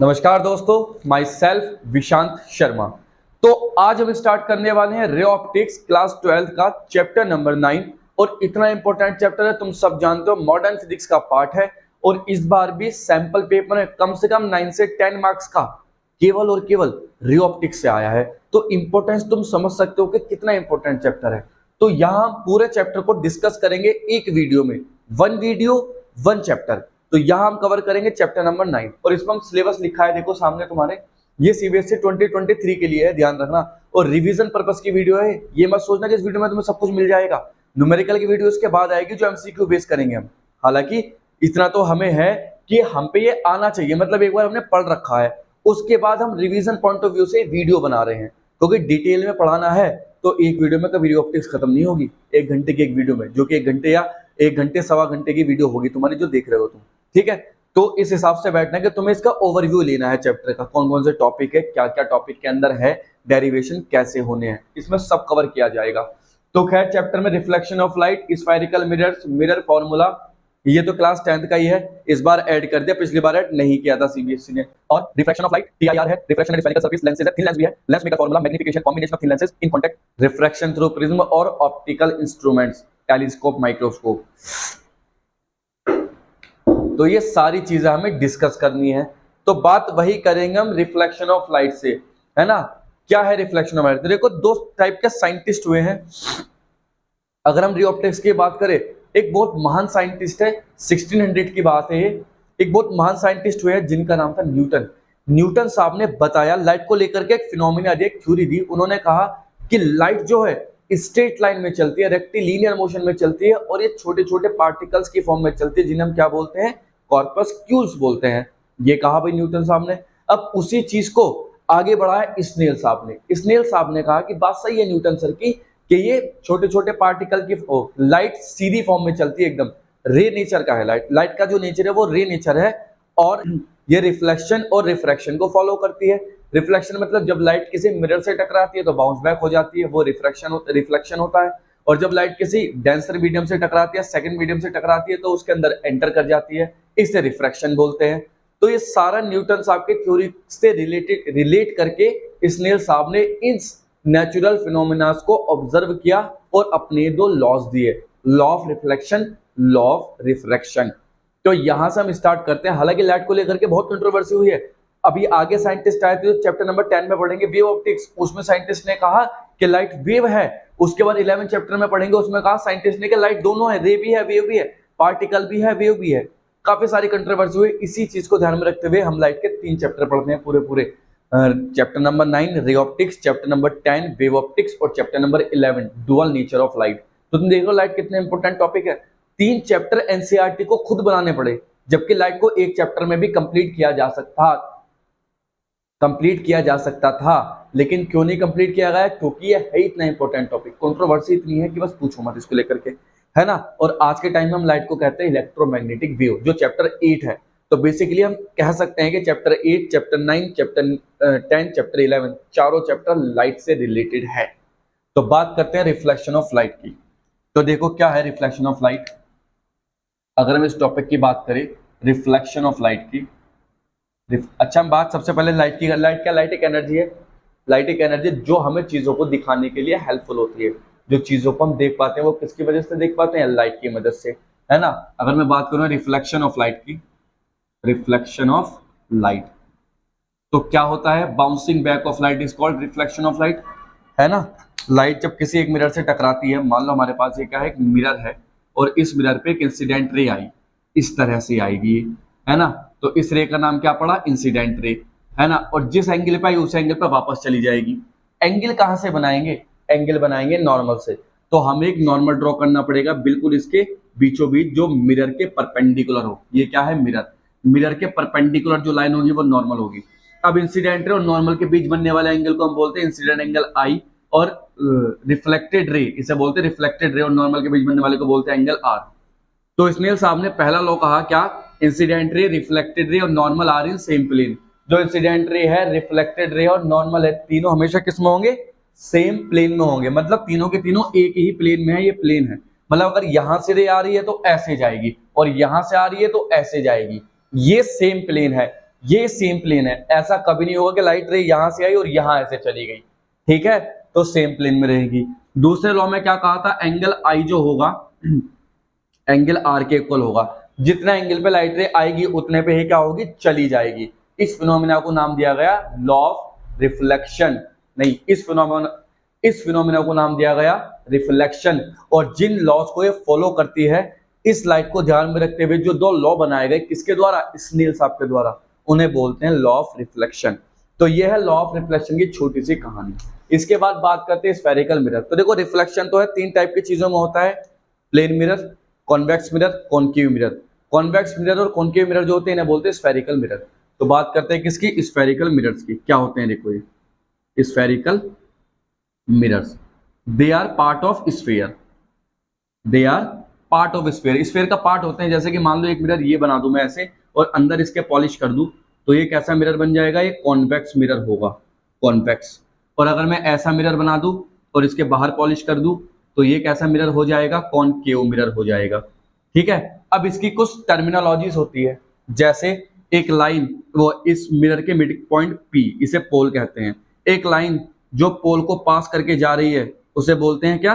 नमस्कार दोस्तों, my self Vishant Sharma. तो आज हम स्टार्ट करने वाले हैं रे ऑप्टिक्स क्लास 12 का चैप्टर नंबर 9। और इतना इंपॉर्टेंट चैप्टर है, तुम सब जानते हो, मॉडर्न फिजिक्स का पार्ट है। और इस बार भी सैंपल पेपर में कम से कम 9 से 10 मार्क्स का केवल और केवल रे ऑप्टिक्स से आया है। तो इंपॉर्टेंस तुम समझ सकते हो कि कितना इंपॉर्टेंट चैप्टर है। तो यहाँ पूरे चैप्टर को डिस्कस करेंगे एक वीडियो में, वन वीडियो वन चैप्टर। तो यहाँ हम कवर करेंगे चैप्टर नंबर 9 और इसमें हम सिलेबस लिखा है, देखो सामने तुम्हारे, ये सीबीएसई 2023 के लिए है, ध्यान रखना। और रिवीजन पर्पस की वीडियो है, ये मत सोचना कि इस वीडियो में तुम्हें सब कुछ मिल जाएगा। न्यूमेरिकल की वीडियो इसके बाद आएगी जो एमसीक्यू बेस करेंगे हम। हालांकि इतना तो हमें है कि हम पे ये आना चाहिए, मतलब एक बार हमने पढ़ रखा है, उसके बाद हम रिवीजन पॉइंट ऑफ व्यू से वीडियो बना रहे हैं। क्योंकि डिटेल में पढ़ाना है तो एक वीडियो में कभी रे ऑप्टिक्स खत्म नहीं होगी। 1 घंटे की एक वीडियो में, जो कि 1 घंटे या 1 घंटे सवा घंटे की वीडियो होगी तुम्हारी जो देख रहे हो तुम, ठीक है। तो इस हिसाब से बैठना है कि तुम्हें इसका ओवरव्यू लेना है चैप्टर का, कौन कौन से टॉपिक है, क्या क्या टॉपिक के अंदर है, डेरिवेशन कैसे होने हैं, इसमें सब कवर किया जाएगा। तो खैर, चैप्टर में reflection of light, spherical mirrors, mirror formula, ये तो क्लास 10th का ही है, इस बार ऐड कर दिया, पिछली बार ऐड नहीं किया था सीबीएसई ने। और रिफ्लेक्शन ऑफ लाइट टीआईआर है, reflection and spherical surface lenses है, थिन लेंस भी है, lens maker formula, magnification, combination of thin lenses in contact, refraction through prism और ऑप्टिकल इंस्ट्रूमेंट्स, टेलीस्कोप, माइक्रोस्कोप। तो ये सारी चीजें हमें डिस्कस करनी है। तो बात वही करेंगे हम रिफ्लेक्शन ऑफ लाइट से, है ना। क्या है रिफ्लेक्शन ऑफ लाइट? तो देखो, दो टाइप के साइंटिस्ट हुए हैं। अगर हम रे ऑप्टिक्स की बात करें, एक बहुत महान साइंटिस्ट है, 1600 की बात है ये। एक बहुत महान साइंटिस्ट हुए हैं जिनका नाम था न्यूटन। न्यूटन साहब ने बताया, लाइट को लेकर के एक फिनोमिना दी, एक थ्योरी दी। उन्होंने कहा कि लाइट जो है स्ट्रेट लाइन में चलती है, रेक्टिलिनियर मोशन में चलती है, और ये छोटे छोटे पार्टिकल्स की फॉर्म में चलती है, जिन्हें हम क्या बोलते हैं? कॉर्पस्क्यूल्स बोलते हैं। ये कहा भाई न्यूटन साहब ने। अब उसी चीज को आगे बढ़ाया स्नेल साहब ने। स्नेल साहब ने कहा कि बात सही है न्यूटन सर की, कि ये छोटे छोटे पार्टिकल की लाइट सीधी फॉर्म में चलती है, एकदम रे नेचर का है लाइट। लाइट का जो नेचर है वो रे नेचर है, और ये रिफ्लेक्शन और रिफ्रैक्शन को फॉलो करती है। रिफ्लेक्शन मतलब जब लाइट किसी मिरर से टकराती है तो बाउंस बैक हो जाती है, वो रिफ्लेक्शन होता है। और जब लाइट किसी डेंसर मीडियम से टकराती है, सेकंड मीडियम से टकराती है, तो उसके अंदर एंटर कर जाती है, इसे रिफ्रैक्शन बोलते हैं। तो ये सारा न्यूटन साहब के थ्योरी से रिलेट करके स्नेल साहब ने इस नेचुरल फिनोमिनास को ऑब्जर्व किया और अपने 2 लॉज दिए, law of reflection, law of refraction. तो यहां से हम स्टार्ट करते हैं। हालांकि लाइट को लेकर के बहुत कंट्रोवर्सी हुई है। अभी आगे साइंटिस्ट आए थे, चैप्टर नंबर 10 में पढ़ेंगे वेव ऑप्टिक्स, उसमें साइंटिस्ट ने कहा कि लाइट वेव है। उसके बाद 11 चैप्टर में पढ़ेंगे, उसमें कहा साइंटिस्ट ने कि लाइट दोनों है, रे भी है, वेव भी है, पार्टिकल भी है, वेव भी है। काफी सारी कंट्रोवर्सी हुई। इसी चीज को ध्यान में रखते हुए हम लाइट के 3 चैप्टर पढ़ते हैं पूरे। Chapter number 9 ray optics, chapter number 10 wave optics, और chapter number 11 dual nature of light. तो तुम देखो लाइट कितने इंपॉर्टेंट टॉपिक है। 3 चैप्टर एनसीईआरटी को खुद बनाने पड़े, जबकि लाइट को एक चैप्टर में भी कंप्लीट किया जा सकता था। लेकिन क्यों नहीं कंप्लीट किया गया? क्योंकि ये है इतना इंपॉर्टेंट टॉपिक, कंट्रोवर्सी इतनी है कि बस पूछो मत इसको लेकर के, है ना। और आज के टाइम में हम लाइट को कहते हैं इलेक्ट्रोमैग्नेटिक वेव, जो चैप्टर 8 है। तो बेसिकली हम कह सकते हैं कि चैप्टर 8, चैप्टर 9, चैप्टर 10, चैप्टर 11, चारों चैप्टर लाइट से रिलेटेड है। तो बात करते हैं रिफ्लेक्शन ऑफ लाइट की। तो देखो क्या है रिफ्लेक्शन ऑफ लाइट। अगर हम इस टॉपिक की बात करें, रिफ्लेक्शन ऑफ लाइट की, अच्छा हम बात सबसे पहले लाइट की। लाइट क्या? लाइट एक एनर्जी है। लाइट एक एनर्जी जो हमें चीजों को दिखाने के लिए हेल्पफुल होती है। जो चीजों को हम देख पाते हैं वो किसकी वजह से देख पाते हैं? लाइट की मदद से, है ना। अगर मैं बात करूं रिफ्लेक्शन ऑफ लाइट की, रिफ्लेक्शन ऑफ लाइट, तो क्या होता है? Bouncing back of light is called reflection of light, है ना। लाइट जब किसी एक मिरर से टकराती है, मान लो हमारे पास ये क्या है, एक मिरर है, और इस मिरर पे एक इंसिडेंट रे आई, इस तरह से आएगी, है ना। तो इस रे का नाम क्या पड़ा? इंसिडेंट रे, है ना। और जिस एंगल पे आई उस एंगल पे वापस चली जाएगी। एंगल कहां से बनाएंगे? एंगल बनाएंगे नॉर्मल से। तो हमें एक नॉर्मल ड्रॉ करना पड़ेगा बिल्कुल इसके बीचों बीच, जो मिरर के परपेंडिकुलर हो। ये क्या है? मिरर। मिरर के परपेंडिकुलर जो लाइन होगी वो नॉर्मल होगी। अब इंसिडेंट रे और नॉर्मल के बीच बनने वाले एंगल को हम बोलते हैं इंसिडेंट एंगल आई, और रिफ्लेक्टेड रे, इसे बोलते हैं रिफ्लेक्टेड रे, और नॉर्मल के बीच बनने वाले को बोलते हैं एंगल आर। तो स्नेल साहब ने पहला लॉ कहा क्या? इंसिडेंट रे, रिफ्लेक्टेड रे और normal are in same plane. जो इंसिडेंट रे है, रिफ्लेक्टेड रे और नॉर्मल है, तीनों हमेशा किस में होंगे? सेम प्लेन में होंगे। मतलब तीनों के तीनों एक ही प्लेन में है। ये प्लेन है, मतलब अगर यहां से रे आ रही है तो ऐसे जाएगी, और यहां से आ रही है तो ऐसे जाएगी। ये सेम प्लेन है। ये सेम प्लेन है, ऐसा कभी नहीं होगा कि लाइट रे यहां से आई और यहां ऐसे चली गई, ठीक है, तो सेम प्लेन में रहेगी। दूसरे लॉ में क्या कहा था, एंगल आई जो होगा एंगल आर के इक्वल होगा, जितना एंगल पे लाइट रे आएगी उतने पे ही क्या होगी, चली जाएगी। इस फिनोमिना को नाम दिया गया लॉ ऑफ रिफ्लेक्शन, नहीं इस फिनोमिना को नाम दिया गया रिफ्लेक्शन। और जिन लॉज को ये फॉलो करती है, इस लाइट को ध्यान में रखते हुए जो दो लॉ बनाए गए किसके द्वारा, स्नेल साहब के द्वारा, उन्हें बोलते हैं लॉ ऑफ रिफ्लेक्शन। तो यह है लॉ ऑफ रिफ्लेक्शन की छोटी सी कहानी। इसके बाद बात करते हैं स्फेरिकल मिरर। तो देखो रिफ्लेक्शन तो है तीन टाइप की चीजों में होता है, plane mirror, convex mirror, concave mirror. Convex mirror और कॉन्केव मिरर जो होते हैं इन्हें बोलते हैं स्फेरिकल मिरर। तो बात करते हैं किसकी, स्फेरिकल मिरर्स की। क्या होते हैं देखो, ये spherical mirrors, they are part of sphere, they are part of sphere. Sphere का पार्ट होते हैं, जैसे कि मान लो एक मिरर ये बना दूं मैं ऐसे और अंदर इसके पॉलिश कर दूं, तो ये कैसा मिरर बन जाएगा, ये कॉन्वेक्स मिरर होगा, कॉन्वेक्स। और अगर मैं ऐसा मिरर बना दूं और इसके बाहर पॉलिश कर दूं, तो ये कैसा मिरर हो जाएगा, कॉनकेव मिरर हो जाएगा, ठीक है। अब इसकी कुछ टर्मिनोलॉजीज होती है, जैसे एक लाइन, वो इस मिरर के मिड पॉइंट P, इसे पोल कहते हैं। एक लाइन जो पोल को पास करके जा रही है उसे बोलते हैं क्या,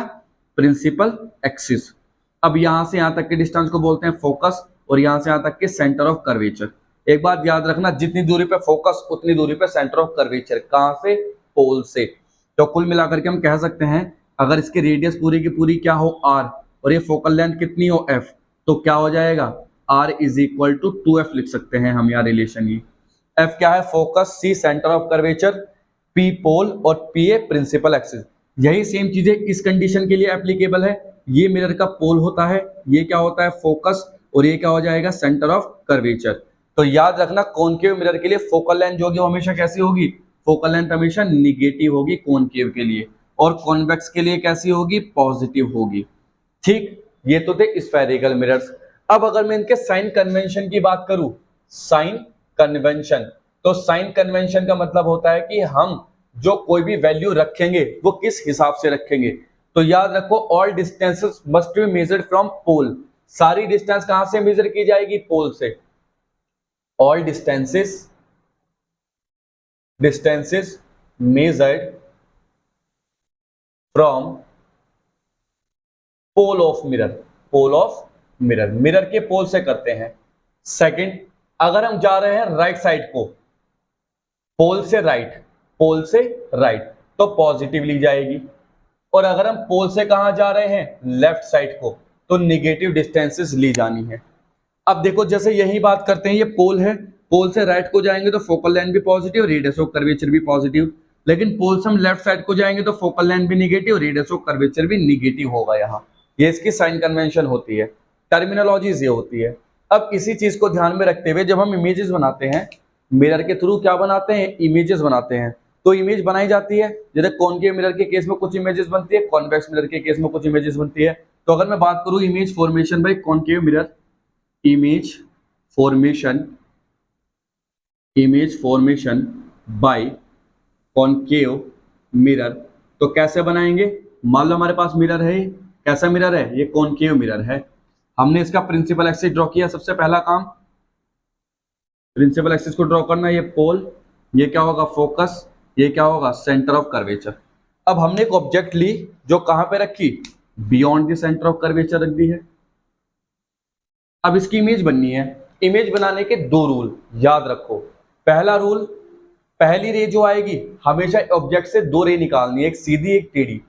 प्रिंसिपल एक्सिस। अब यहां से यहां तक के डिस्टेंस को बोलते हैं फोकस, और यहां से यहां तक के सेंटर ऑफ कर्वेचर। एक बात याद रखना, जितनी दूरी पे फोकस उतनी दूरी पे सेंटर ऑफ कर्वेचर। कहां से, पोल से। तो कुल मिलाकर के हम कह सकते हैं, अगर इसकी रेडियस पूरी की पूरी क्या हो r, और ये फोकल लेंथ कितनी हो f, तो क्या हो जाएगा, r is equal to 2f लिख सकते हैं हम यहाँ रिलेशन। ही f क्या है, focus, c centre of curvature, p पोल और p ए प्रिंसिपल एक्सिस। यही सेम चीजें इस कंडीशन के लिए एप्लीकेबल है। ये मिरर का पोल होता है, ये क्या होता है, फोकस, और ये क्या हो जाएगा, सेंटर ऑफ कर्वेचर। तो याद रखना, कॉनकेव मिरर के लिए फोकल लेंथ जो होगी हमेशा कैसी होगी, फोकल लेंथ हमेशा निगेटिव होगी कॉनकेव के लिए, और कॉन्वेक्स के लिए कैसी होगी, पॉजिटिव होगी, ठीक। ये तो थे स्फेरिकल मिरर्स। अब अगर मैं इनके साइन कन्वेंशन की बात करूं, साइन कन्वेंशन, तो साइन कन्वेंशन का मतलब होता है कि हम जो कोई भी वैल्यू रखेंगे वो किस हिसाब से रखेंगे। तो याद रखो, all distances must be measured from pole. सारी डिस्टेंस कहां से मेजर की जाएगी, पोल से। All distances measured from pole of mirror, pole of mirror, mirror के पोल से करते हैं। सेकंड, अगर हम जा रहे हैं राइट साइड को, पोल से राइट, पोल से राइट, तो पॉजिटिव ली जाएगी। और अगर हम पोल से कहां जा रहे हैं, लेफ्ट साइड को, तो निगेटिव डिस्टेंसेस ली जानी है। अब देखो, जैसे यही बात करते हैं, ये पोल है, पोल से राइट को जाएंगे तो फोकल लेंथ भी पॉजिटिव, रेडियस ऑफ कर्वेचर भी पॉजिटिव। लेकिन पोल से हम लेफ्ट साइड को जाएंगे तो फोकल लेंथ भी निगेटिव, रेडियस ऑफ कर्वेचर भी निगेटिव होगा। यहाँ ये इसकी साइन कन्वेंशन होती है, टर्मिनोलॉजीज ये होती है। अब इसी चीज को ध्यान में रखते हुए जब हम इमेजेस बनाते हैं, मिरर के थ्रू क्या बनाते हैं, इमेजेस बनाते हैं। तो इमेज बनाई जाती है, जैसे कॉनकेव मिरर के केस में कुछ इमेजेस बनती है, कॉन्वेक्स मिरर के केस में कुछ इमेजेस बनती है। तो अगर मैं बात करूं image formation by concave mirror, image formation by concave mirror, तो कैसे बनाएंगे। मान लो हमारे पास मिरर है, कैसा मिरर है, ये कॉनकेव मिरर है। हमने इसका प्रिंसिपल एक्सिस ड्रॉ किया, सबसे पहला काम प्रिंसिपल एक्सिस को ड्रॉ करना। ये पोल, ये क्या होगा, फोकस, ये क्या होगा, सेंटर ऑफ कर्वेचर। अब हमने एक ऑब्जेक्ट ली जो कहां पे रखी, beyond the centre of curvature रख दी है। अब इसकी इमेज बननी है। इमेज बनाने के दो रूल याद रखो। पहला रूल, पहली रे जो आएगी हमेशा ऑब्जेक्ट से दो रे निकालनी है, एक सीधी एक टेढ़ी।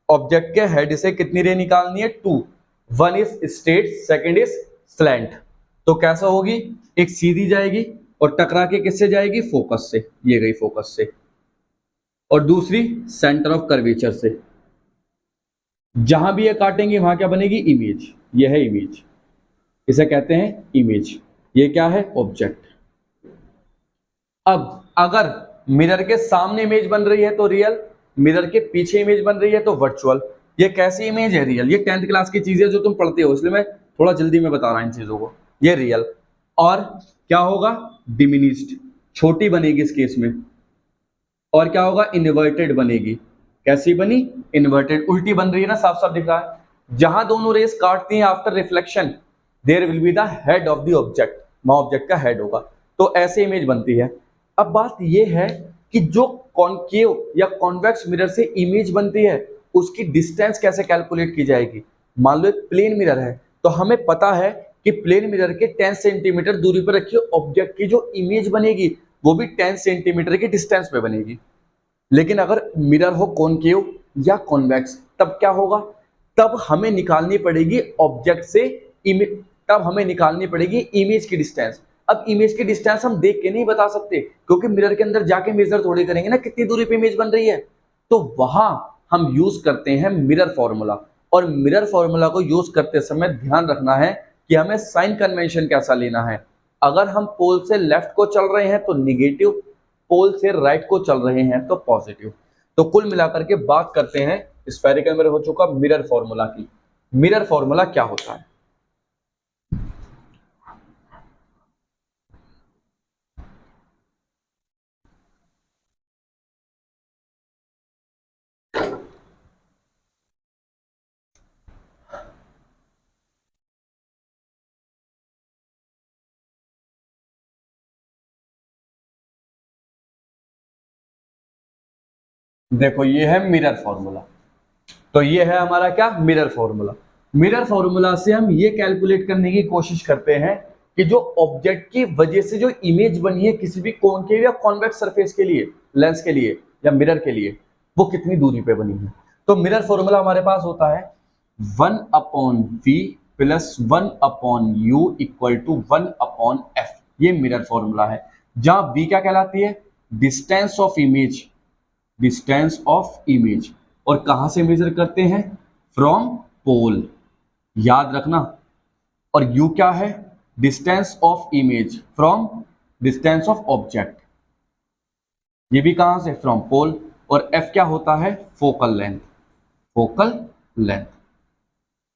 ऑब्जेक्ट के हेड से कितनी रे निकालनी है, 2। 1 is straight, second is slant. तो कैसा होगी, एक सीधी जाएगी और टकरा के किससे जाएगी, फोकस से, ये गई फोकस से, और दूसरी सेंटर ऑफ कर्वेचर से। जहां भी ये काटेंगे वहां क्या बनेगी, इमेज। ये है इमेज, इसे कहते हैं इमेज। ये क्या है, ऑब्जेक्ट। अब अगर मिरर के सामने इमेज बन रही है तो रियल, मिरर के पीछे इमेज बन रही है तो वर्चुअल। ये कैसी इमेज है, रियल। ये 10th क्लास की चीजें जो तुम पढ़ते हो, इसलिए मैं थोड़ा जल्दी में बता रहा हूं इन चीजों को। ये रियल। और क्या होगा, डिमिनिश्ड, छोटी बनेगी इस केस में। और क्या होगा, इन्वर्टेड बनेगी। कैसी बनी, इन्वर्टेड, उल्टी बन रही है ना, साफ साफ दिख रहा है। जहां दोनों रेस काटती हैं after reflection, there will be the head of the object, वहां ऑब्जेक्ट का हेड होगा। तो ऐसे इमेज बनती है। अब बात यह है कि जो कॉनकेव या कॉन्वेक्स मिरर से इमेज बनती है उसकी डिस्टेंस कैसे कैलकुलेट की जाएगी। मान लो एक प्लेन मिरर है, तो हमें पता है कि प्लेन मिरर के 10 सेंटीमीटर दूरी पर रखी ऑब्जेक्ट की जो इमेज बनेगी वो भी 10 सेंटीमीटर की डिस्टेंस पे बनेगी। लेकिन अगर मिरर हो कॉनकेव या कॉन्वेक्स तब क्या होगा, तब हमें निकालनी पड़ेगी ऑब्जेक्ट से इमेज, तब हमें निकालनी पड़ेगी इमेज की डिस्टेंस। अब इमेज की डिस्टेंस हम देख के नहीं बता सकते क्योंकि मिरर के अंदर जाके मेजर थोड़ी करेंगे ना कितनी दूरी पे इमेज बन रही है। तो वहां हम यूज करते हैं मिरर फॉर्मूला, और मिरर फॉर्मूला को यूज करते समय ध्यान रखना है कि हमें साइन कन्वेंशन कैसा लेना है। अगर हम पोल से लेफ्ट को चल रहे हैं तो निगेटिव, पोल से राइट को चल रहे हैं तो पॉजिटिव। तो कुल मिलाकर के बात करते हैं स्फेरिकल मिरर हो चुका, मिरर फॉर्मूला की। मिरर फॉर्मूला क्या होता है? देखो ये है मिरर फॉर्मूला, तो ये है हमारा क्या, मिरर फॉर्मूला। मिरर फॉर्मूला से हम ये कैलकुलेट करने की कोशिश करते हैं कि जो ऑब्जेक्ट की वजह से जो इमेज बनी है किसी भी कॉनकेव या कॉन्वेक्स सरफेस के लिए, लेंस के लिए या मिरर के लिए, वो कितनी दूरी पे बनी है। तो मिरर फॉर्मूला हमारे पास होता है 1/v plus 1/u equal to 1/f। ये मिरर फॉर्मूला है जहां v क्या कहलाती है, distance of image, distance of image, और कहां से मेजर करते हैं, फ्रॉम पोल, याद रखना। और u क्या है, distance of image from distance of object, ये भी कहां से, फ्रॉम पोल। और f क्या होता है, फोकल लेंथ, फोकल लेंथ।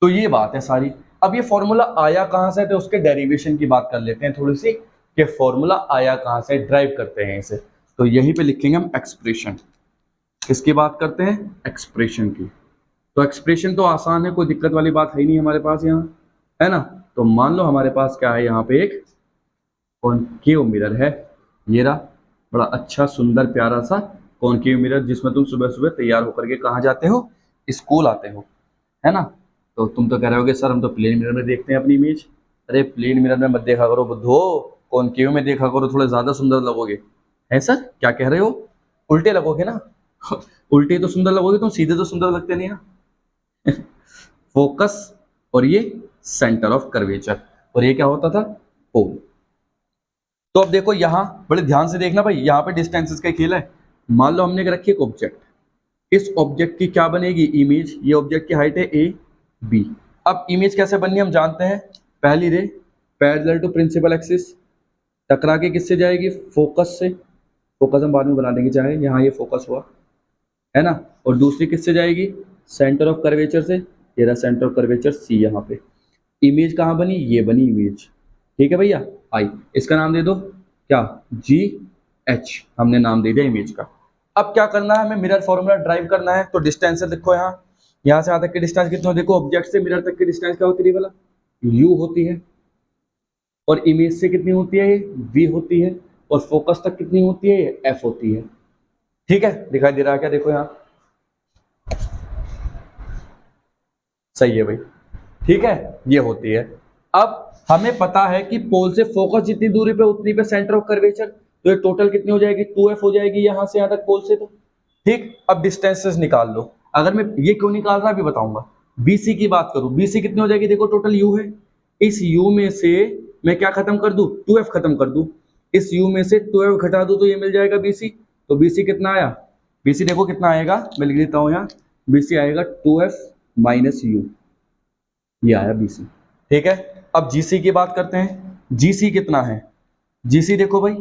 तो ये बात है सारी। अब ये फॉर्मूला आया कहां से, तो उसके डेरिवेशन की बात कर लेते हैं थोड़ी सी, कि फॉर्मूला आया कहां से, ड्राइव करते हैं इसे। तो यहीं पे लिखेंगे हम एक्सप्रेशन। किसकी बात करते हैं, एक्सप्रेशन की। तो एक्सप्रेशन तो आसान है, कोई दिक्कत वाली बात है ही नहीं हमारे पास यहाँ, है ना। तो मान लो हमारे पास क्या है, यहाँ पे एक कॉनकेव मिरर है, ये रहा, बड़ा अच्छा सुंदर प्यारा सा कॉनकेव मिरर, जिसमें तुम सुबह सुबह तैयार होकर के कहाँ जाते हो, स्कूल आते हो, है ना। तो तुम तो कह रहे होगे सर हम तो प्लेन मिरर में देखते हैं अपनी इमेज। अरे प्लेन मिरर में मत देखा करो बुद्धो, कॉनकेव में देखा करो, थोड़े ज्यादा सुंदर लगोगे। है सर, क्या कह रहे हो, उल्टे लगोगे ना उल्टे तो सुंदर लगोगे, तुम सीधे तो सुंदर लगते नहीं ना फोकस, और ये सेंटर ऑफ कर्वेचर, और ये क्या होता था, पोल। तो अब देखो यहां बड़े ध्यान से देखना भाई, यहां पे डिस्टेंसेस का खेल है। मान लो हमने रखी एक ऑब्जेक्ट, इस ऑब्जेक्ट की क्या बनेगी, इमेज। ये ऑब्जेक्ट की हाइट है a b। अब इमेज कैसे बननी हम जानते हैं, पहली ray parallel to principal axis, टकरा के किससे जाएगी, फोकस से। फोकस हम बाद में बना देंगे चाहे, यहाँ ये फोकस हुआ, है ना। और दूसरी किससे जाएगी, सेंटर ऑफ कर्वेचर से, ये रहा सेंटर ऑफ कर्वेचर सी। यहाँ पे इमेज कहाँ बनी, ये बनी इमेज, ठीक है भैया। आई, इसका नाम दे दो क्या, जी एच, हमने नाम दे दिया इमेज का। अब क्या करना है, हमें मिरर फॉर्मूला ड्राइव करना है। तो डिस्टेंस से देखो, यहाँ से यहाँ तक की डिस्टेंस कितनी हो, देखो ऑब्जेक्ट से मिरर तक की डिस्टेंस क्या होती है वाला, u होती है, और इमेज से कितनी होती है, ये v होती है, और फोकस तक कितनी होती है, ये f होती है। ठीक है, दिखाई दे रहा है क्या, देखो यहाँ, सही है भाई, ठीक है, ये होती है। अब हमें पता है कि पोल से फोकस जितनी दूरी पे उतनी पे सेंटर ऑफ कर्वेचर, तो ये टोटल कितनी हो जाएगी, 2f हो जाएगी यहां से यहां तक पोल से। तो ठीक, अब डिस्टेंसेस निकाल लो। अगर मैं ये क्यों निकाल रहा अभी बताऊंगा। BC की बात करूं, BC कितनी हो जाएगी, देखो टोटल u है, इस u में से मैं क्या खत्म कर दूं, 2f खत्म कर दूं, इस u में से 2f घटा दूं तो ये मिल जाएगा BC। तो BC कितना आया, BC देखो कितना आएगा, मैं लिख देता हूं यहाँ, BC आएगा 2f माइनस u, ये आया BC। ठीक है, अब GC की बात करते हैं। GC कितना है, GC देखो भाई,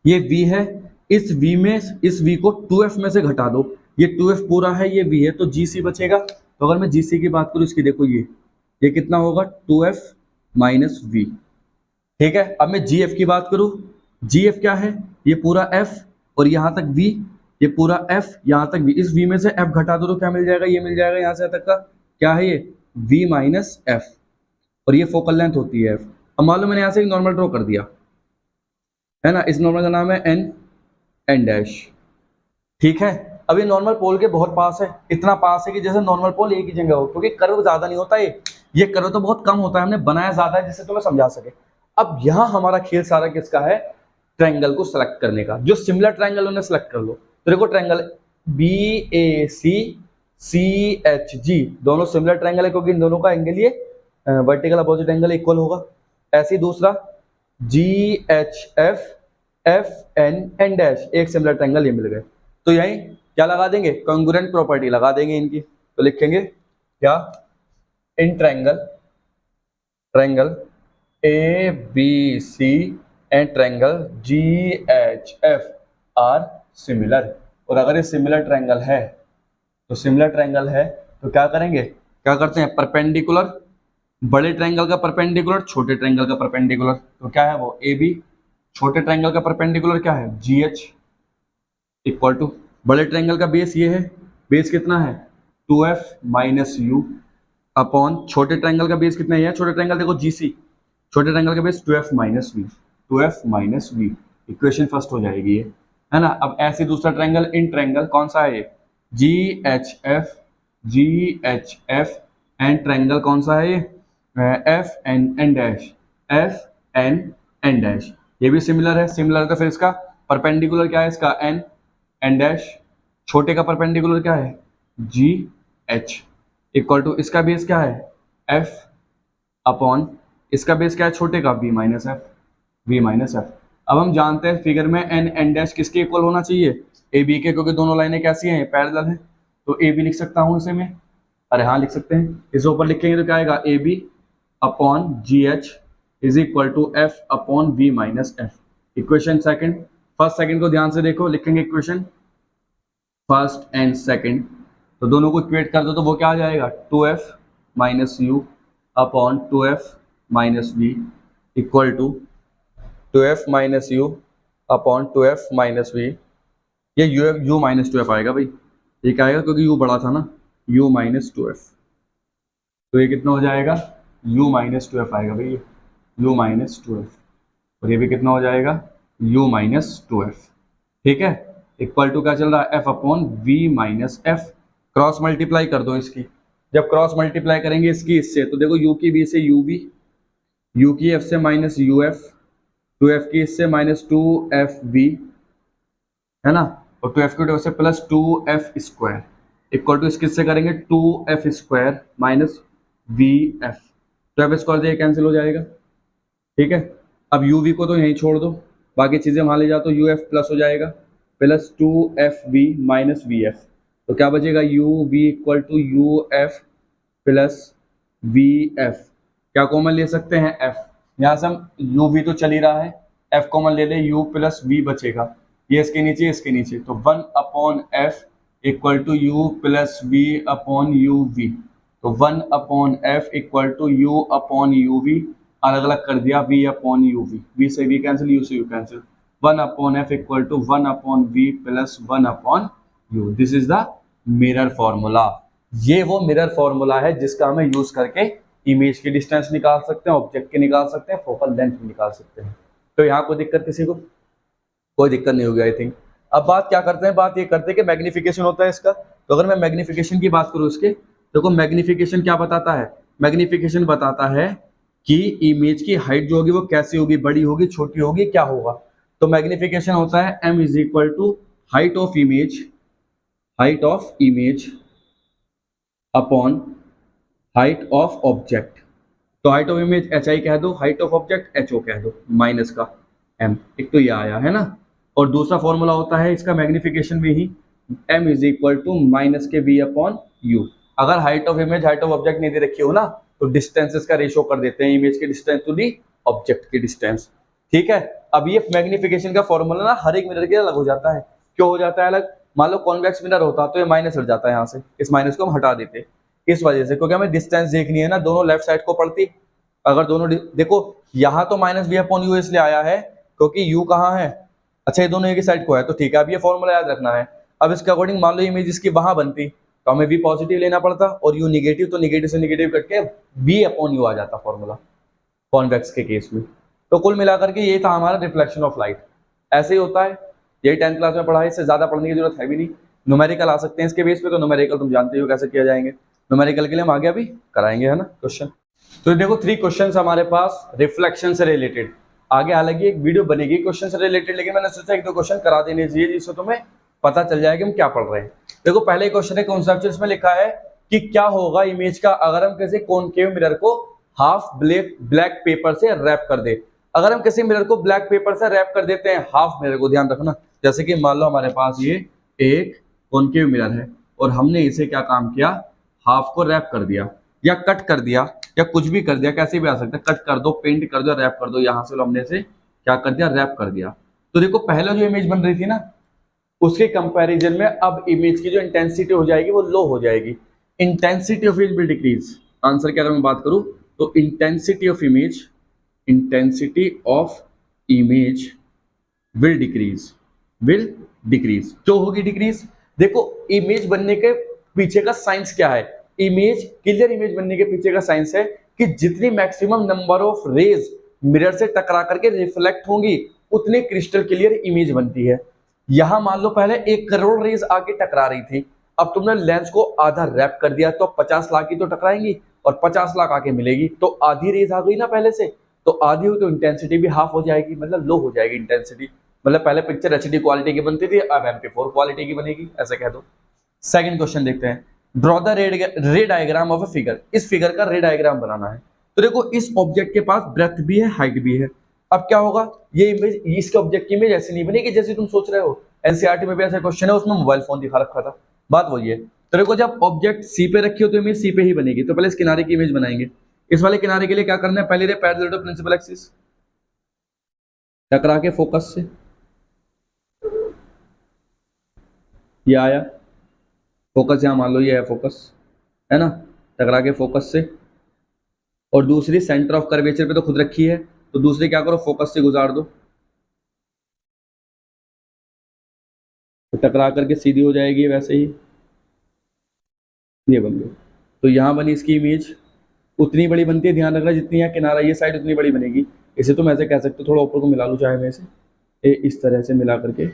ये V है, इस V में इस V को 2f में से घटा दो, ये 2f पूरा है, ये V है, तो GC बचेगा। तो अगर मैं GC की बात करूं, इसकी देखो ये कितना होगा, 2f माइनस V। ठीक है, अब मैं GF की बात करूं, GF क्या है, ये पूरा f और यहां तक V, ये पूरा f यहां तक V, इस V में से f घटा दो तो क्या मिल जाएगा, ये मिल जाएगा यहां से तक का, क्या है ये, V माइनस f, और ये फोकल लेंथ होती है f। अब मान लो मैंने यहां से एक नॉर्मल ड्रॉ कर दिया, है ना। इस नॉर्मल का नाम है एन डैश, ठीक है। अब ये नॉर्मल पोल के बहुत पास है, इतना पास है कि जैसे नॉर्मल पोल एक ही जगह हो, क्योंकि कर्व ज्यादा नहीं होता ये कर्व तो बहुत कम होता है, हमने बनाया ज्यादा है जिससे तुम्हें समझा सके। अब यहाँ हमारा खेल सारा किसका है, ट्रायंगल को सिलेक्ट करने का। जो सिमिलर ट्रायंगल उन्हें सिलेक्ट कर लो। तो देखो ट्रायंगल BACCHG दोनों सिमिलर ट्रायंगल है, क्योंकि इन दोनों का एंगल ये वर्टिकल अपोजिट एंगल इक्वल होगा। ऐसे ही दूसरा GHFFN डैश, एक सिमिलर ट्रायंगल ये मिल गए। तो यही क्या लगा देंगे, कॉन्ग्रुएंट प्रॉपर्टी लगा देंगे इनकी। तो लिखेंगे क्या, in triangle ABC and triangle GHF are similar. और अगर ये सिमिलर ट्रायंगल है तो क्या करेंगे, क्या करते हैं, परपेंडिकुलर, बड़े ट्रायंगल का परपेंडिकुलर छोटे ट्रायंगल का परपेंडिकुलर। तो क्या है वो AB, छोटे ट्रायंगल का परपेंडिकुलर क्या है GH, इक्वल टू बड़े ट्रायंगल का बेस ये है, बेस कितना है 2F माइनस U अपॉन छोटे ट्रायंगल का बेस कितना है, छोटे ट्रायंगल देखो GC, छोटे ट्रायंगल का base 2F minus V, equation first हो जाएगी ये, है ना। अब ऐसे दूसरा ट्रायंगल, इन ट्रायंगल कौन सा है ये GHF एंड ट्रायंगल कौन सा है ये FN डैश, ये भी सिमिलर है। तो फिर इसका परपेंडिकुलर क्या है, इसका N डैश, छोटे का परपेंडिकुलर क्या है GH, इक्वल टू इसका बेस क्या है F अपॉन इसका बेस क्या है छोटे का V माइनस F। अब हम जानते हैं फिगर में N डैश किसके इक्वल होना चाहिए, AB के, क्योंकि दोनों लाइनें कैसी हैं, पैरेलल हैं। तो AB लिख सकता हूं इसे मैं, अरे हाँ लिख सकते हैं। इसे ऊपर लिखेंगे तो क्या आएगा AB upon GH is equal to F upon V minus F। Equation second, first second को ध्यान से देखो, लिखेंगे इक्वेशन फर्स्ट एंड सेकंड, तो दोनों को इक्वेट कर दो तो वो क्या आ जाएगा 2F minus U upon 2F minus V equal to 2F minus U upon 2F minus V। ये U माइनस 2F आएगा भाई, ये क्या आएगा क्योंकि U बड़ा था ना, U माइनस 2F। तो ये कितना हो जाएगा U माइनस 2F आएगा भाई, U माइनस 2F, और ये भी कितना हो जाएगा U माइनस 2F, ठीक है। इक्वल टू क्या चल रहा है F upon V minus F। Cross multiply कर दो इसकी, जब क्रॉस मल्टीप्लाई करेंगे इसकी इससे, तो देखो U की V से UV, U की F से माइनस UF, 2F की इससे माइनस 2FV, है ना, और 2F की 2 से plus 2F square, equal to इसके से करेंगे 2F square minus VF, 2F square से कैंसिल हो जाएगा, ठीक है। अब UV को तो यहीं छोड़ दो, बाकी चीजें वहां ले जाओ तो UF प्लस हो जाएगा, प्लस 2FV माइनस VF, तो क्या बचेगा UV equal to UF plus VF। क्या कॉमन ले सकते हैं F, यहाँ से हम UV तो चल ही रहा है, F कॉमन ले ले, U प्लस V बचेगा, ये इसके नीचे, तो 1 upon F equal to U plus V upon UV, तो 1 upon F equal to U upon UV, अलग अलग कर दिया V अपॉन UV, V से V कैंसिल, U से U cancel, 1 upon F equal to 1 upon V plus 1 upon U। This is the mirror formula. ये वो mirror formula है जिसका हमें यूज करके इमेज की डिस्टेंस निकाल सकते हैं, ऑब्जेक्ट की निकाल सकते हैं, फोकल लेंथ भी निकाल सकते हैं। तो यहाँ कोई दिक्कत किसी को, कोई दिक्कत नहीं होगी आई थिंक। अब बात क्या करते हैं, बात ये करते हैं कि मैग्निफिकेशन होता है इसका। तो अगर मैं मैग्निफिकेशन की बात करूँ इसके, देखो मैग्निफिकेशन क्या बताता है, मैग्निफिकेशन बताता है कि इमेज की हाइट जो होगी वो कैसी होगी, बड़ी होगी, छोटी होगी, क्या होगा। तो मैग्निफिकेशन होता है M is equal to height of image upon height of object. तो हाइट ऑफ इमेज HI कह दो, हाइट ऑफ ऑब्जेक्ट HO कह दो, माइनस का M, एक तो ये आया है ना। और दूसरा फॉर्मूला होता है इसका मैग्निफिकेशन में ही, M is equal to minus के V अपॉन U। अगर height of image height of object नहीं दे रखी हो ना, तो डिस्टेंसेस का रेशियो कर देते हैं, इमेज की डिस्टेंस टू दी ऑब्जेक्ट की डिस्टेंस, ठीक है। अब ये मैग्निफिकेशन का फॉर्मूला ना हर एक मिरर के अलग हो जाता है। क्यों हो जाता है अलग, मान लो कॉन्वेक्स मिरर होता तो ये माइनस हट जाता है, यहाँ से इस माइनस को हम हटा देते, इस वजह से, क्योंकि हमें डिस्टेंस देखनी है ना, दोनों लेफ्ट साइड को पड़ती। अगर दोनों देखो यहाँ तो माइनस V अपॉन U इसलिए आया है क्योंकि U कहाँ है, अच्छा ये दोनों एक ही साइड को है, तो ठीक है। अब ये फॉर्मूला याद रखना है। अब इसके अकॉर्डिंग मान लो इमेज इसकी वहां बनती तो हमें V पॉजिटिव लेना पड़ता और U निगेटिव, तो निगेटिव से निगेटिव कट के V अपॉन U आ जाता फॉर्मूला कॉन्वेक्स के केस में। तो कुल मिलाकर के ये था हमारा रिफ्लेक्शन ऑफ लाइट। ऐसे ही होता है, यही 10th क्लास में पढ़ा है, इससे ज्यादा पढ़ने की जरूरत है भी नहीं। न्यूमेरिकल आ सकते हैं इसके बेस पे, तो न्यूमेरिकल तुम जानते हो कैसे किया जाएंगे, न्यूमेरिकल के लिए हम आगे अभी कराएंगे, है ना क्वेश्चन। तो देखो 3 क्वेश्चन हमारे पास रिफ्लेक्शन से रिलेटेड, आगे हालांकि एक वीडियो बनेगी क्वेश्चन से रिलेटेड, लेकिन मैंने सोचा 1-2 क्वेश्चन करा देने चाहिए जिससे तुम्हें पता चल जाएगा हम क्या पढ़ रहे हैं। देखो पहले क्वेश्चन है कॉन्सेप्चुअल, इसमें लिखा है कि क्या होगा इमेज का अगर हम किसी कॉनकेव मिरर को हाफ ब्लैक पेपर से रैप कर दे। अगर हम किसी मिरर को ब्लैक पेपर से रैप कर देते हैं, हाफ मिरर को, ध्यान रखना, जैसे कि मान लो हमारे पास ये एक कॉनकेव मिरर है और हमने इसे क्या काम किया, हाफ को रैप कर दिया या कट कर दिया या कुछ भी कर दिया, कैसे भी आ सकता है, कट कर दो, पेंट कर दो, रैप कर दो, यहां से हमने इसे क्या कर दिया, रैप कर दिया। तो देखो पहले जो इमेज बन रही थी ना, उसके कंपैरिजन में अब इमेज की जो इंटेंसिटी हो जाएगी वो लो हो जाएगी, intensity of image will decrease. Answer की अगर मैं बात करूं तो intensity of image will decrease. क्यों होगी डिक्रीज? देखो इमेज बनने के पीछे का साइंस क्या है, क्लियर इमेज बनने के पीछे का साइंस है कि जितनी maximum number of rays mirror से टकरा करके रिफ्लेक्ट होंगी उतनी क्रिस्टल क्लियर इमेज बनती है। यहां मान लो पहले 1 करोड़ रेज आके टकरा रही थी, अब तुमने लेंस को आधा रैप कर दिया तो 50 लाख की तो टकराएंगी और 50 लाख आके मिलेगी, तो आधी रेज आ गई ना पहले से, तो आधी हुई तो इंटेंसिटी भी हाफ हो जाएगी, मतलब लो हो जाएगी इंटेंसिटी। मतलब पहले पिक्चर एचडी क्वालिटी की बनती थी, अब MP4 क्वालिटी की बनेगी, ऐसे कह दो। सेकंड क्वेश्चन देखते हैं, draw the ray diagram of a figure. इस फिगर का रे डायग्राम बनाना है। तो देखो इस ऑब्जेक्ट के पास ब्रेथ भी है, हाइट भी है। अब क्या होगा, ये इमेज, इसके ऑब्जेक्ट की इमेज ऐसी नहीं बनेगी जैसे तुम सोच रहे हो। एनसीईआरटी में भी ऐसा क्वेश्चन है, उसमें मोबाइल फोन दिखा रखा था, बात वही है। तो देखो जब ऑब्जेक्ट सी पे रखी हो तो इमेज सी पे ही बनेगी, तो पहले इस किनारे की इमेज बनाएंगे। इस वाले किनारे के लिए क्या करना है, पहले ray parallel to principal axis, टकरा के फोकस से, ये आया फोकस, यहां मान लो ये है फोकस, है ना, टकरा के फोकस से। और दूसरी सेंटर ऑफ कर्वेचर पे तो खुद रखी है, तो दूसरी क्या करो, फोकस से गुजार दो, तो टकरा करके सीधी हो जाएगी, वैसे ही ये बन गई। तो यहां बनी इसकी इमेज, उतनी बड़ी बनती है, ध्यान रखना, जितनी यहाँ किनारा ये साइड उतनी बड़ी बनेगी। इसे तुम ऐसे कह सकते हो, थोड़ा ऊपर को मिला लूँ चाहे मैं इसे, इस तरह से मिला करके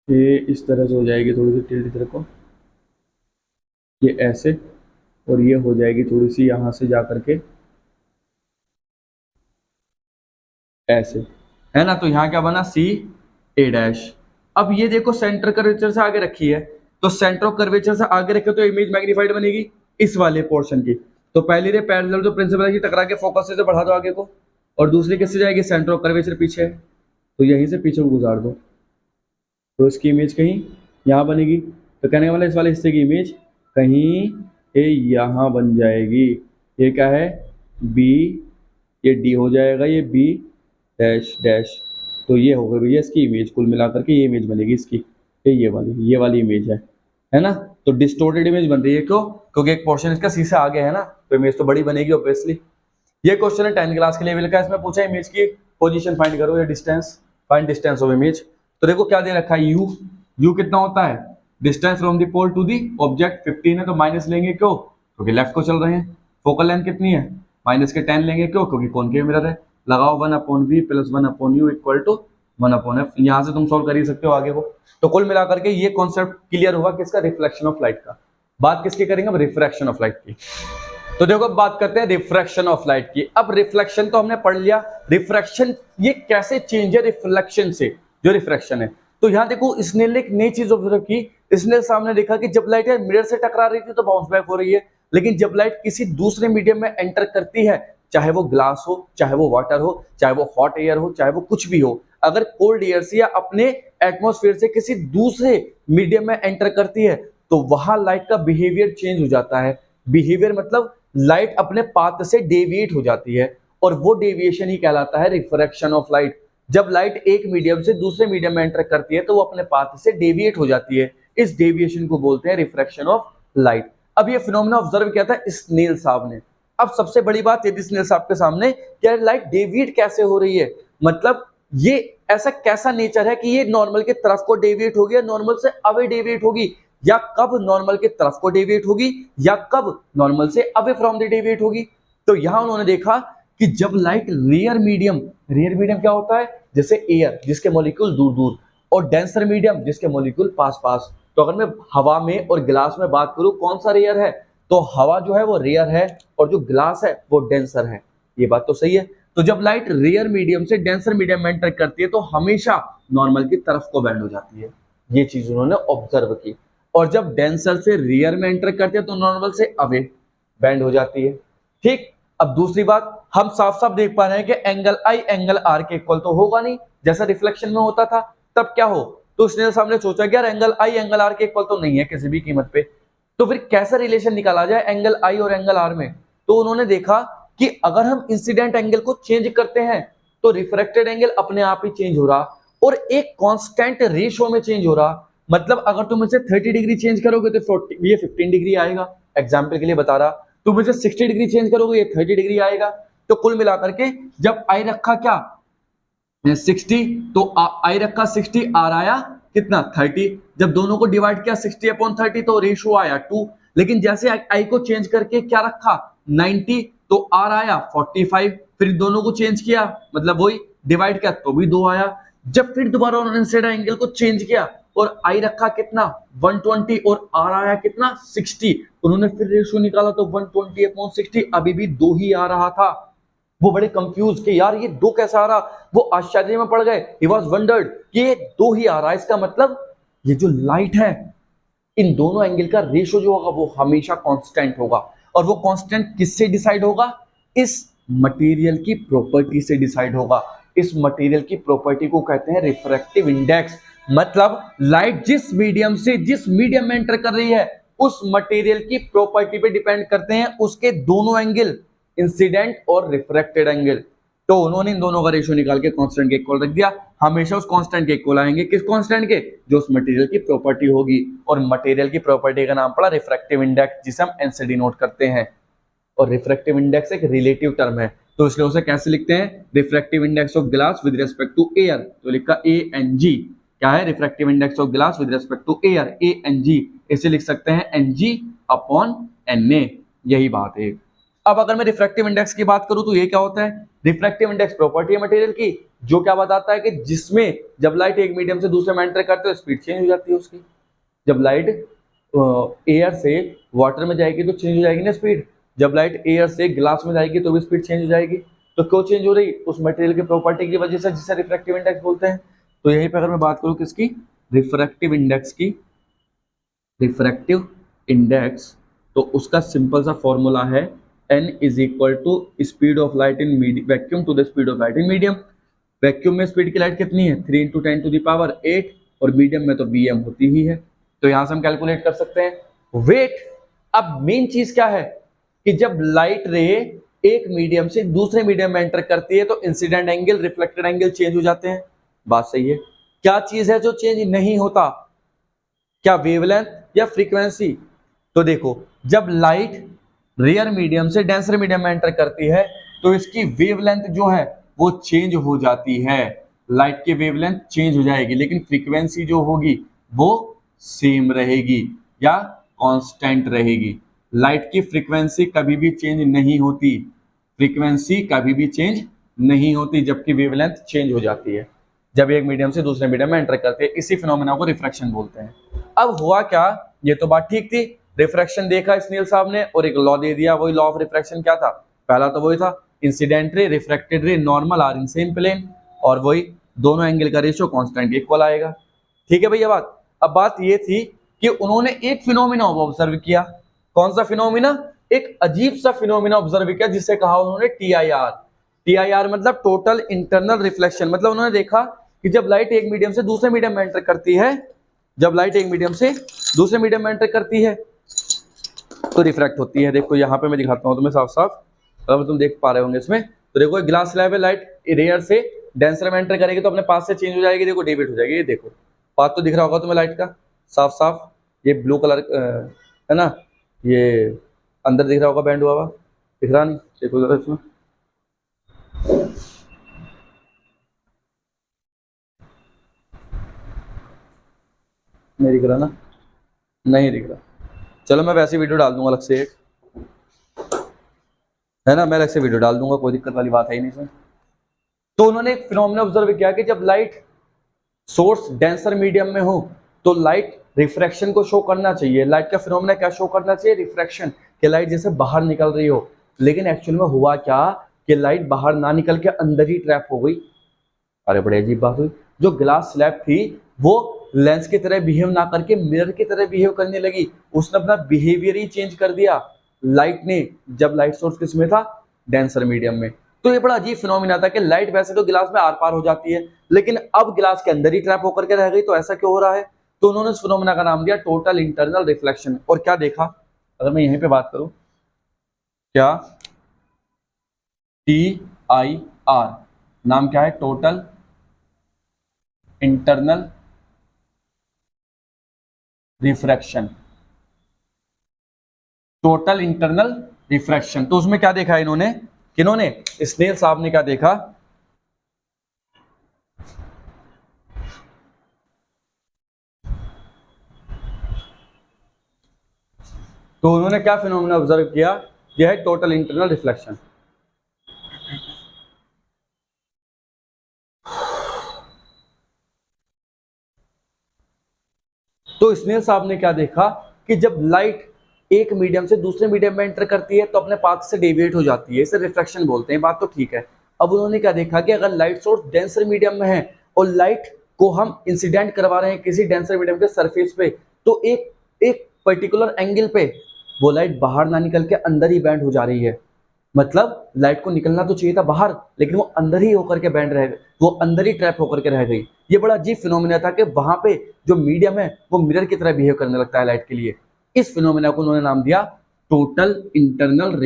ये इस तरह से हो जाएगी, थोड़ी सी टिल्ट इधर को, ये ऐसे, और ये हो जाएगी थोड़ी सी यहां से जा करके ऐसे, है ना। तो यहाँ क्या बना, C A'। अब ये देखो सेंटर कर्वेचर से आगे रखी है, तो सेंटर ऑफ कर्वेचर से आगे रखे तो इमेज मैग्नीफाइड बनेगी इस वाले पोर्शन की। तो पहली रे पैरेलल तो प्रिंसिपल की टकरा के फोकस से बढ़ा दो आगे को, और दूसरी किससे जाएगी, सेंटर ऑफ कर्वेचर पीछे है, तो यहीं से पीछे को गुजार दो, तो इसकी इमेज कहीं यहाँ बनेगी। तो कहने वाला इस वाले हिस्से की इमेज कहीं ये यहाँ बन जाएगी। ये क्या है, B, ये D हो जाएगा, ये B डैश डैश, तो ये होगा भैया इसकी इमेज, कुल मिलाकर के ये इमेज बनेगी इसकी, ये वाली इमेज है ना। तो डिस्टोर्टेड इमेज बन रही है, क्यों, क्योंकि एक पोर्शन इसका सी से आगे है ना, तो इमेज तो बड़ी बनेगी ऑब्वियसली। ये क्वेश्चन है 10th क्लास के लेवल का, इसमें पूछा इमेज की पोजीशन फाइंड करो या distance, find distance of image. तो देखो क्या दे रखा है, यू कितना होता है, distance from the pole to the object 15 है, तो माइनस लेंगे, क्यों, क्योंकि लेफ्ट को चल रहे हैं। फोकल लेंथ कितनी है, माइनस के 10 लेंगे, क्यों, क्योंकि कॉनकेव मिरर है। लगाओ 1/v plus 1/u equal to 1/f। यहां से तुम सॉल्व कर ही सकते हो आगे को। तो कुल मिलाकर के ये कॉन्सेप्ट क्लियर हुआ किसका, रिफ्लेक्शन ऑफ लाइट का। बात किसकी करेंगे, अब रिफ्रैक्शन ऑफ लाइट की। तो देखो अब बात करते हैं रिफ्रैक्शन ऑफ लाइट की। अब रिफ्लेक्शन तो हमने पढ़ लिया, रिफ्रैक्शन ये कैसे चेंज है रिफ्लेक्शन से, जो रिफ्रैक्शन है। तो यहां देखो स्नेल ने एक नई चीज ऑब्जर्व की, स्नेल सामने देखा कि जब लाइट मिरर से टकरा रही थी तो बाउंस बैक हो रही है, लेकिन जब लाइट किसी दूसरे मीडियम में एंटर करती है, चाहे वो ग्लास हो, चाहे वो वाटर हो, चाहे वो हॉट एयर हो, चाहे वो कुछ भी हो, अगर कोल्ड एयर से या अपने एटमॉस्फेयर से किसी दूसरे मीडियम में एंटर करती है तो वहां लाइट का बिहेवियर चेंज हो जाता है। बिहेवियर मतलब लाइट अपने पाथ से डेविएट हो जाती है, और वो डेविएशन ही कहलाता है रिफ्रैक्शन ऑफ लाइट। जब लाइट एक मीडियम से दूसरे मीडियम में एंटर करती है तो वो अपने पाथ से डेविएट हो जाती है, इस डेविएशन को बोलते हैं रिफ्रैक्शन ऑफ लाइट। अब ये फिनोमेना ऑब्जर्व किया था स्नेल साहब ने। अब सबसे बड़ी बात यदि स्नेल साहब के सामने क्या लाइट डेविएट कैसे हो रही है, मतलब ये ऐसा कैसा नेचर है कि ये नॉर्मल के तरफ को डेविएट होगी या नॉर्मल से अवे डेविएट होगी, या कब नॉर्मल के तरफ को डेविएट होगी या कब नॉर्मल से अवे फ्रॉम द डेविएट होगी। तो यहां उन्होंने देखा कि जब लाइट रेयर मीडियम क्या होता है, जैसे एयर जिसके मॉलिक्यूल दूर दूर, और डेंसर मीडियम जिसके मॉलिक्यूल पास पास। तो अगर मैं हवा में और ग्लास में बात करूं कौन सा रेयर है, तो हवा जो है वो रेयर है और जो ग्लास है वो डेंसर है। ये बात तो सही है। तो जब लाइट रेयर मीडियम से डेंसर मीडियम में एंटर करती है तो हमेशा नॉर्मल की तरफ को बेंड हो जाती है। ये चीज उन्होंने ऑब्जर्व की। और जब डेंसर से रेयर में एंटर करती है तो नॉर्मल से अवे बेंड हो जाती है। ठीक। अब दूसरी बात, हम साफ साफ देख पा रहे हैं कि एंगल आई एंगल आर के इक्वल तो होगा नहीं, जैसा रिफ्लेक्शन में होता था। तब क्या हो, तो उसने सामने सोचा कि यार एंगल आई एंगल आर के इक्वल तो नहीं है किसी भी कीमत पे, तो फिर कैसा रिलेशन निकाला जाए एंगल आई और एंगल आर में। तो उन्होंने देखा कि अगर हम इंसिडेंट एंगल को चेंज करते हैं तो रिफ्रैक्टेड एंगल अपने आप ही चेंज हो रहा और एक कांस्टेंट रेशियो में चेंज हो रहा। मतलब अगर तुम इसे 30 डिग्री चेंज करोगे तो ये 15 डिग्री आएगा, एग्जाम्पल के लिए बता रहा। तुम इसे 60 डिग्री चेंज करोगे ये 30 डिग्री आएगा। तो कुल मिलाकर के जब आई रखा क्या 60, तो आई रखा 60, आर आया कितना 30। जब दोनों को डिवाइड किया 60/30 तो रेशियो आया 2। लेकिन जैसे आई को चेंज करके क्या रखा 90, तो आर आया 45। फिर दोनों को चेंज किया मतलब वही डिवाइड किया तो भी 2 आया। जब फिर दोबारा उन्होंने इंसिडेंट एंगल को चेंज किया और आई रखा कितना 120 और आर आया कितना 60, उन्होंने फिर रेशियो निकाला तो 120/60 अभी भी 2 ही आ रहा था। वो बड़े कंफ्यूज कि यार ये 2 कैसा आ रहा, वो आश्चर्य में पड़ गए। ही वाज वंडर्ड कि ये 2 ही आ रहा है, इसका मतलब ये जो लाइट है इन दोनों एंगल का रेशियो जो होगा वो हमेशा कांस्टेंट होगा। और वो कांस्टेंट किससे डिसाइड होगा, इस मटेरियल की प्रॉपर्टी से डिसाइड होगा। इस मटेरियल की प्रॉपर्टी को कहते हैं रिफ्रैक्टिव इंडेक्स। मतलब लाइट जिस मीडियम में एंटर कर रही है उस मटेरियल की प्रॉपर्टी पे डिपेंड करते हैं उसके दोनों एंगल, इंसिडेंट और रिफ्रैक्टेड एंगल। तो उन्होंने इन दोनों का रेशियो निकाल के कांस्टेंट के इक्वल रख दिया। हमेशा उस कांस्टेंट के इक्वल आएंगे, किस कांस्टेंट के, जो उस मटेरियल की प्रॉपर्टी होगी। और मटेरियल की प्रॉपर्टी का नाम पड़ा रिफ्रैक्टिव इंडेक्स, जिसे हम एन से डिनोट करते हैं। और रिफ्रैक्टिव इंडेक्स एक रिलेटिव टर्म है, तो इसलिए उसे कैसे लिखते हैं, refractive index of glass with respect to air. तो लिखा ANG। क्या है refractive index of glass with respect to air, ANG। इसे लिख सकते हैं NG/NA। यही बात है। अब अगर मैं रिफ्रैक्टिव इंडेक्स की बात करूं तो ये क्या होता है, रिफ्रैक्टिव इंडेक्स प्रॉपर्टी है मटेरियल की जो क्या बताता है कि जिसमें जब लाइट एक मीडियम से दूसरे में एंटर करते हो स्पीड चेंज हो जाती है उसकी। जब लाइट एयर से वाटर में जाएगी तो चेंज हो जाएगी ना स्पीड, जब लाइट एयर से ग्लास में जाएगी तो भी स्पीड चेंज हो जाएगी। तो क्यों चेंज हो रही, उस मटेरियल की प्रॉपर्टी की वजह से, जिसे रिफ्रैक्टिव इंडेक्स बोलते हैं। तो यहीं पर अगर मैं बात करूं किसकी, रिफ्रैक्टिव इंडेक्स की, रिफ्रैक्टिव इंडेक्स, तो उसका सिंपल सा फॉर्मूला है n is equal to speed of light in vacuum to the speed of light in medium. Vacuum में स्पीड की लाइट कितनी है 3 × 10⁸ और मीडियम में तो Vm होती ही है। तो यहां से हम कैलकुलेट कर सकते हैं वेट। अब मेन चीज क्या है कि जब लाइट रे एक मीडियम से दूसरे मीडियम में एंटर करती है तो incident angle reflected angle change हो जाते हैं। बात सही है। क्या चीज है जो चेंज नहीं होता, क्या वेवलेंथ या फ्रीक्वेंसी। तो देखो जब लाइट रेयर मीडियम से डेंसर मीडियम में एंटर करती है तो इसकी वेवलेंथ जो है वो चेंज हो जाती है, लाइट की वेवलेंथ चेंज हो जाएगी, लेकिन फ्रीक्वेंसी जो होगी वो सेम रहेगी या कांस्टेंट रहेगी। लाइट की फ्रीक्वेंसी कभी भी चेंज नहीं होती, फ्रीक्वेंसी कभी भी चेंज नहीं होती, जबकि वेवलेंथ चेंज हो जाती है जब एक मीडियम से दूसरे मीडियम में एंटर करते हैं। इसी फिनोमेना को रिफ्रैक्शन बोलते हैं। अब हुआ क्या, ये तो बात ठीक थी, रिफ्रैक्शन देखा स्नेल साहब ने और एक लॉ दे दिया। वही लॉ ऑफ रिफ्रैक्शन क्या था, पहला तो वही था incident ray refracted ray normal are in same plane, और वही दोनों एंगल का रेशियो कांस्टेंट इक्वल आएगा। ठीक है भैया बात। अब बात ये थी कि उन्होंने एक फिनोमिना ऑब्जर्व किया। कौन सा फिनोमिना, एक अजीब सा फिनोमिना ऑब्जर्व किया जिसे कहा उन्होंने TIR। TIR मतलब टोटल इंटरनल रिफ्लेक्शन। मतलब उन्होंने देखा कि जब लाइट एक मीडियम से दूसरे मीडियम में एंटर करती है, जब लाइट एक मीडियम से दूसरे मीडियम में एंटर करती है तो रिफ्रैक्ट होती है। देखो यहाँ पे मैं दिखाता हूँ तुम्हें साफ साफ, अगर तुम देख पा रहे होंगे इसमें। तो देखो ग्लास स्लैब है, लाइट रेयर से डेंसर में एंटर करेगी तो अपने पास से चेंज हो जाएगी, देखो डेविएट हो जाएगी। ये देखो पाथ तो दिख रहा होगा तुम्हें लाइट का साफ साफ, ये ब्लू कलर है ना, ये अंदर दिख रहा होगा बैंड हुआ, दिख रहा नहीं, देखो जरा इसमें। नहीं दिख रहा ना, नहीं दिख रहा। चलो मैं वैसे वीडियो डाल दूंगा अलग से एक। है ना, मैं अलग से वीडियो डाल दूंगा, कोई दिक्कत वाली बात है ही नहीं इसमें। तो उन्होंने एक फिनोमेना ऑब्जर्व किया कि जब लाइट सोर्स डेंसर मीडियम में हो तो लाइट रिफ्रैक्शन को शो करना चाहिए। लाइट का फिनोमेना क्या शो करना चाहिए? रिफ्रैक्शन, कि लाइट जैसे बाहर निकल रही हो। लेकिन एक्चुअल में हुआ क्या कि लाइट बाहर ना निकल के अंदर ही ट्रैप हो गई। अरे बड़ी अजीब बात हुई। जो ग्लास स्लैब थी वो लेंस की तरह बिहेव ना करके मिरर की तरह बिहेव करने लगी। उसने अपना बिहेवियर ही चेंज कर दिया लाइट ने, जब लाइट सोर्स किस में था? डेंसर मीडियम में। तो ये बड़ा अजीब फिनोमिना था कि लाइट वैसे तो गिलास में आर पार हो जाती है, लेकिन अब गिलास के अंदर ही ट्रैप होकर के रह गई। तो ऐसा क्यों हो रहा है? तो उन्होंने इस फिनोमिना का नाम दिया टोटल इंटरनल रिफ्लेक्शन। और क्या देखा, अगर मैं यहीं पे बात करूं, क्या TIR नाम क्या है? Total internal refraction. Total internal refraction. तो उसमें क्या देखा इन्होंने, किन्होंने? स्नेल साहब ने क्या देखा, तो उन्होंने क्या फिनोमेना ऑब्जर्व किया? यह है टोटल इंटरनल रिफ्लेक्शन। तो स्नेल साहब ने क्या देखा कि जब लाइट एक मीडियम से दूसरे मीडियम में एंटर करती है तो अपने पाथ से डेविएट हो जाती है, इसे रिफ्लेक्शन बोलते हैं। बात तो ठीक है। अब उन्होंने क्या देखा कि अगर लाइट सोर्स डेंसर मीडियम में है और लाइट को हम इंसिडेंट करवा रहे हैं किसी डेंसर मीडियम के सरफेस पे, तो एक एक पर्टिकुलर एंगल पे वो लाइट बाहर ना निकल के अंदर ही बैंड हो जा रही है। मतलब लाइट को निकलना तो चाहिए था बाहर, लेकिन वो अंदर ही होकर के बैंड रह गई, वो अंदर ही ट्रैप होकर के रह गई। ये बड़ा अजीब फिनोमिना था कि वहां पे जो मीडियम है वो मिरर की तरह बिहेव करने लगता है लाइट के लिए। इस फिनोमिना को उन्होंने नाम दिया total internal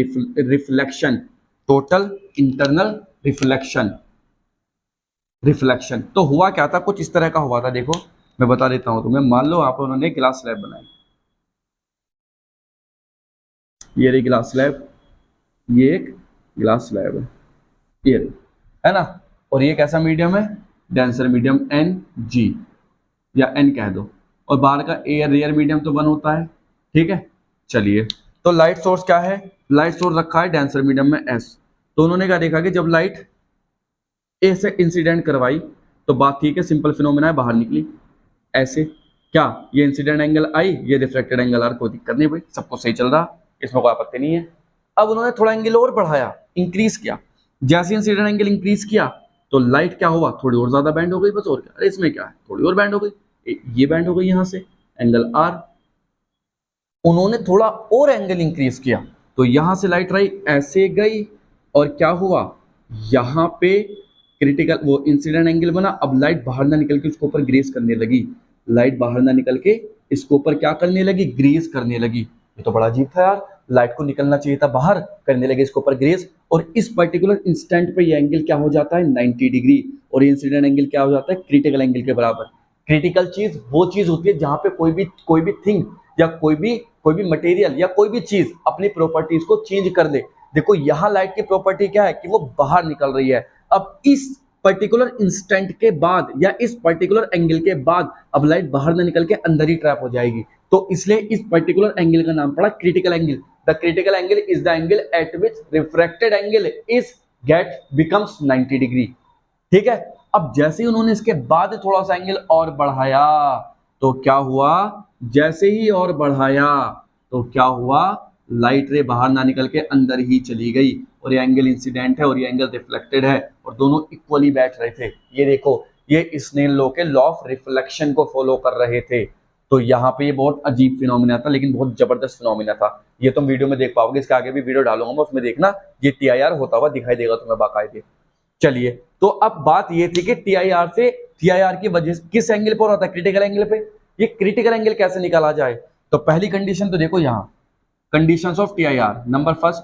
reflection. Total internal reflection. Reflection तो हुआ क्या था, कुछ इस तरह का हुआ था। देखो मैं बता देता हूं तुम्हें। मान लो आप उन्होंने ग्लास स्लैब बनाई, ये रही ग्लास स्लैब, ये एक ग्लास स्लैब है, ये है ना। और ये कैसा मीडियम है? डेंसर मीडियम Ng, या N कह दो। और बाहर का एयर रेयर मीडियम तो 1 होता है, ठीक है। चलिए, तो लाइट सोर्स क्या है? लाइट सोर्स रखा है डेंसर मीडियम में S। तो उन्होंने क्या देखा कि जब लाइट ए से इंसिडेंट करवाई तो बात ठीक है, सिंपल फिनोमेना है, बाहर निकली ऐसे। क्या ये इंसिडेंट एंगल आई, ये रिफ्लेक्टेड एंगल आर, कोई दिक्कत नहीं भाई, सब कुछ सही चल रहा, इसमें कोई आपत्ति नहीं है। अब उन्होंने थोड़ा एंगल और बढ़ाया, इंक्रीज किया। जैसे इंसिडेंट एंगल इंक्रीज किया तो लाइट क्या हुआ? थोड़ी और ज्यादा बैंड हो गई, बस। और क्या? अरे इसमें क्या है, थोड़ी और बैंड हो गई, ये बैंड हो गई यहां से, एंगल आर। उन्होंने थोड़ा और एंगल इंक्रीज किया तो यहां से लाइट रही ऐसे गई, और क्या हुआ? यहां पे क्रिटिकल वो इंसिडेंट एंगल बना। अब लाइट बाहर ना निकल के उसके ऊपर ग्रेस करने लगी। लाइट बाहर ना निकल के इसके ऊपर क्या करने लगी? ग्रेस करने लगी। ये तो बड़ा अजीब था यार, लाइट को निकलना चाहिए था बाहर, करने लगे इसके ऊपर ग्रेस। और इस पर्टिकुलर इंस्टेंट पे ये एंगल क्या हो जाता है? 90 डिग्री। और ये इंसिडेंट एंगल क्या हो जाता है? क्रिटिकल एंगल के बराबर। क्रिटिकल चीज वो चीज होती है जहां पे कोई भी थिंग या कोई भी मटेरियल या कोई भी चीज अपनी प्रॉपर्टीज को चेंज कर दे। देखो यहाँ लाइट की प्रॉपर्टी क्या है कि वो बाहर निकल रही है। अब इस पर्टिकुलर इंस्टेंट के बाद या इस पर्टिकुलर एंगल के बाद अब लाइट बाहर ना निकल के अंदर ही ट्रैप हो जाएगी। तो इसलिए इस पर्टिकुलर एंगल का नाम पड़ा critical angle. The critical angle is the angle eight which refracted angle is get becomes 90 degree. ठीक है। अब जैसे ही उन्होंने इसके बाद थोड़ा सा एंगल और बढ़ाया तो क्या हुआ? जैसे ही और बढ़ाया तो क्या हुआ? लाइट रे बाहर ना निकल के अंदर ही चली गई। और ये एंगल इंसिडेंट है और ये एंगल रिफ्लेक्टेड है, और दोनों इक्वली बैठ रहे थे। ये देखो, ये स्नेल लॉ के लॉ ऑफ रिफ्लेक्शन को फॉलो कर रहे थे। तो यहाँ पे ये बहुत अजीब फिनोमिना था, लेकिन बहुत जबरदस्त फिनोमिना था। ये तुम वीडियो में देख पाओगे, इसके आगे भी वीडियो डालूंगा मैं, उसमें देखना ये TIR होता हुआ दिखाई देगा तुम्हें बाकायदे। चलिए, तो अब बात ये थी कि TIR की वजह से किस एंगल पर होता है? क्रिटिकल एंगल पे। ये क्रिटिकल एंगल कैसे निकाला जाए? तो पहली कंडीशन तो देखो यहाँ, conditions of TIR। Number first,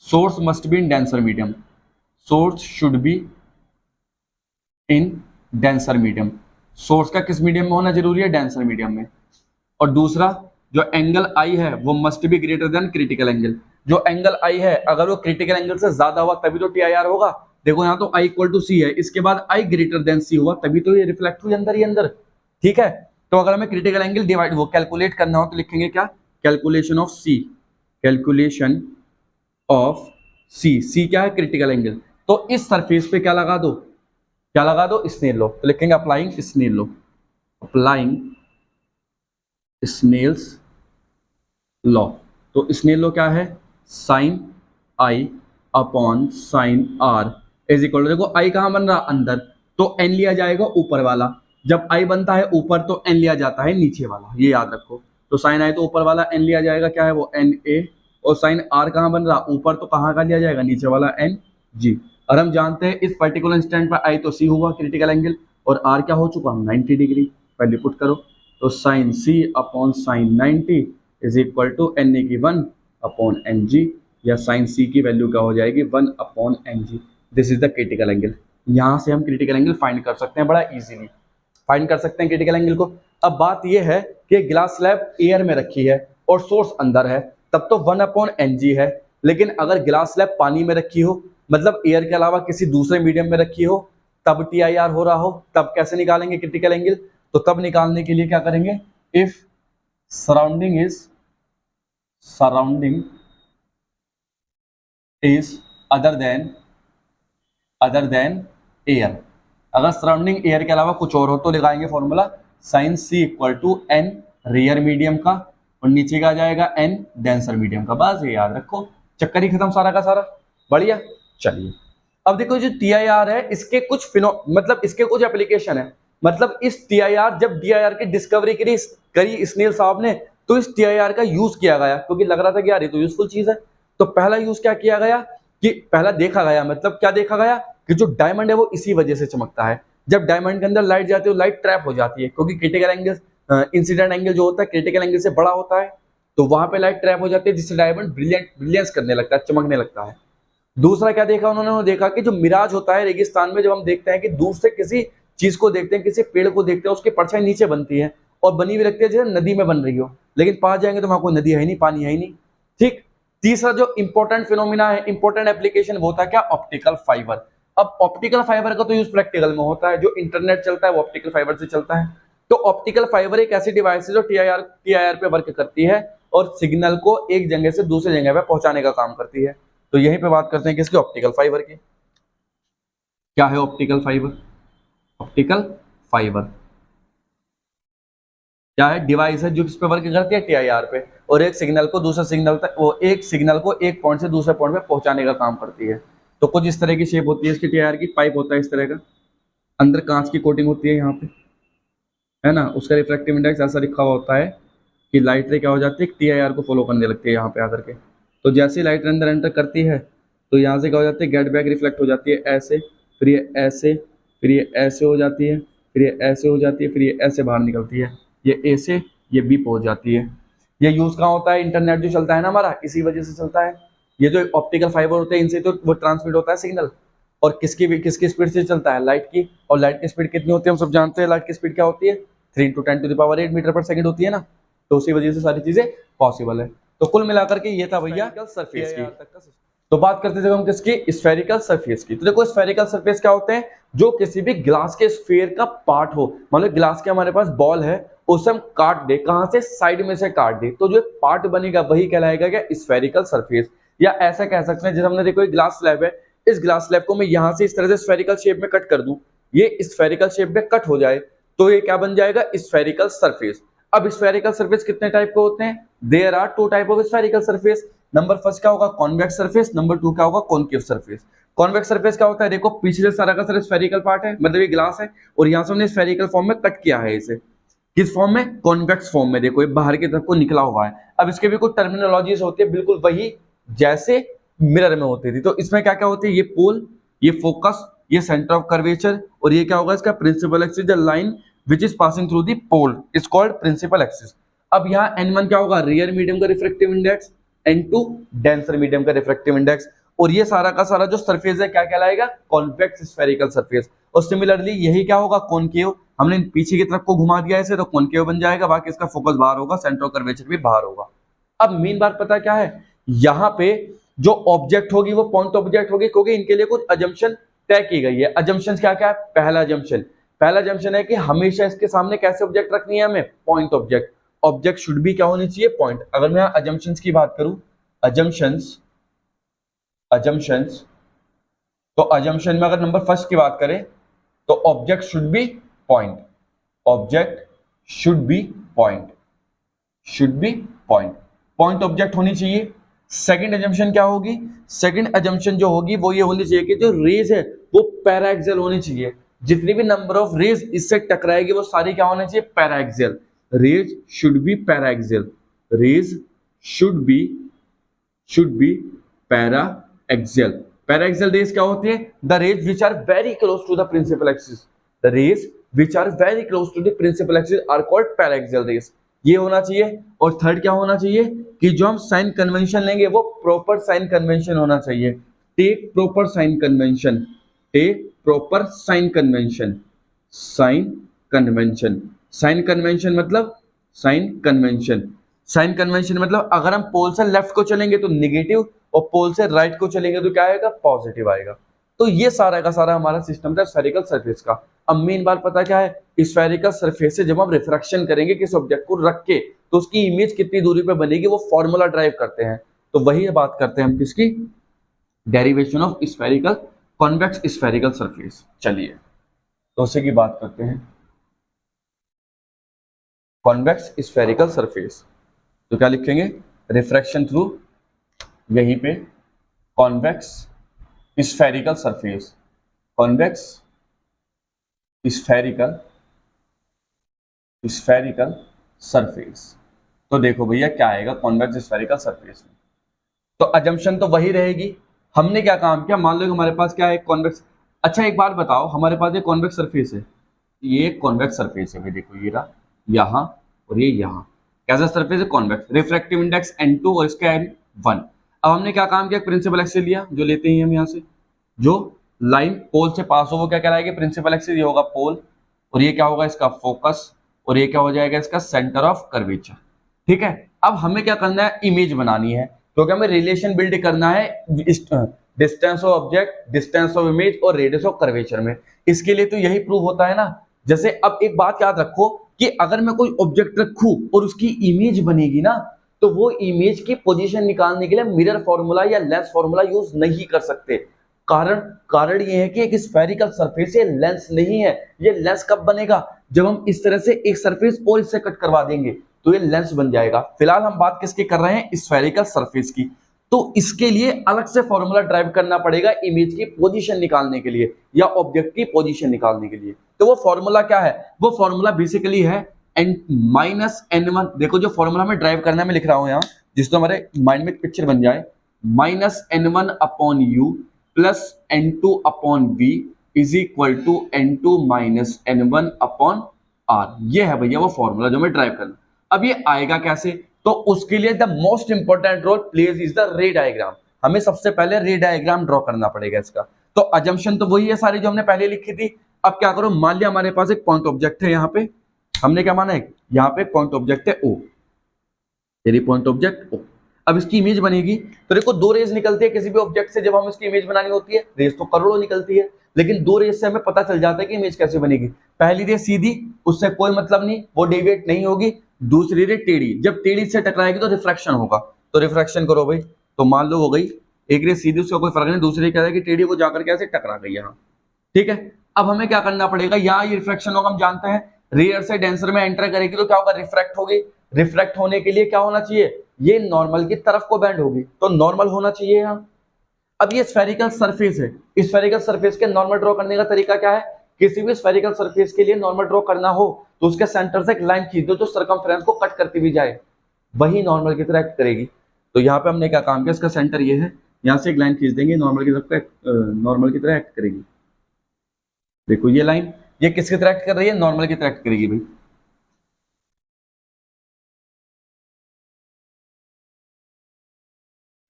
source must be in denser medium. Source should be in denser medium. Source का किस मीडियम में होना जरूरी है? डेंसर मीडियम में। और दूसरा, जो एंगल आई है वो must be greater than critical angle. जो एंगल आई है अगर वो क्रिटिकल एंगल से ज्यादा हुआ तभी तो TIR होगा। देखो यहाँ तो I इक्वल टू C है, इसके बाद I ग्रेटर देन C हुआ तभी तो ये रिफ्लेक्ट हुई अंदर ही अंदर। ठीक है। तो अगर हमें क्रिटिकल एंगल डिवाइड वो कैलकुलेट करना हो तो लिखेंगे क्या? Calculation of C, calculation of C क्या है, क्रिटिकल एंगल। तो इस सरफेस पे क्या लगा दो, क्या लगा दो, स्नेल लॉ। तो लिखेंगे applying Snell law, applying Snell's law. तो स्नेल लॉ क्या है, sine i upon sine r is equal to, देखो आई कहां बन रहा, अंदर, तो एन लिया जाएगा ऊपर वाला। जब आई बनता है ऊपर तो एन लिया जाता है नीचे वाला, ये याद रखो। तो साइन आई तो ऊपर वाला, एन लिया जाएगा क्या है वो एन ए, और साइन आर कहां बन रहा, ऊपर, तो कहां का लिया जाएगा, नीचे वाला एन जी। और हम जानते हैं इस पर्टिकुलर इंस्टेंट पर आई तो सी हुआ क्रिटिकल एंगल, और आर क्या हो चुका, 90 डिग्री। पहले पुट करो, तो sine c upon sine 90 is equal to n a की 1 अपॉन एन जी, या साइन सी की वैल्यू क्या हो जाएगी, 1 upon n g. This is the critical angle. यहां से हम क्रिटिकल एंगल फाइंड कर सकते हैं, बड़ा इजीली फाइंड कर सकते हैं क्रिटिकल एंगल को। अब बात यह है कि ग्लास स्लैब एयर में रखी है और सोर्स अंदर है, तब तो 1 अपॉन एन जी है। लेकिन अगर ग्लास स्लैब पानी में रखी हो, मतलब एयर के अलावा किसी दूसरे मीडियम में रखी हो, तब टी आई आर हो रहा हो, तब कैसे निकालेंगे क्रिटिकल एंगल। तो तब निकालने के लिए क्या करेंगे, if surrounding is other than air. अगर सराउंडिंग एयर के अलावा कुछ और हो तो लगाएंगे formula sine c equal to n rare medium का, और नीचे का आ जाएगा एन डेंसर मीडियम का। बस ये याद रखो, चक्कर ही खत्म सारा का सारा। बढ़िया, चलिए अब देखो जो टी आई आर है, इसके कुछ मतलब इसके कुछ एप्लीकेशन है। मतलब इस टी आई आर, जब डी आई आर की डिस्कवरी करी स्नेल साहब ने, तो इस टी आई आर का यूज किया गया, क्योंकि लग रहा था कि यार ये तो यूजफुल चीज है। तो पहला यूज क्या किया गया, कि पहला देखा गया, मतलब क्या देखा गया, कि जो डायमंड है वो इसी वजह से चमकता है। जब डायमंड के अंदर लाइट जाती है तो लाइट ट्रैप हो जाती है, क्योंकि क्रिटिकल एंगल इंसिडेंट एंगल जो होता है क्रिटिकल एंगल से बड़ा होता है, तो वहां पे लाइट ट्रैप हो जाती है, जिससे डायमंड ब्रिलियंस करने लगता है, चमकने लगता है। दूसरा क्या देखा उन्होंने देखा कि जो मिराज होता है रेगिस्तान में, जब हम देखते हैं कि दूर से किसी चीज को देखते हैं, किसी पेड़ को देखते हैं, उसकी परछाई नीचे बनती है और बनी हुई लगती है जैसे नदी में बन रही हो, लेकिन पास जाएंगे तो वहां कोई नदी है ही नहीं, पानी है ही नहीं। ठीक। तीसरा जो इंपॉर्टेंट फिनोमिना है, इंपॉर्टेंट एप्लीकेशन, वो होता है क्या, ऑप्टिकल फाइबर। अब ऑप्टिकल फाइबर का तो यूज प्रैक्टिकल में होता है, जो इंटरनेट चलता है वो ऑप्टिकल फाइबर से चलता है। तो ऑप्टिकल फाइबर एक ऐसी डिवाइस है जो टीआईआर पे वर्क करती है और सिग्नल को एक जगह से दूसरी जगह पे पहुंचाने का काम करती है। तो यहीं पे बात करते हैं किसकी, ऑप्टिकल फाइबर की। क्या है ऑप्टिकल फाइबर, ऑप्टिकल फाइबर क्या है, डिवाइस है जो किस पे वर्क करती है, टीआईआर पे, और एक सिग्नल को दूसरे सिग्नल तक, वो एक सिग्नल को एक पॉइंट से दूसरे पॉइंट पे पहुंचाने का काम करती है। तो कुछ इस तरह की शेप होती है इसकी टीआईआर की, पाइप होता है इस तरह का, अंदर कांच की कोटिंग होती है यहाँ पे, है ना। उसका रिफ्रैक्टिव इंडेक्स ऐसा लिखा हुआ होता है कि लाइट रे क्या हो जाती है, टीआईआर को फॉलो करने लगती है यहाँ पे आकर के। तो जैसे ही लाइट अंदर एंटर करती है तो यहाँ से क्या हो जाती है, गेट बैक रिफ्लेक्ट हो जाती है ऐसे, फिर ये ऐसे, फिर ये ऐसे हो जाती है, फिर ये ऐसे हो जाती है, फिर ये ऐसे बाहर निकलती है, ये ए से ये बी पहुंच जाती है। ये यूज कहाँ होता है, इंटरनेट जो चलता है ना हमारा, इसी वजह से चलता है। ये जो ऑप्टिकल फाइबर होते हैं इनसे तो वो ट्रांसमिट होता है सिग्नल, और किसकी स्पीड से चलता है, लाइट की। और लाइट की स्पीड कितनी होती है हम सब जानते हैं, लाइट की स्पीड क्या होती है, 3 × 10⁸ मीटर पर सेकंड होती है ना। तो उसी वजह से सारी चीजें पॉसिबल है। तो कुल मिलाकर के ये था भैया सरफेस की। तो बात करते थे हम किसकी, स्फेरिकल सरफेस की। तो देखो स्फेरिकल सरफेस क्या होते हैं, जो किसी भी ग्लास के स्फेयर का पार्ट हो, मतलब ग्लास के हमारे पास बॉल है, उसे हम काट दे, कहां से, साइड में से काट दे, तो जो पार्ट बनेगा वही कहलाएगा क्या, स्फेरिकल सरफेस। या ऐसा कह सकते हैं, जैसे हमने देखो एक ग्लास स्लैब है, इस ग्लास स्लैब को मैं यहां से इस तरह से स्फेरिकल शेप में कट कर दूं, ये स्फेरिकल शेप में कट हो जाए, तो ये क्या बन जाएगा, स्फेरिकल सरफेस। अब स्फेरिकल सरफेस कितने टाइप के होते हैं, there are 2 type of spherical surface. Number first क्या होगा, कॉन्वेक्स सरफेस, नंबर 2 क्या होगा, कॉनकेव सरफेस। कॉन्वेक्स सरफेस क्या होता है, देखो पीछे से सारा का सारा स्फेरिकल पार्ट है, मतलब ये ग्लास है, और यहां से हमने स्फेरिकल फॉर्म में कट किया है इसे, किस फॉर्म में, कॉन्वेक्स फॉर्म में। देखो ये बाहर की तरफ को निकला हुआ है। अब इसके भी कुछ टर्मिनोलॉजीज होती है, बिल्कुल वही जैसे मिरर में होती थी। तो इसमें क्या क्या होती है, ये पोल, ये फोकस, ये सेंटर ऑफ कर्वेचर, और ये क्या होगा इसका principal axis, the line which is passing through the pole is called principal axis. अब यहाँ N1 क्या होगा, रियर मीडियम का refractive index, N2 denser medium का रिफ्रैक्टिव इंडेक्स, और ये सारा का सारा जो सरफेस है क्या कहलाएगा, कॉन्वेक्स स्फेरिकल सरफेस। और सिमिलरली यही क्या होगा, कॉनकेव, हमने पीछे की तरफ को घुमा दिया ऐसे, तो कॉनकेव बन जाएगा, बाकी इसका फोकस बाहर होगा, सेंटर ऑफ कर्वेचर भी बाहर होगा। अब मेन बात पता क्या है, यहाँ पे जो ऑब्जेक्ट होगी वो पॉइंट ऑब्जेक्ट होगी, क्योंकि इनके लिए कुछ अजम्पशन तय की गई है। अजम्पशन क्या क्या है, पहला अजम्पशन है कि हमेशा इसके सामने कैसे ऑब्जेक्ट रखनी है हमें, पॉइंट ऑब्जेक्ट। ऑब्जेक्ट शुड भी क्या होनी चाहिए, पॉइंट। अगर मैं अजम्पशंस की बात करूं, अजम्पशंस अजम्पशंस, तो अजम्पशन में अगर नंबर फर्स्ट की बात करें तो object should be point, object should be point, should be point, point object होनी चाहिए। सेकंड अजम्पशन क्या होगी, सेकंड अजम्पशन जो होगी वो ये होनी चाहिए कि जो रेज है वो पैराएक्सियल होनी चाहिए। जितनी भी नंबर ऑफ रेज इससे टकराएगी वो सारी क्या होनी चाहिए, paraxial. Rays should be paraxial, rays should be paraxial. Paraxial rays क्या होती है, the rays which are very close to the principal axis, the rays which are very close to the principal axis are called paraxial rays. ये होना चाहिए। और third क्या होना चाहिए कि जो हम साइन कन्वेंशन लेंगे वो प्रॉपर साइन कन्वेंशन होना चाहिए। Take proper sign convention, take proper sign convention, sign convention, sign convention मतलब साइन कन्वेंशन, साइन कन्वेंशन मतलब अगर हम पोल से लेफ्ट को चलेंगे तो नेगेटिव और पोल से राइट को चलेंगे तो क्या आएगा, पॉजिटिव आएगा। तो ये सारा का सारा हमारा सिस्टम था स्फेरिकल सरफेस का। अब मेन बात पता क्या है, स्फेरिकल सरफेस से जब हम रिफ्रैक्शन करेंगे किस ऑब्जेक्ट को रख के तो उसकी इमेज कितनी दूरी पे बनेगी वो फॉर्मूला ड्राइव करते हैं। तो वही बात करते हैं हम किसकी, derivation of spherical convex spherical surface. चलिए तो उसी की बात करते हैं, कॉन्वेक्स स्फेरिकल सरफेस। तो क्या लिखेंगे, रिफ्रैक्शन थ्रू, यहीं पे convex spherical surface, convex spherical spherical surface. तो देखो भैया क्या आएगा कॉन्वेक्स स्फेरिकल सरफेस में, तो अजम्पशन तो वही रहेगी। हमने क्या काम किया, मान लो कि हमारे पास क्या है, कॉन्वेक्स। अच्छा एक बात बताओ, हमारे पास ये कॉन्वेक्स सरफेस है, ये कॉन्वेक्स सरफेस है भाई, देखो ये रहा यहाँ और ये यहाँ, कैसा सरफेस है, कॉन्वेक्स। रिफ्रैक्टिव इंडेक्स n2 और इसका n1। अब हमने क्या काम किया, प्रिंसिपल एक्सिस लिया, जो लेते हैं हम यहाँ से, जो लाइन पोल से पास हो वो क्या कहलाएगी, प्रिंसिपल एक्सिस। ये होगा पोल और ये क्या होगा इसका फोकस और ये क्या हो जाएगा इसका सेंटर ऑफ कर्वेचर। ठीक है, अब हमें क्या करना है, इमेज बनानी है, क्योंकि हमें रिलेशन बिल्ड करना है distance of object, distance of image और रेडियस ऑफ कर्वेचर में। इसके लिए तो यही प्रूव होता है ना। जैसे अब एक बात याद रखो कि अगर मैं कोई ऑब्जेक्ट रखूं और उसकी इमेज बनेगी ना, तो वो इमेज की पोजीशन निकालने के लिए मिरर फॉर्मूला या लेंस फॉर्मूला यूज नहीं कर सकते। कारण ये है कि एक स्फेरिकल सरफेस ये लेंस नहीं है। ये लेंस कब बनेगा, जब हम इस तरह से एक सरफेस और इससे कट करवा देंगे तो ये लेंस बन जाएगा। फिलहाल हम बात किसकी कर रहे हैं, स्फेरिकल सरफेस की। तो इसके लिए अलग से फॉर्मूला ड्राइव करना पड़ेगा इमेज की पोजीशन निकालने के लिए या ऑब्जेक्ट की पोजीशन निकालने के लिए। तो वो फॉर्मूला क्या है, वो फॉर्मूला बेसिकली है -n1। देखो जो फॉर्मूला में ड्राइव करना है मैं लिख रहा हूं यहाँ, जिससे हमारे माइंड में एक पिक्चर बन जाए, -n1 upon u plus n2 upon v is equal to n2 minus n1 upon r। ये है भैया वो फॉर्मूला जो हमें ड्राइव करना। अब ये आएगा कैसे, तो उसके लिए the most important role plays is the ray diagram. हमें सबसे पहले रे डायग्राम ड्रॉ करना पड़ेगा इसका। तो अजम्पशन तो वही है सारी जो हमने पहले लिखी थी। अब क्या करो, मान लिया हमारे पास एक पॉइंट ऑब्जेक्ट है, यहाँ पे हमने क्या माना है, यहाँ पे पॉइंट ऑब्जेक्ट है O, तेरी पॉइंट ऑब्जेक्ट O। अब इसकी इमेज बनेगी तो देखो दो रेज निकलती है किसी भी ऑब्जेक्ट से, जब हम इसकी इमेज बनानी होती है, रेज तो करोड़ों निकलती है, लेकिन दो रेज से हमें पता चल जाता है कि इमेज कैसे बनेगी। पहली रेज सीधी, उससे कोई मतलब नहीं, वो डेविएट नहीं होगी। दूसरी रेज टेढ़ी, जब टेढ़ी से टकराएगी तो रिफ्रैक्शन होगा। तो रिफ्रैक्शन करो भाई, तो मान लो हो गई एक रेज सीधी, उसका कोई फर्क नहीं, दूसरी क्या है कि टेढ़ी वो जाकर कैसे टकरा गई यहाँ। ठीक है, अब हमें क्या करना पड़ेगा, यहाँ ये रिफ्रैक्शन होगा, हम जानते हैं रेयर से डेंसर में एंटर करेगी तो क्या होगा, रिफ्रैक्ट होगी। रिफ्रैक्ट होने के लिए क्या होना चाहिए, ये नॉर्मल की तरफ को बेंड होगी, तो नॉर्मल होना चाहिए यहाँ। अब ये स्फेरिकल सरफेस है, इस स्फेरिकल सरफेस के नॉर्मल ड्रॉ करने का तरीका क्या है, किसी भी स्फेरिकल सरफेस के लिए नॉर्मल ड्रॉ करना हो तो उसके सेंटर से एक लाइन खींच दो जो सर्कमफ्रेंस को कट करती भी जाए, वही नॉर्मल की तरह एक्ट करेगी। तो यहाँ पे हमने क्या काम किया, इसका सेंटर ये है, यहाँ से एक लाइन खींच देंगे, नॉर्मल की तरह एक्ट करेगी। देखो ये लाइन, ये किसकी तरह एक्ट कर रही है, नॉर्मल की तरह एक्ट करेगी भाई।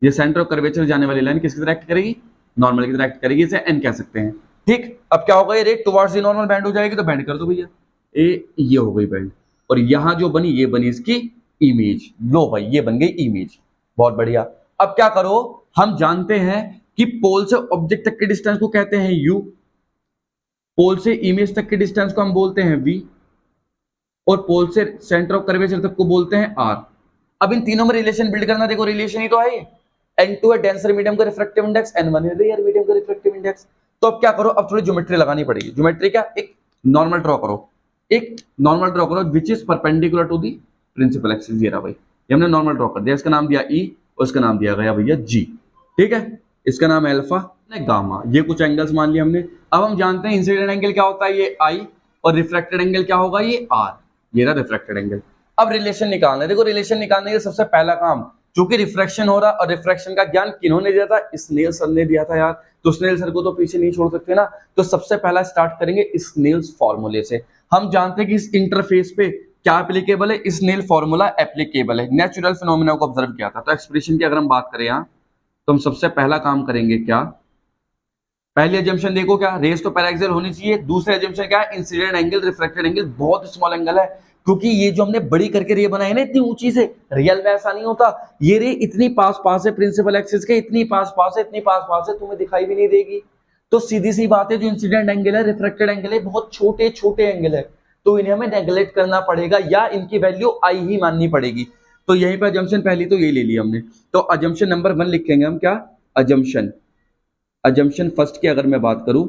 ये सेंटर ऑफ कर्वेचर जाने वाली लाइन किसकी तरह एक्ट करेगी, नॉर्मल की तरह एक्ट करेगी, इसे एन कह सकते हैं। ठीक, अब क्या होगा, ये rate towards the normal band हो जाएगी, तो बैंड कर दो भैया, ये हो गई बैंड, और यहां जो बनी ये बनी इसकी इमेज। लो भाई ये बन गई इमेज, बहुत बढ़िया। अब क्या करो, हम जानते हैं कि पोल से ऑब्जेक्ट तक के डिस्टेंस को कहते हैं u, पोल से इमेज तक के डिस्टेंस को हम बोलते हैं v, और पोल से सेंटर ऑफ कर्वेचर तक को बोलते हैं r। अब इन तीनों में रिलेशन बिल्ड करना, देखो रिलेशन ही तो है ये, N2 है डेंसर मीडियम का रिफ्रैक्टिव इंडेक्स, N1 है रेयर मीडियम का रिफ्रैक्टिव इंडेक्स। तो अब क्या करो, अब थोड़ी ज्योमेट्री लगानी पड़ेगी। ज्योमेट्री क्या, एक नॉर्मल ड्रॉ करो, एक नॉर्मल ड्रॉ करो which is perpendicular to the principal axis. ये रहा भाई, ये हमने नॉर्मल ड्रॉ कर दिया, इसका नाम दिया E और इसका नाम दिया गया भैया G। ठीक है, इसका नाम है अल्फा, गामा, ये कुछ एंगल्स मान लिया हमने। अब हम जानते हैं इंसिडेंट एंगल क्या होता है, ये I, और रिफ्रैक्टेड एंगल क्या होगा, ये R। ये रहा रिफ्रैक्टेड एंगल। अब रिलेशन निकालना है। देखो रिलेशन निकालने के सबसे पहला काम, क्योंकि रिफ्रैक्शन हो रहा, और रिफ्रैक्शन का ज्ञान किन्होंने दिया था, स्नेल सर ने दिया था यार, तो स्नेल सर को तो पीछे नहीं छोड़ सकते ना। तो सबसे पहला स्टार्ट करेंगे स्नेल्स फॉर्मूले से। हम जानते हैं कि इस इंटरफेस पे क्या एप्लीकेबल है, स्नेल फॉर्मूला एप्लीकेबल है। नेचुरल फिनोमेना को ऑब्जर्व किया था। तो एक्सप्रेशन की अगर हम बात करें यहाँ, तो हम सबसे पहला काम करेंगे क्या, पहली एजम्पशन देखो क्या, रेस तो पैराक्सियल होनी चाहिए। दूसरा एजम्पशन क्या है, इंसिडेंट एंगल रिफ्रैक्टेड एंगल बहुत स्मॉल एंगल है, क्योंकि ये जो हमने बड़ी करके रे बनाई है ना इतनी ऊंची से, रियल में ऐसा नहीं होता। ये रे इतनी पास पास है प्रिंसिपल एक्सिस के, इतनी पास पास है, इतनी पास पास है, तुम्हें दिखाई भी नहीं देगी। तो सीधी सी बात है, जो इंसिडेंट एंगल है, रिफ्रैक्टेड एंगल है, बहुत छोटे छोटे एंगल है, तो इन्हें हमें नेग्लेक्ट करना पड़ेगा या इनकी वैल्यू आई ही माननी पड़ेगी। तो यहीं पर अजम्पशन पहली तो ये ले ली हमने। तो अजम्पशन नंबर 1 लिखेंगे हम क्या, अजम्पशन। अजम्पशन फर्स्ट की अगर मैं बात करूं,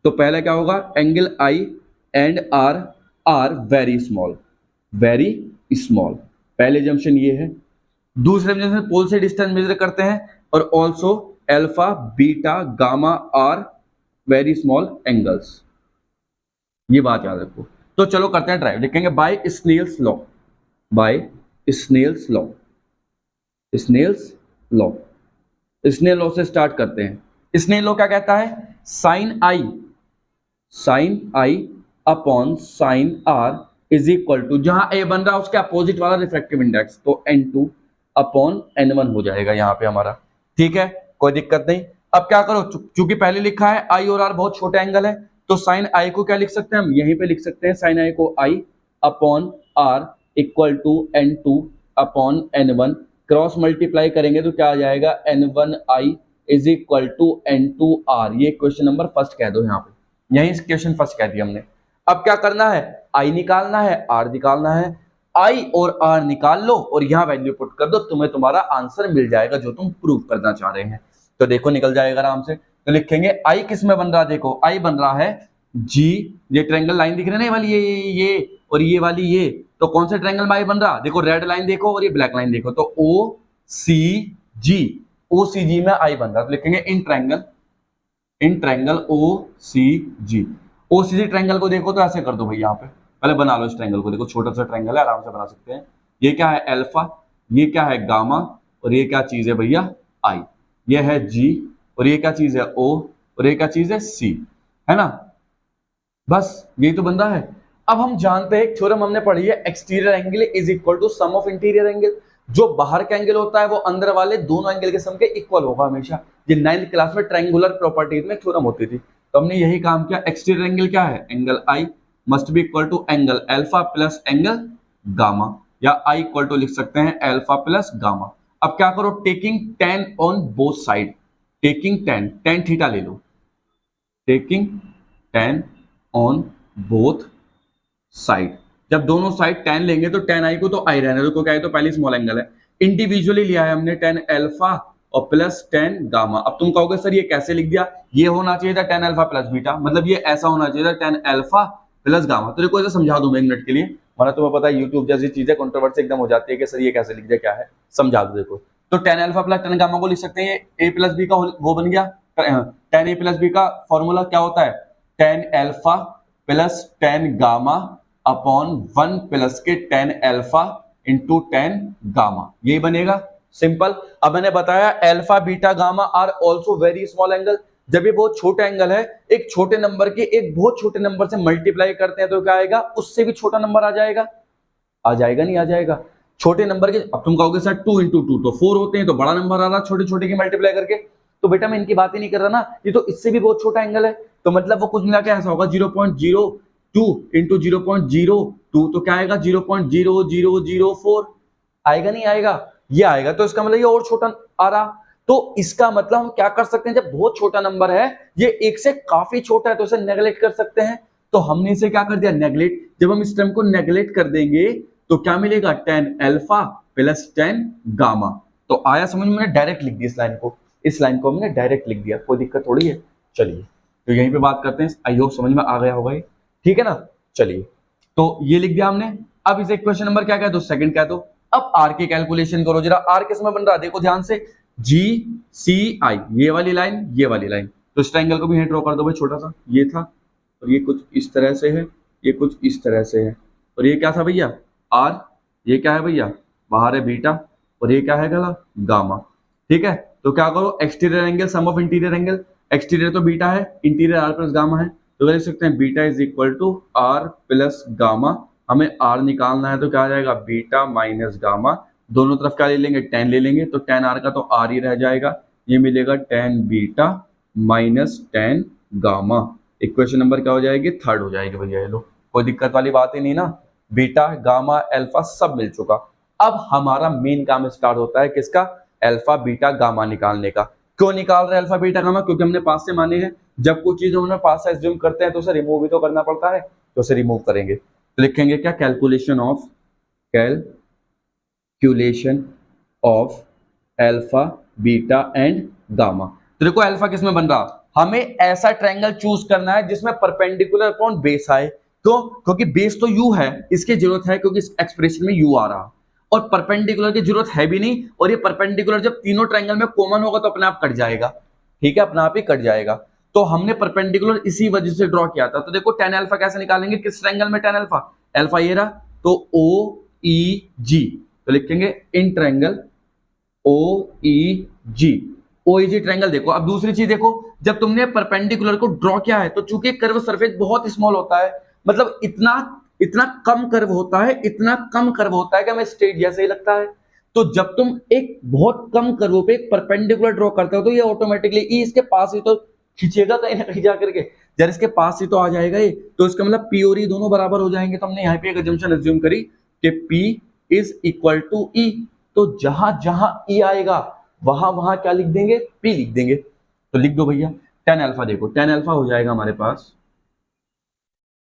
तो पहला क्या होगा, angle i and r are very small, very small. पहले अजम्पशन ये है। दूसरे अजम्पशन पोल से डिस्टेंस मेजर करते हैं, और also alpha beta gamma are very small angles. ये बात याद रखो। तो चलो करते हैं ट्राई, लिखेंगे by Snell's law, by Snell's law, Snell's law. Snell law से स्टार्ट करते हैं। स्नेल लॉ क्या कहता है, sine i upon sine r is equal to, जहां ए बन रहा है उसके अपोजिट वाला रिफ्रैक्टिव इंडेक्स, तो N2 अपॉन N1 हो जाएगा यहाँ पे हमारा। ठीक है, कोई दिक्कत नहीं। अब क्या करो, चूंकि पहले लिखा है आई और आर बहुत छोटे एंगल है, तो साइन आई को क्या लिख सकते हैं हम, यहीं पे लिख सकते हैं साइन आई को I upon R equal to N2 upon N1। Cross multiply करेंगे तो क्या आ जाएगा, N1I is equal to N2R। ये क्वेश्चन नंबर फर्स्ट कह दो यहाँ पे, यही क्वेश्चन फर्स्ट कह दिया हमने। अब क्या करना है, I निकालना है, R निकालना है। I और R निकाल लो और यहाँ वैल्यू पुट कर दो, तुम्हें तुम्हारा आंसर मिल जाएगा जो तुम प्रूव करना चाह रहे हैं। तो देखो निकल जाएगा आराम से। तो लिखेंगे I किस में बन रहा है, देखो I बन रहा है G, ये ट्रायंगल लाइन दिख रही है ना, ये वाली, ये और ये वाली, ये तो कौन सा ट्रायंगल में I बन रहा, देखो रेड लाइन देखो और ये ब्लैक लाइन देखो, तो OCG, OCG में I बन रहा है। तो लिखेंगे in triangle OCG। OCG triangle को देखो तो ऐसे कर दो भाई, यहाँ पे पहले बना लो इस ट्रायंगल को, देखो छोटा सा ट्रायंगल है, आराम से बना सकते हैं। ये क्या है अल्फा, ये क्या है गामा, और ये क्या चीज है भैया I, ये है G, और ये क्या चीज है O, और ये क्या चीज है C, है ना। बस यही तो बन रहा है। अब हम जानते हैं थ्योरम हमने पढ़ी है, exterior angle is equal to sum of interior angle. जो बाहर का एंगल होता है वो अंदर वाले दोनों एंगल के सम के इक्वल होगा हमेशा। ये 9th क्लास में ट्रायंगुलर प्रॉपर्टीज में थ्योरम होती थी, तो हमने यही काम किया। एक्सटीरियर एंगल क्या है, angle I must be equal to angle alpha plus angle gamma, या I इक्वल टू लिख सकते हैं अल्फा प्लस गामा। अब क्या करो, taking tan on both side, taking tan theta ले लो, taking tan on both side. जब दोनों साइड tan लेंगे तो tan I को तो I रहने दो, क्या है तो पहली स्मॉल एंगल है। इंडिविजुअली लिया है हमने tan अल्फा और प्लस tan गामा। अब तुम कहोगे सर ये कैसे लिख दिया, ये होना चाहिए था tan अल्फा प्लस बीटा, मतलब ये ऐसा होना चाहिए था tan अल्फा प्लस गामा। तो देखो इसे समझा दूं मैं 1 मिनट के लिए, वरना तुम्हें पता है यूट्यूब जैसी चीजें कंट्रोवर्सी एकदम हो जाती है कि सर ये कैसे लिख दिया, क्या है समझा दो। देखो तो tan alpha plus tan gamma को लिख सकते हैं, a प्लस बी का वो बन गया। tan a प्लस बी का फॉर्मूला क्या होता है, tan alpha plus tan gamma upon 1 plus के tan alpha into tan gamma, यही बनेगा सिंपल। अब मैंने बताया alpha beta gamma are also very small angle. जब ये बहुत छोटा एंगल है, एक छोटे नंबर के एक बहुत छोटे नंबर से मल्टीप्लाई करते हैं तो क्या आएगा, उससे भी छोटा नंबर आ जाएगा, नहीं आ जाएगा छोटे नंबर के। अब तुम कहोगे सर 2 इंटू 2 तो 4 होते हैं, तो बड़ा नंबर आ रहा छोटे छोटे की मल्टीप्लाई करके। तो बेटा मैं इनकी बात ही नहीं कर रहा ना, ये तो इससे भी बहुत छोटा एंगल है, तो मतलब वो कुछ मिला के ऐसा होगा 0.02 इंटू 0.02, तो क्या आएगा 0.0004, आएगा नहीं आएगा, ये आएगा। तो इसका मतलब ये और छोटा आ रहा। तो इसका मतलब हम क्या कर सकते हैं, जब बहुत छोटा नंबर है, ये एक से काफी छोटा है, तो इसे नेगलेक्ट कर सकते हैं। तो हमने इसे क्या कर दिया, नेगलेक्ट। जब हम इस टर्म को नेगलेक्ट कर देंगे तो क्या मिलेगा, tan alpha plus tan gamma. तो आया समझ में, मैंने डायरेक्ट लिख दिया इस लाइन को हमने डायरेक्ट लिख दिया, कोई दिक्कत थोड़ी है। चलिए तो यहीं पे बात करते हैं, आई होप समझ में आ गया होगा ये, ठीक है ना। चलिए तो ये लिख दिया हमने। अब इसे क्वेश्चन नंबर क्या कह दो, सेकंड कह दो। अब आर की कैलकुलेशन करो जरा, आर किस में बन रहा है देखो ध्यान से, जी सी आई, ये वाली लाइन ये वाली लाइन। तो इस ट्रायंगल को भी ड्रॉ कर दो भाई, छोटा सा ये था और ये कुछ इस तरह से है, ये कुछ इस तरह से है, और ये क्या था भैया आर, ये क्या है भैया बाहर है बीटा, और ये क्या है गला गामा, ठीक है। तो क्या करो exterior angle sum of interior angle, exterior तो बीटा है, इंटीरियर आर प्लस गामा है, तो लिख सकते हैं beta is equal to r plus gamma. हमें आर निकालना है तो क्या आ जाएगा बीटा माइनस गामा, दोनों तरफ क्या ले लेंगे टेन ले लेंगे, तो टेन आर का तो आर ही रह जाएगा, ये मिलेगा tan beta minus ten gamma. Equation number क्या हो जाएगी थर्ड हो जाएगी भैया, ये लो कोई दिक्कत वाली बात ही नहीं ना, बीटा गामा अल्फा सब मिल चुका। अब हमारा मेन काम स्टार्ट होता है किसका, अल्फा बीटा गामा निकालने का। क्यों निकाल रहे हैं अल्फा बीटा गामा, क्योंकि हमने पास से माने हैं, जब कोई चीज हमने पास से एज्यूम करते हैं तो उसे रिमूव भी तो करना पड़ता है, तो उसे रिमूव करेंगे। तो लिखेंगे क्या calculation of alpha beta and gamma. तो देखो अल्फा किसमें बन रहा, हमें ऐसा ट्रायंगल चूज करना है जिसमें परपेंडिकुलर अपॉन बेस आए। क्यों, क्योंकि बेस तो u है, इसकी जरूरत है क्योंकि इस एक्सप्रेशन में u आ रहा, और परपेंडिकुलर की जरूरत है भी नहीं, और ये परपेंडिकुलर जब तीनों ट्रायंगल में कॉमन होगा तो अपने आप कट जाएगा, ठीक है अपने आप ही कट जाएगा। तो हमने परपेंडिकुलर इसी वजह से ड्रॉ किया था। तो देखो tan अल्फा कैसे निकालेंगे, किस ट्रायंगल में tan अल्फा, अल्फा ये रहा, तो ओ ई जी, तो लिखेंगे in triangle O E ji, O E ji triangle. देखो अब दूसरी चीज देखो, जब तुमने परपेंडिकुलर को ड्रॉ किया है तो चूंकि कर्व सरफेस बहुत स्मॉल होता है, मतलब इतना कम कर्व होता है, इतना कम कर्व होता है कि हमें स्ट्रेट जैसे ही लगता है। तो जब तुम एक बहुत कम कर्व पे एक परपेंडिकुलर ड्रॉ करते हो तो ये ऑटोमेटिकली ई इसके पास ही तो खींचेगा कहीं ना कहीं जाकर के, जब इसके पास ही तो आ जाएगा ये, तो इसका मतलब पी और ई दोनों बराबर हो जाएंगे। तो हमने यहाँ पे एक अजम्पशन अज्यूम करी कि पी इज इक्वल टू ई, तो जहां जहां ई आएगा वहां वहां क्या लिख देंगे पी लिख देंगे। तो लिख दो भैया tan अल्फा, देखो tan अल्फा हो जाएगा हमारे पास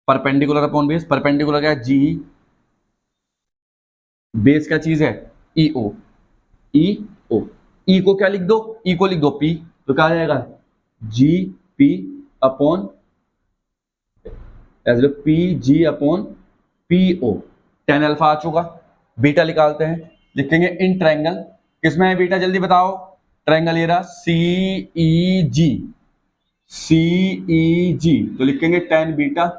परपेंडिकुलर अपॉन बेस, परपेंडिकुलर क्या है जी, बेस क्या चीज है ई ओ, ई को क्या लिख दो, ई को लिख दो पी, तो क्या आ जाएगा G P upon P G upon P O. tan alpha आ चुका, बीटा निकालते हैं, लिखेंगे इन ट्रायंगल, किसमें है बीटा जल्दी बताओ, ट्रायंगल ये रहा सी ई जी, तो लिखेंगे tan beta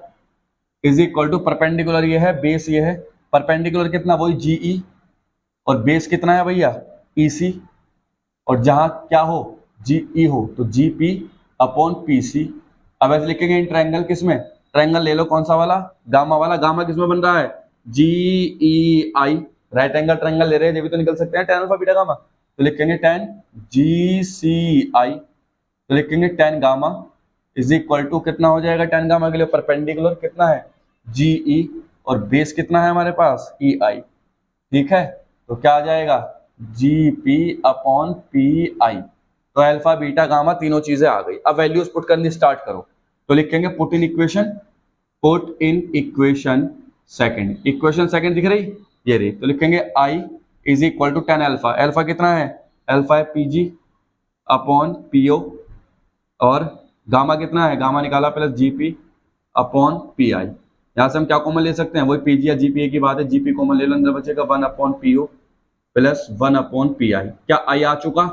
is equal to perpendicular ये है, बेस ये है, परपेंडिकुलर कितना वही जीई, और बेस कितना है भैया ईसी, और जहां क्या हो जीई हो तो जीपी अपॉन पीसी। अब ऐसे लिखेंगे इन ट्रायंगल, किसमें ट्रायंगल ले लो कौन सा वाला गामा वाला, गामा किसमें बन रहा है जीई, राइट एंगल ट्रायंगल ले रहे हैं, ये भी तो निकल सकते हैं tan अल्फा बीटा गामा, तो लिखेंगे tan GCI, तो लिखेंगे tan gamma is equal to कितना हो जाएगा tan गामा के लिए परपेंडिकुलर कितना है GE, और बेस कितना है हमारे पास EI, ठीक है। तो क्या आ जाएगा GP अपॉन PI, तो अल्फा बीटा गामा तीनों चीजें आ गई। अब वैल्यूज पुट करनी स्टार्ट करो, तो लिखेंगे put in equation second, equation second दिख रही ये रही, तो लिखेंगे I is equal to tan alpha, alpha कितना है अल्फा है PG अपॉन PO, और गामा कितना है गामा निकाला प्लस GP अपॉन PI। यहाँ से हम क्या कॉमन ले सकते हैं, वही PG या GP की बात है, GP कॉमन ले लो, अंदर बचेगा 1 upon PO plus 1 upon PI। क्या I आ चुका,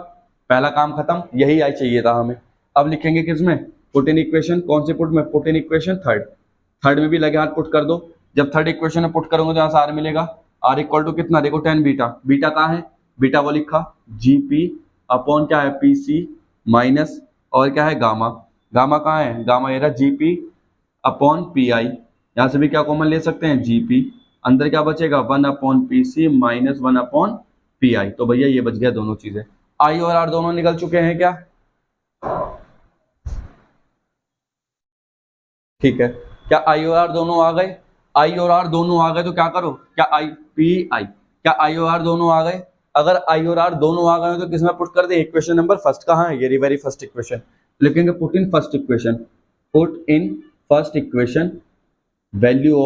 पहला काम खत्म, यही I चाहिए था हमें। अब लिखेंगे किसमें पुट इन इक्वेशन, कौन से पुट में, पुट इन इक्वेशन थर्ड में भी लगे हाथ पुट कर दो। जब थर्ड इक्वेशन में पुट करोगे तो यहाँ से R मिलेगा, R इक्वल टू कितना देखो tan बीटा, बीटा कहाँ है बीटा वो लिखा GP अपॉन क्या है PC माइनस और क्या है गामा, गामा कहाँ है गामा ये रहा GP अपॉन PI, यहाँ से भी क्या कॉमन ले सकते हैं GP, अंदर क्या बचेगा 1 upon PC minus 1 upon PI। तो भैया ये बच गया दोनों चीजें, I और R दोनों निकल चुके हैं क्या, ठीक है। क्या I और R दोनों आ गए, I और R दोनों आ गए तो क्या करो, क्या PI, क्या I और R दोनों आ गए, अगर I और R दोनों आ गए तो किसमें पुट कर दे, इक्वेशन नंबर फर्स्ट कहाँ है, ये वेरी फर्स्ट इक्वेशन, लिखेंगे put in first equation value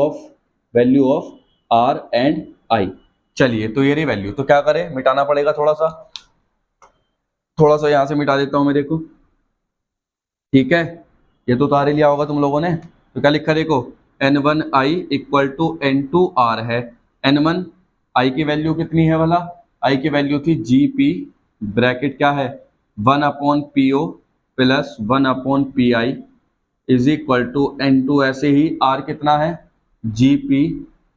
of R and I। चलिए तो ये रही वैल्यू, तो क्या करें मिटाना पड़ेगा थोड़ा सा, थोड़ा सा यहाँ से मिटा देता हूँ मैं, देखो ठीक है, ये तो उतार ही लिया होगा तुम लोगों ने। तो क्या लिखा देखो, N1I इक्वल टू N2R है। N1 I की वैल्यू कितनी है वाला, I की वैल्यू थी GP, ब्रैकेट क्या है 1/PO plus 1/PI is equal to N2, ऐसे ही R कितना है GP,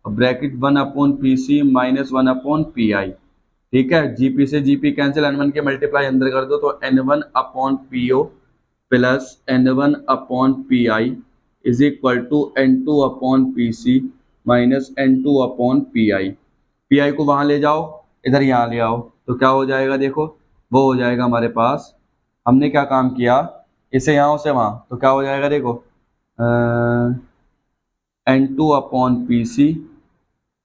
bracket 1/PC minus 1/PI। ठीक है, GP से GP कैंसिल, N1 के मल्टीप्लाई अंदर कर दो तो N1/PO plus N1/PI is equal to N2/PC minus N2/PI। PI को वहां ले जाओ, इधर यहाँ ले आओ, तो क्या हो जाएगा देखो, वो हो जाएगा हमारे पास, हमने क्या काम किया, इसे यहाँ से वहां, तो क्या हो जाएगा देखो N2/PC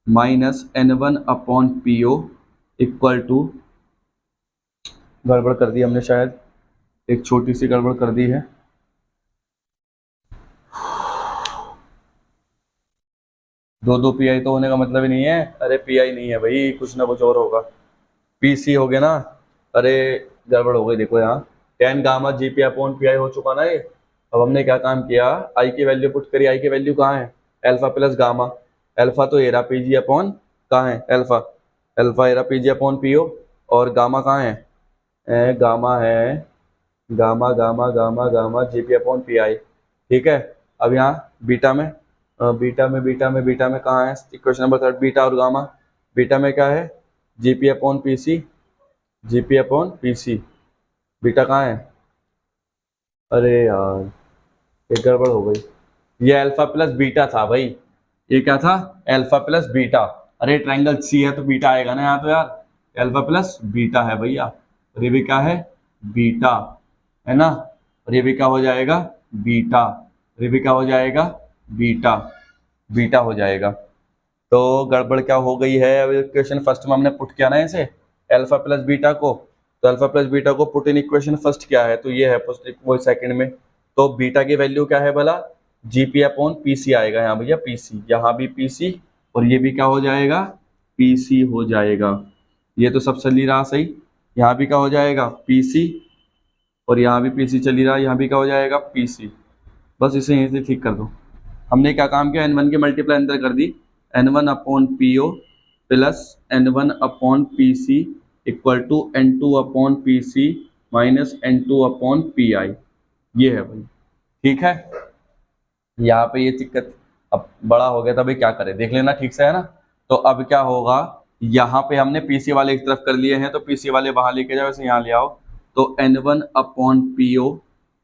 minus N1/PO equal to, गड़बड़ कर दी हमने शायद, एक छोटी सी गड़बड़ कर दी है। दो पीआई तो होने का मतलब ही नहीं है, अरे पीआई नहीं है भाई, कुछ ना कुछ और होगा, पीसी हो गया ना, अरे गड़बड़ हो गई, देखो यहाँ ten gamma GP upon pi हो चुका ना ये। अब हमने क्या काम किया, आई की वैल्यू पुट करी, आई की वैल्यू कहाँ है अल्फा प्लस गामा, अल्फा तो एरा पीजी अपॉन कहाँ है alpha, alpha era PG upon PO, और गामा कहाँ है गामा है gamma gamma gamma gamma GP upon P I. ठीक है, अब यहाँ बीटा में कहाँ है इक्वेशन नंबर 3, बीटा और गामा, बीटा में क्या है GP upon PC, GP upon PC, beta कहाँ है, अरे यार एक गड़बड़ हो गई, ये अल्फा प्लस बीटा था भाई, ये क्या था अल्फा प्लस बीटा, अरे ट्रायंगल सी है तो बीटा आएगा ना यहाँ तो यार, अल्फा प्लस बीटा है भैया, और ये भी क्या है बीटा है ना, और ये भी क्या हो जाएगा बीटा, ये भी क्या हो जाएगा बीटा, बीटा हो जाएगा। तो गड़बड़ क्या हो गई है, अब इक्वेशन फर्स्ट में हमने पुट किया ना इसे अल्फा प्लस बीटा को, तो अल्फा प्लस बीटा को पुट इन इक्वेशन फर्स्ट क्या है, तो ये है फर्स्ट, वो सेकंड में, तो बीटा की वैल्यू क्या है भला जीपी अपॉन पीसी आएगा यहाँ भैया, पीसी, यहाँ भी पीसी और ये भी क्या हो जाएगा पीसी हो जाएगा, ये तो सब चल ही रहा सही, यहाँ भी क्या हो जाएगा पीसी और यहाँ भी पीसी चल ही रहा, यहाँ भी क्या हो जाएगा पीसी, बस इसे यहीं से ठीक कर दो। हमने क्या काम किया, N1 की मल्टीप्लाई अंदर कर दी, N1/PO plus N1/PC equal to N2/PC minus N2/PI, ये है भाई। ठीक है, यहाँ पे ये दिक्कत अब बड़ा हो गया था भाई, क्या करें देख लेना ठीक से है ना। तो अब क्या होगा, यहाँ पे हमने पीसी वाले एक तरफ कर लिए हैं, तो पीसी वाले वहां लेके जाओ, इसे यहाँ ले आओ, तो N1/PO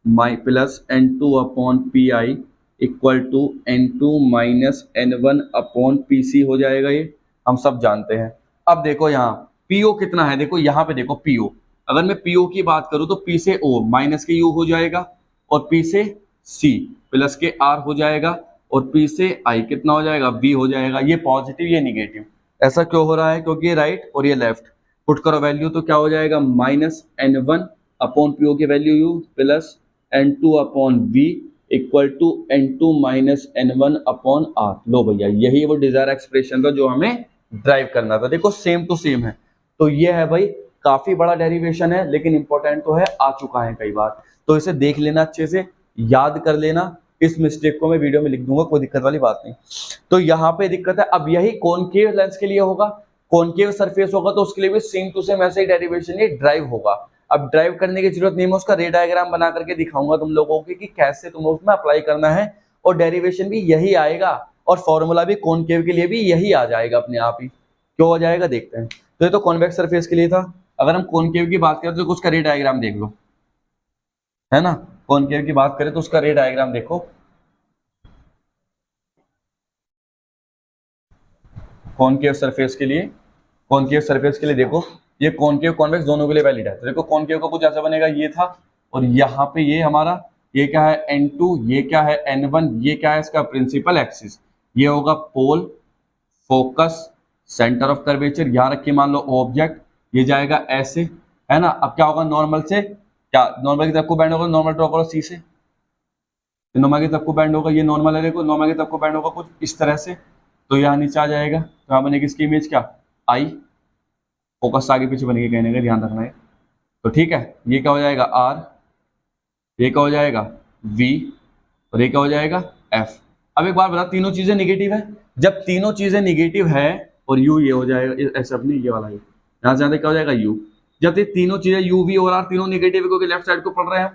my plus N2/PI equal to N2 minus N1/PC हो जाएगा, ये हम सब जानते हैं। अब देखो यहाँ PO कितना है, देखो यहाँ पे देखो PO, अगर मैं PO की बात करूं तो P से O माइनस के U हो जाएगा, और P से C प्लस के R हो जाएगा, और P से I कितना हो जाएगा V हो जाएगा, ये पॉजिटिव ये निगेटिव, ऐसा क्यों हो रहा है, क्योंकि ये राइट और ये लेफ्ट, पुट करो वैल्यू तो क्या हो जाएगा माइनस N1/PO की value U plus N2/V equal to N2 minus N1/R। लो भैया यही वो डिजायर एक्सप्रेशन था जो हमें ड्राइव करना था, देखो सेम टू सेम है, तो ये है भाई, काफी बड़ा डेरिवेशन है लेकिन इंपॉर्टेंट तो है, आ चुका है कई बार, तो इसे देख लेना अच्छे से, याद कर लेना, इस मिस्टेक को मैं वीडियो में लिख दूंगा, कोई दिक्कत वाली बात नहीं। तो यहाँ पे दिक्कत है, अब यही कॉनकेव लेंस के लिए होगा, कॉनकेव सरफेस होगा तो उसके लिए भी सेम टू सेम ऐसे ही डेरिवेशन ये ड्राइव होगा। अब ड्राइव करने की जरूरत नहीं है, मैं उसका रे डायग्राम बना करके दिखाऊंगा तुम लोगों को कि कैसे तुम्हें उसमें अप्लाई करना है, और डेरिवेशन भी यही आएगा, और फॉर्मूला भी कॉनकेव के लिए भी यही आ जाएगा अपने आप ही, क्यों हो जाएगा देखते हैं। तो ये तो कॉन्वेक्स सरफेस के लिए था, अगर हम कॉनकेव की बात करें तो उसका रे डायग्राम देख लो, है ना, कॉनकेव की बात करें तो उसका रे डायग्राम देखो, कॉनकेव सरफेस के लिए, कॉनकेव सरफेस के लिए देखो, ये कॉनकेव कॉन्वेक्स दोनों के लिए वैलिड है। तो देखो कॉनकेव का कुछ ऐसा बनेगा, ये था, और यहाँ पे ये हमारा, ये क्या है N2, ये क्या है N1, ये क्या है इसका प्रिंसिपल एक्सिस, ये होगा पोल, फोकस, सेंटर ऑफ कर्वेचर, यहाँ रखिए मान लो ऑब्जेक्ट, ये जाएगा ऐसे, है ना। अब क्या होगा, नॉर्मल से क्या, नॉर्मल की तरफ को बैंड होगा, नॉर्मल ड्रॉ करो सी से, नॉर्मल की तरफ को बैंड होगा, ये नॉर्मल है, देखो नॉर्मल की तरफ को बैंड होगा कुछ इस तरह से, तो यहाँ नीचे आ जाएगा, तो यहाँ बनेगी इसकी इमेज क्या आई, फोकस आगे पीछे बनेगी, कहने का ध्यान रखना है, तो ठीक है, ये क्या हो जाएगा R, ये क्या हो जाएगा V, और ये क्या हो जाएगा F। अब एक बार बता, तीनों चीजें निगेटिव है, जब तीनों चीजें निगेटिव है और U ये हो जाएगा ऐसे अपनी ये वाला, यहाँ से क्या हो जाएगा U। जब ये तीनों चीजें U V और R तीनों निगेटिव है, क्योंकि लेफ्ट साइड को पढ़ रहे हैं,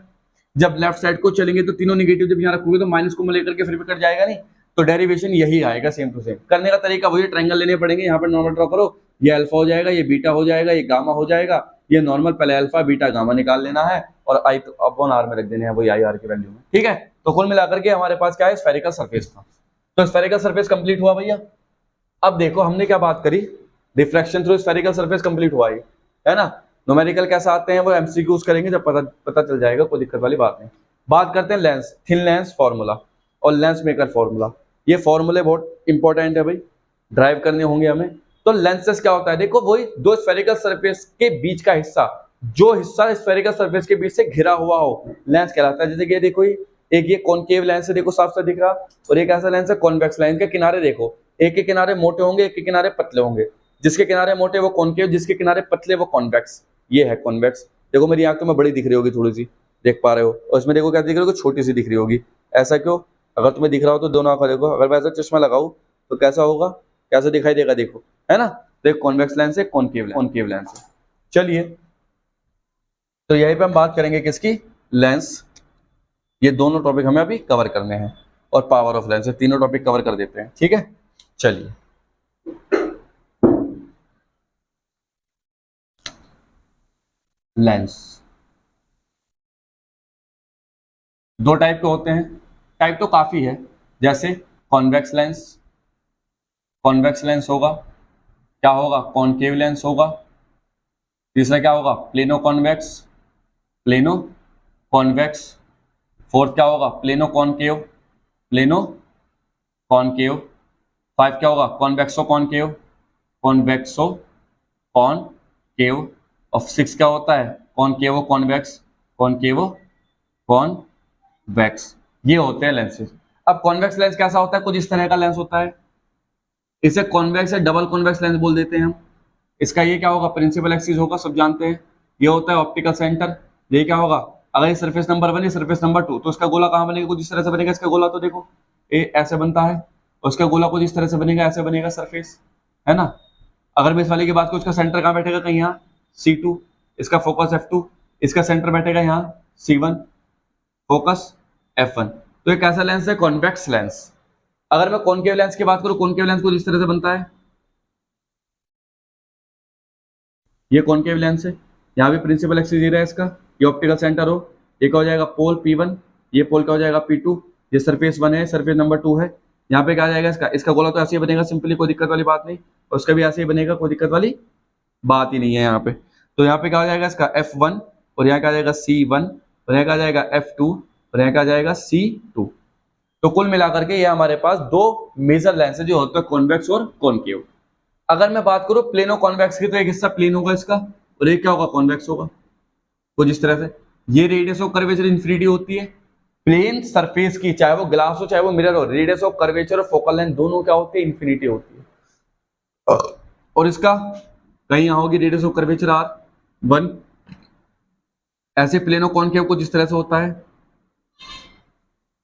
जब लेफ्ट साइड को चलेंगे तो तीनों निगेटिव जब यहाँ रखोगे तो माइनस को लेकर के फिर भी कट जाएगा नहीं, तो डेरिवेशन यही आएगा सेम टू सेम। करने का तरीका वही, ट्रायंगल लेने पड़ेंगे, यहाँ पर नॉर्मल ड्रॉ करो, ये अल्फा हो जाएगा, ये बीटा हो जाएगा, ये गामा हो जाएगा, ये नॉर्मल पहले अल्फा बीटा गामा निकाल लेना है और आई तो अपॉन आर में रख देने हैं, वही आई आर की वैल्यू में। ठीक है, तो कुल मिलाकर के हमारे पास क्या है, स्फेरिकल सरफेस था। तो स्फेरिकल सरफेस कंप्लीट हुआ भैया। अब देखो हमने क्या बात करी, reflection through spherical surface complete हुआ है ना। न्यूमेरिकल कैसे आते हैं वो एमसीक्यूज करेंगे जब पता चल जाएगा, कोई दिक्कत वाली बात नहीं। बात करते हैं लेंस, थिन लेंस फॉर्मूला और लेंस मेकर फॉर्मूला। ये फॉर्मूले बहुत इंपॉर्टेंट है भाई, ड्राइव करने होंगे हमें। तो लेंसेस क्या होता है, देखो वही दो स्फेरिकल सरफेस के बीच का हिस्सा, जो हिस्सा स्फेरिकल सरफेस के बीच से घिरा हुआ हो, लेंस कहलाता है। जैसे कि देखो एक ये कॉनकेव लेंस है, देखो साफ साफ दिख रहा, और एक ऐसा लेंस है कॉन्वेक्स लेंस के किनारे देखो, एक के किनारे मोटे होंगे, एक के किनारे पतले होंगे, जिसके किनारे मोटे वो कॉनकेव, जिसके किनारे पतले वो कॉन्वेक्स। ये है कॉन्वेक्स। देखो मेरी आंख तो में बड़ी दिख रही होगी थोड़ी सी, देख पा रहे हो, और इसमें देखो क्या दिख रही होगी, छोटी सी दिख रही होगी। ऐसा क्यों, अगर तुम्हें दिख रहा हो तो दोनों आंखों देखो, अगर वैसा चश्मा लगाऊं तो कैसा होगा, कैसा दिखाई देगा, देखो है ना। तो एक कॉन्वेक्स लेंस है, कॉनकेव लेंस है। चलिए तो यहीं पे हम बात करेंगे किसकी, लेंस। ये दोनों टॉपिक हमें अभी कवर करने हैं, और पावर ऑफ लेंस, तीनों टॉपिक कवर कर देते हैं। ठीक है, चलिए लेंस दो टाइप के होते हैं, टाइप तो काफी है, जैसे कॉन्वेक्स लेंस होगा, क्या होगा, कॉनकेव लेंस होगा, तीसरा क्या होगा, प्लेनो कॉन्वेक्स, फोर्थ क्या होगा, प्लेनो कॉनकेव, 5 क्या होगा, कॉन्वेक्सो कॉनकेव, और 6 क्या होता है, कॉनकेवो कॉन्वेक्स। ये होते हैं लेंसेज। अब कॉन्वेक्स लेंस कैसा होता है, कुछ इस तरह का लेंस होता है, इसे कॉन्वेक्स या डबल कॉन्वेक्स लेंस बोल देते हैं हम। इसका ये क्या होगा, प्रिंसिपल एक्सिस होगा, सब जानते हैं। ये होता है ऑप्टिकल सेंटर। ये क्या होगा, अगर ये सरफेस नंबर 1 है, सरफेस नंबर 2, तो उसका गोला कहाँ बनेगा, कुछ इस तरह से बनेगा। इसका गोला तो देखो ये ऐसे बनता है, उसका गोला कुछ इस तरह से बनेगा, ऐसे बनेगा सरफेस, है ना। अगर मैं इस वाले की बात करूं, उसका सेंटर कहाँ बैठेगा, कहीं यहाँ C2, इसका फोकस F2, इसका सेंटर बैठेगा यहाँ C1, फोकस F1। तो एक ऐसा लेंस है कॉन्वेक्स लेंस। अगर मैं कॉनकेव लेंस की बात करूं, कॉनकेव लेंस कुछ इस तरह से बनता है, ये कॉनकेव लेंस है, यहाँ भी प्रिंसिपल एक्सिस ये रहा है इसका, ये ऑप्टिकल सेंटर हो, ये क्या हो जाएगा, पोल P1, ये पोल क्या हो जाएगा P2, ये सरफेस 1 है, सरफेस नंबर 2 है। यहाँ पे क्या आ जाएगा, इसका गोला तो ऐसे ही बनेगा सिंपली, कोई दिक्कत वाली बात नहीं, और उसका भी ऐसे ही बनेगा, कोई दिक्कत वाली बात ही नहीं है यहाँ पे। तो यहाँ पे क्या हो जाएगा इसका F1, और यहाँ क्या आ जाएगा C1, और यहाँ क्या आ जाएगा F2, और यहाँ क्या आ जाएगा C2। तो कुल मिलाकर के ये हमारे पास दो मेजर लेंस है जो होते हैं कॉन्वेक्स और कॉनकेव। अगर मैं बात करूं प्लेनो कॉन्वेक्स की, तो एक हिस्सा प्लेन होगा इसका, और एक क्या होगा, कॉन्वेक्स होगा, कुछ इस तरह से। ये रेडियस ऑफ कर्वेचर इन्फिनिटी होती है प्लेन सरफेस की, चाहे वो ग्लास हो चाहे वो मिरर हो, रेडियस ऑफ कर्वेचर और फोकल लेंथ दोनों क्या होती है, इन्फिनिटी होती है। और इसका कहीं यहाँ होगी रेडियस ऑफ कर्वेचर R1। ऐसे प्लेनो कॉनकेव कुछ इस तरह से होता है,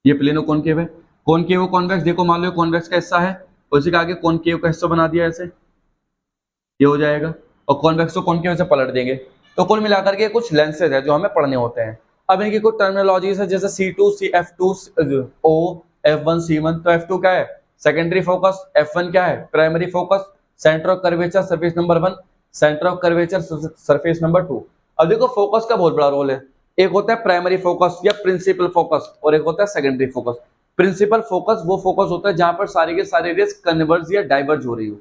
ये प्लेनो कॉनकेव है। कॉनकेव कॉन्वेक्स देखो, मान लो कॉन्वेक्स का हिस्सा है, उसी का आगे कॉनकेव का हिस्सा बना दिया ऐसे, ये हो जाएगा, और कॉन्वेक्स को कॉनकेव से पलट देंगे। तो कुल मिलाकर के कुछ लेंसेज है जो हमें पढ़ने होते हैं। अब इनकी कुछ टर्मिनोलॉजीज है, जैसे C2 F2 O F1 C1। तो F2 क्या है, सेकेंडरी फोकस, F1 क्या है, primary focus, centre of curvature surface number 1, centre of curvature surface number 2। अब देखो फोकस का बहुत बड़ा रोल है, एक होता है प्राइमरी फोकस या प्रिंसिपल फोकस, और एक होता है सेकेंडरी फोकस। प्रिंसिपल फोकस वो फोकस होता है जहां पर सारी के सारी रेस कन्वर्ज या डाइवर्ज हो रही हो,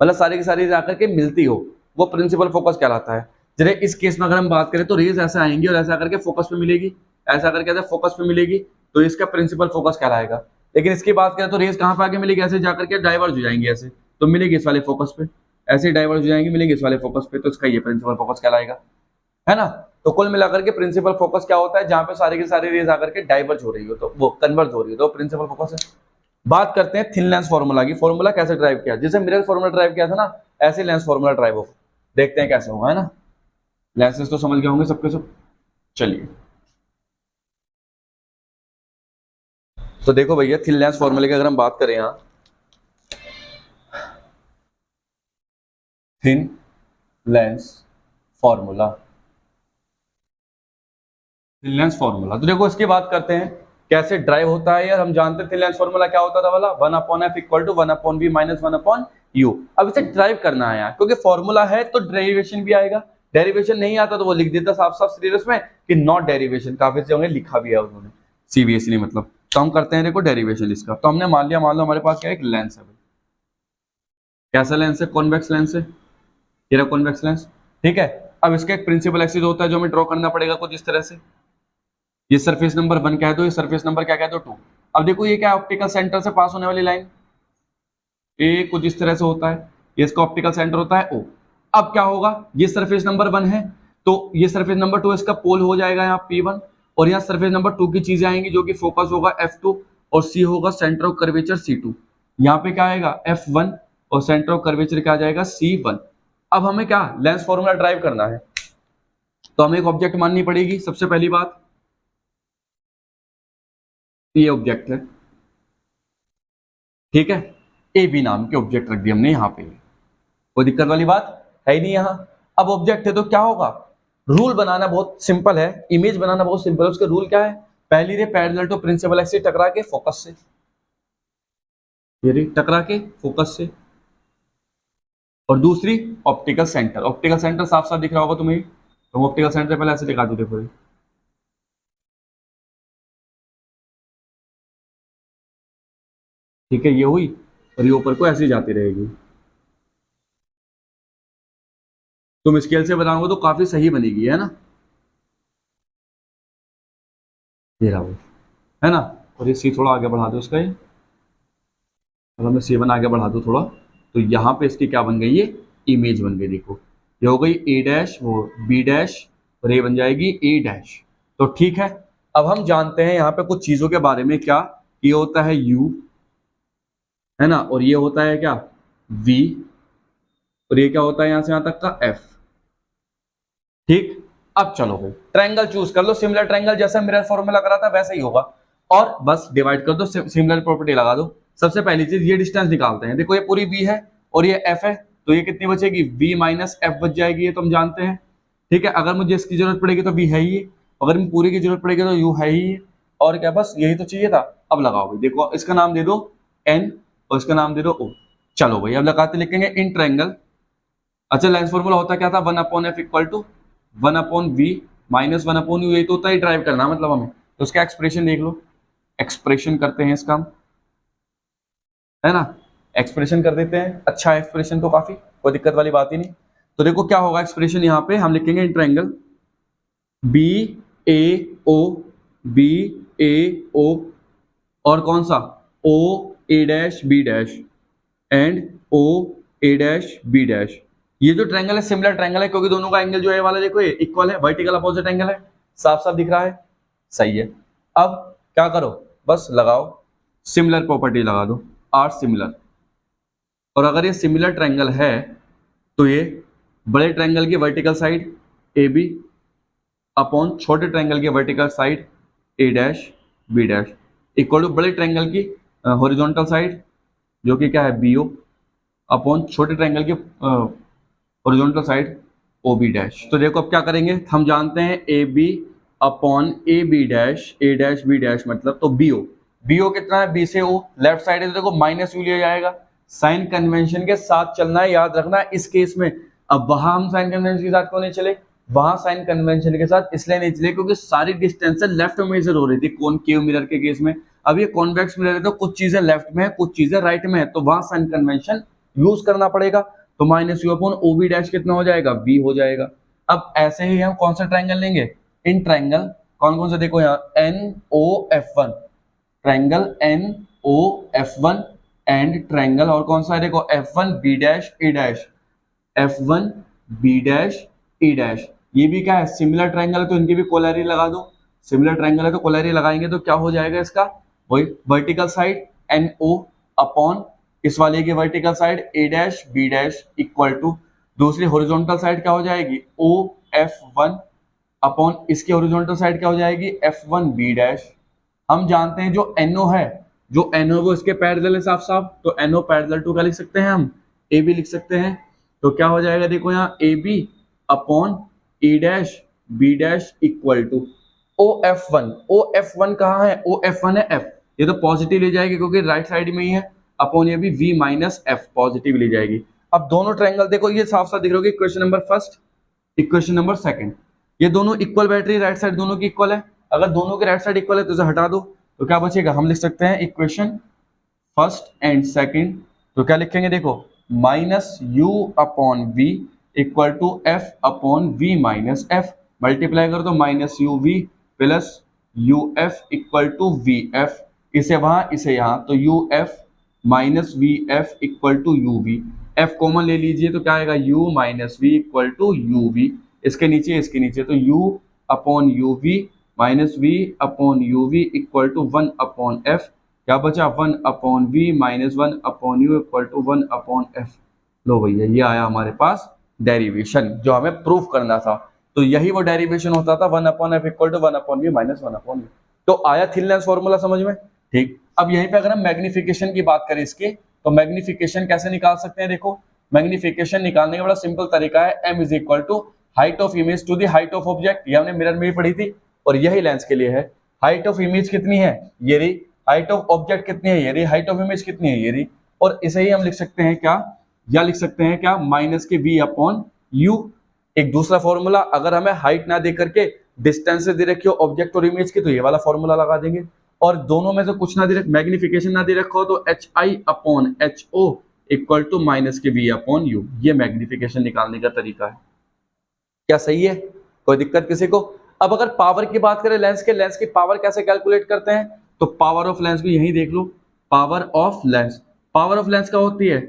मतलब सारी की सारी आकर के मिलती हो, वो प्रिंसिपल फोकस कहलाता है। जैसे इस केस में अगर हम बात करें तो रेज ऐसे आएंगी और ऐसा करके फोकस पे मिलेगी, ऐसा करके ऐसे फोकस पे मिलेगी, तो इसका प्रिंसिपल फोकस कहलाएगा। लेकिन इसकी बात करें तो रेज कहाँ पे आके मिलेगी, ऐसे जाकर के डाइवर्ज हो जाएंगी, ऐसे तो मिलेगी इस वाले फोकस पे, ऐसे डाइवर्ज हो जाएंगी, मिलेंगे इस वाले फोकस पे, तो इसका ये प्रिंसिपल फोकस कहलाएगा, है ना। तो कुल मिलाकर के प्रिंसिपल फोकस क्या होता है, जहां पे सारी की सारी रेज आकर के डाइवर्ज हो रही हो, तो वो कन्वर्ज हो रही हो, तो प्रिंसिपल फोकस है। बात करते हैं थिन लेंस फॉर्मूला की। फॉर्मूला कैसे ड्राइव किया, जैसे मिरर फॉर्मूला ड्राइव किया था ना, ऐसे लेंस फॉर्मूला ड्राइव हो, देखते हैं कैसे होगा, है ना। लेंसेज तो समझ गए होंगे सबके सब। चलिए तो देखो भैया, थिन लेंस फॉर्मूले की अगर हम बात करें यहाँ, thin lens formula, thin lens formula, तो देखो इसकी बात करते हैं कैसे ड्राइव होता है यार। हम जानते थे लेंस फॉर्मूला क्या होता था वाला, 1/f equal to 1/v minus 1/u। अब इसे ड्राइव करना है यार, क्योंकि फॉर्मूला है तो डेरिवेशन भी आएगा। डेरिवेशन नहीं आता तो वो लिख देता साफ साफ सिलेबस में कि नॉट डेरिवेशन, काफी से होंगे लिखा भी है उन्होंने, सीबीएसई ने मतलब। तो हम करते हैं देखो डेरिवेशन इसका। तो हमने मान लिया, मान लो हमारे पास क्या है, एक लेंस है। कैसा लेंस है, कॉन्वेक्स लेंस है, ये रहा कॉन्वेक्स लेंस, ठीक है। अब इसका एक प्रिंसिपल एक्सिस होता है जो हमें ड्रॉ करना पड़ेगा कुछ इस तरह से। ये सरफेस नंबर 1 कह दो, ये सरफेस नंबर क्या कह दो 2। अब देखो ये क्या, ऑप्टिकल सेंटर से पास होने वाली लाइन, ए कुछ इस तरह से होता है, ये इसका ऑप्टिकल सेंटर होता है ओ। अब क्या होगा, ये सरफेस नंबर 1 है तो ये सरफेस नंबर 2 इसका पोल हो जाएगा यहाँ P1, और यहाँ सरफेस नंबर 2 की चीजें आएंगी जो कि फोकस होगा F2 और C होगा सेंटर ऑफ कर्वेचर C2। यहाँ पे क्या आएगा F1 और सेंटर ऑफ कर्वेचर क्या आ जाएगा C1। अब हमें क्या लेंस फॉर्मूला ड्राइव करना है, तो हमें एक ऑब्जेक्ट माननी पड़ेगी सबसे पहली बात। ये ऑब्जेक्ट है, ठीक है, ए बी नाम के ऑब्जेक्ट रख दिए हमने यहाँ पे, कोई दिक्कत वाली बात है ही नहीं यहाँ। अब ऑब्जेक्ट है तो क्या होगा, रूल बनाना बहुत सिंपल है, इमेज बनाना बहुत सिंपल है। उसका रूल क्या है, पहली ray parallel to principal axis टकरा के फोकस से, ये रे टकरा के फोकस से, और दूसरी ऑप्टिकल सेंटर। ऑप्टिकल सेंटर साफ साफ दिख रहा होगा तुम्हें, तो ऑप्टिकल सेंटर पहले ऐसे दिखा दो, देखो ठीक है, ये हुई, और ये ऊपर को ऐसे जाती रहेगी। तुम स्केल से बनाओगे तो काफी सही बनेगी, है ना, ये रहा वो, है ना। और ये सी थोड़ा आगे बढ़ा दो इसका, ये मतलब मैं C1 आगे बढ़ा दूं थोड़ा, तो यहाँ पे इसकी क्या बन गई, ये इमेज बन गई। देखो ये हो गई A डैश, वो B डैश, और ये बन जाएगी A डैश। तो ठीक है, अब हम जानते हैं यहाँ पे कुछ चीजों के बारे में, क्या ये होता है U, है ना, और ये होता है क्या V, और ये क्या होता है यहाँ से यहाँ तक का F, ठीक। अब चलो भाई ट्रायंगल चूज कर लो, सिमिलर ट्रायंगल जैसा मिरर फॉर्मूला करा था वैसा ही होगा, और बस डिवाइड कर दो, सिमिलर प्रॉपर्टी लगा दो। सबसे पहली चीज ये डिस्टेंस निकालते हैं। देखो ये पूरी b है और ये f है, तो ये कितनी बचेगी, v माइनस f बच जाएगी, ये तो हम जानते हैं, ठीक है। अगर मुझे इसकी जरूरत पड़ेगी तो v है ही, अगर मुझे पूरी की जरूरत पड़ेगी तो u है ही, और क्या, बस यही तो चाहिए था। अब लगाओ भाई, देखो इसका नाम दे दो n और इसका नाम दे दो o। चलो भाई अब लगाते लिखेंगे इन ट्रायंगल। अच्छा लेंस फॉर्मूला होता क्या था, 1/f equal to 1/v minus 1/u, यही तो होता है ड्राइव करना मतलब हमें। तो उसका एक्सप्रेशन देख लो, एक्सप्रेशन करते हैं इसका, है ना, एक्सप्रेशन कर देते हैं। अच्छा एक्सप्रेशन तो काफी, कोई दिक्कत वाली बात ही नहीं। तो देखो क्या होगा एक्सप्रेशन, यहाँ पे हम लिखेंगे in triangle B A O, B A O, और कौन सा O A dash B dash, and O A dash B dash. ये जो ट्रायंगल है सिमिलर ट्रायंगल है, क्योंकि दोनों का एंगल जो है वाला देखो ये इक्वल है, वर्टिकल अपोजिट एंगल है, साफ साफ दिख रहा है, सही है। अब क्या करो, बस लगाओ सिमिलर प्रॉपर्टी लगा दो, आर सिमिलर। और अगर ये सिमिलर ट्रायंगल है तो ये बड़े ट्रायंगल की vertical side a b upon छोटे ट्रायंगल की vertical side a dash B dash equal to बड़े ट्रायंगल की हॉरिजॉन्टल साइड जो कि क्या है बी ओ अपॉन छोटे ट्रायंगल की horizontal side o b dash. तो देखो अब क्या करेंगे, हम जानते हैं a b upon a b dash, A dash B dash मतलब, तो बी ओ कितना है, बी से ओ लेफ्ट साइड है तो देखो माइनस यू लिया जाएगा। साइन कन्वेंशन के साथ चलना है, याद रखना इस केस में। अब वहां हम साइन कन्वेंशन के साथ क्यों नहीं चले, वहां साइन कन्वेंशन के साथ इसलिए नहीं चले क्योंकि सारी डिस्टेंस लेफ्ट में मेजर हो रही थी कॉनकेव मिरर के केस में। अब ये कॉन्वेक्स मिरर है तो कुछ चीजें लेफ्ट में है, कुछ चीजें राइट में है, तो वहां साइन कन्वेंशन यूज करना पड़ेगा। तो minus u upon o b dash कितना हो जाएगा, बी हो जाएगा। अब ऐसे ही हम कौन सा ट्रायंगल लेंगे, इन ट्रायंगल कौन कौन सा, देखो यहाँ N O F one, triangle N O F one and triangle और कौन सा है, देखो एफ वन बी डैश ए dash, F one B dash ए डैश। ये भी क्या है सिमिलर ट्रायंगल है तो इनकी भी कोलैरिटी लगा दो। सिमिलर ट्रायंगल है तो कोलैरिटी लगाएंगे तो क्या हो जाएगा इसका, वही vertical side n o upon इस वाले की vertical side a dash B dash equal to दूसरी हॉरिजॉन्टल साइड क्या हो जाएगी ओ F1 अपॉन इसकी ओरिजेंटल साइड क्या हो जाएगी F1b डैश। हम जानते हैं जो NO है, जो NO वो इसके पैरेलल है साफ साफ, तो NO पैरेलल टू क्या लिख सकते हैं हम AB लिख सकते हैं। तो क्या हो जाएगा देखो यहाँ AB upon E dash B dash equal to OF1। OF1 कहाँ है, OF1 है F, ये तो पॉजिटिव ले जाएगी क्योंकि राइट साइड में ही है, अपॉन ये भी V माइनस F पॉजिटिव ले जाएगी। अब दोनों ट्रायंगल देखो ये साफ साफ दिख रहा होगा, equation number first equation number second, ये दोनों इक्वल बैठ रही है, राइट साइड दोनों की इक्वल है। अगर दोनों की राइट साइड इक्वल है तो इसे हटा दो, तो क्या बचेगा, हम लिख सकते हैं इक्वेशन फर्स्ट एंड सेकंड। तो क्या लिखेंगे देखो minus u upon v equal to f upon we minus f, multiply कर दो minus u v plus u f equal to v f, इसे वहां इसे यहाँ, तो u f minus v f equal to u v, f common ले लीजिए तो क्या आएगा u minus v equal to u v, इसके नीचे तो u upon u v minus v upon u v equal to 1 upon F, क्या बचा 1 upon we minus 1 upon U equal to 1 upon F. लो भैया ये आया हमारे पास डेरिवेशन जो हमें प्रूफ करना था, तो यही वो डेरिवेशन होता था 1 upon f equal to 1 upon we minus 1 upon u. तो आया थिन लेंस फॉर्मूला समझ में, ठीक। अब यहीं पे अगर हम मैग्निफिकेशन की बात करें इसके, तो मैग्निफिकेशन कैसे निकाल सकते हैं, देखो मैग्निफिकेशन निकालने का बड़ा सिंपल तरीका है, m is equal to height of image to the height of object, ये हमने मिरर में भी पढ़ी थी, और यही लेंस के लिए है। हाइट ऑफ इमेज कितनी है, ये रही, हाइट ऑफ ऑब्जेक्ट कितनी है, ये रही, हाइट ऑफ इमेज कितनी है, ये रही, और इसे ही हम लिख सकते हैं क्या, या लिख सकते हैं क्या माइनस के v अपॉन u। एक दूसरा फॉर्मूला, अगर हमें हाइट ना दे करके डिस्टेंस दे रखी हो ऑब्जेक्ट और इमेज की, तो ये वाला फॉर्मूला लगा देंगे, और दोनों में से कुछ ना दे रख मैग्निफिकेशन ना दे रखा हो तो HI upon HO equal to minus के V अपॉन U, ये मैग्निफिकेशन निकालने का तरीका है। क्या सही है, कोई दिक्कत किसी को। अब अगर पावर की बात करें लेंस की पावर कैसे कैलकुलेट करते हैं, तो पावर ऑफ लेंस भी यही देख लो, पावर ऑफ लेंस क्या होती है,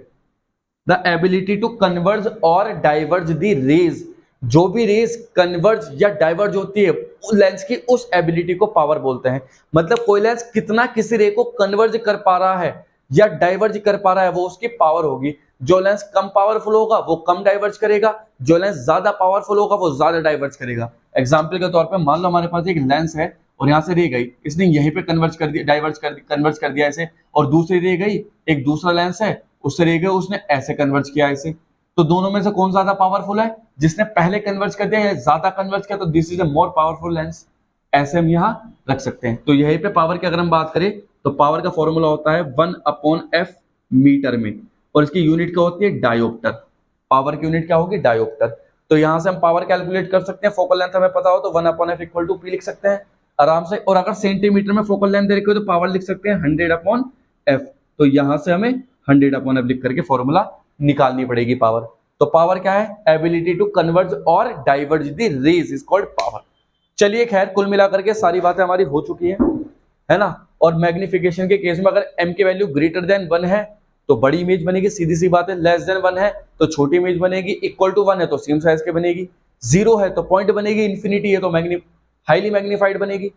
द एबिलिटी टू कन्वर्ज और डाइवर्ज द रेज, जो भी रेज कन्वर्ज या डाइवर्ज होती है लेंस की उस एबिलिटी को पावर बोलते हैं। मतलब कोई लेंस कितना किसी रे को कन्वर्ज कर पा रहा है या डाइवर्ज कर पा रहा है, वो उसकी पावर होगी। जो लेंस कम पावरफुल होगा वो कम डाइवर्ज करेगा, जो लेंस ज्यादा पावरफुल होगा वो ज्यादा डाइवर्ज करेगा। एग्जाम्पल के तौर पर मान लो हमारे पास एक लेंस है और यहाँ से रे गई, इसने यहीं पे कन्वर्ज कर दिया, कन्वर्ज कर दिया ऐसे, और दूसरी रे गई, एक दूसरा लेंस है उससे रे गए, उसने ऐसे कन्वर्ज किया ऐसे, तो दोनों में से कौन ज्यादा पावरफुल है, जिसने पहले कन्वर्ज कर दिया या ज्यादा कन्वर्ज किया, तो this is a more powerful lens, ऐसे हम यहाँ रख सकते हैं। तो यहीं पे पावर की अगर हम बात करें तो पावर का फॉर्मूला होता है 1 अपॉन एफ मीटर में, और इसकी यूनिट क्या होती है डायोप्टर, पावर की यूनिट क्या होगी डायोप्टर। तो यहाँ से हम पावर कैलकुलेट कर सकते हैं, फोकल लेंथ हमें पता हो तो 1 upon f equal to p लिख सकते हैं आराम से, और अगर सेंटीमीटर में फोकल लेंथ दे रखी हो तो पावर लिख सकते हैं 100 अपॉन एफ, तो यहाँ से हमें 100 अपॉन एफ लिख करके फॉर्मूला निकालनी पड़ेगी पावर। तो पावर क्या है, एबिलिटी टू कन्वर्ज और diverge the rays is called power. चलिए खैर कुल मिलाकर के सारी बातें हमारी हो चुकी है ना। और मैग्निफिकेशन के केस में अगर m की वैल्यू ग्रेटर देन 1 है तो बड़ी इमेज बनेगी, सीधी सी बात है, लेस देन 1 है तो छोटी इमेज बनेगी, इक्वल टू 1 है तो सेम साइज के बनेगी, 0 है तो पॉइंट बनेगी, इंफिनिटी है तो हाईली मैग्नीफाइड बनेगी।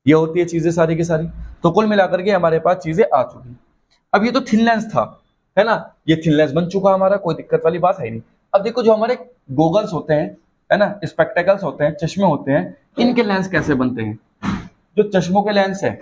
ये होती है चीजें सारी की सारी। तो कुल मिलाकर के हमारे पास चीजें आ चुकी। अब ये तो थिन लेंस था, है ना, ये थिन लेंस बन चुका हमारा, कोई दिक्कत वाली बात है नहीं। अब देखो जो हमारे गोगल्स होते हैं, है ना, स्पेक्टेकल्स होते हैं, चश्मे होते हैं, इनके लेंस कैसे बनते हैं। जो चश्मों के लेंस है,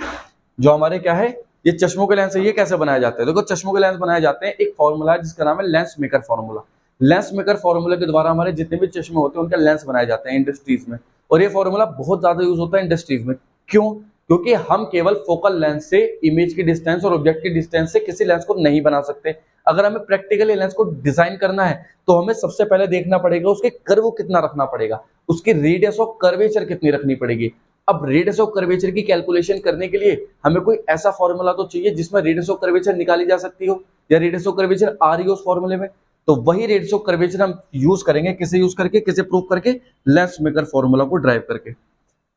जो हमारे क्या है, ये चश्मों के लेंस है, ये कैसे बनाए जाते हैं। देखो चश्मों के लेंस बनाए जाते हैं, एक फॉर्मूला है जिसका नाम है lens maker formula. Lens maker formula के द्वारा हमारे जितने भी चश्मे होते हैं उनके लेंस बनाए जाते हैं इंडस्ट्रीज में, और ये फॉर्मूला बहुत ज्यादा यूज होता है इंडस्ट्रीज में। क्यों, क्योंकि हम केवल फोकल लेंस से इमेज की डिस्टेंस और ऑब्जेक्ट की डिस्टेंस से किसी लेंस को नहीं बना सकते। अगर हमें प्रैक्टिकली लेंस को डिजाइन करना है तो हमें सबसे पहले देखना पड़ेगा उसके कर्व कितना रखना पड़ेगा, उसकी रेडियस ऑफ कर्वेचर कितनी रखनी पड़ेगी। अब रेडियस ऑफ कर्वेचर की कैलकुलेशन करने के लिए हमें कोई ऐसा फॉर्मूला तो चाहिए जिसमें रेडियस ऑफ कर्वेचर निकाली जा सकती हो, या रेडियस ऑफ कर्वेचर आ रही हो उस फॉर्मूले में। तो वही रेडियस ऑफ कर्वेचर हम यूज करेंगे, किसे यूज करके, किसे प्रूव करके, लेंस मेकर फॉर्मूला को ड्राइव करके।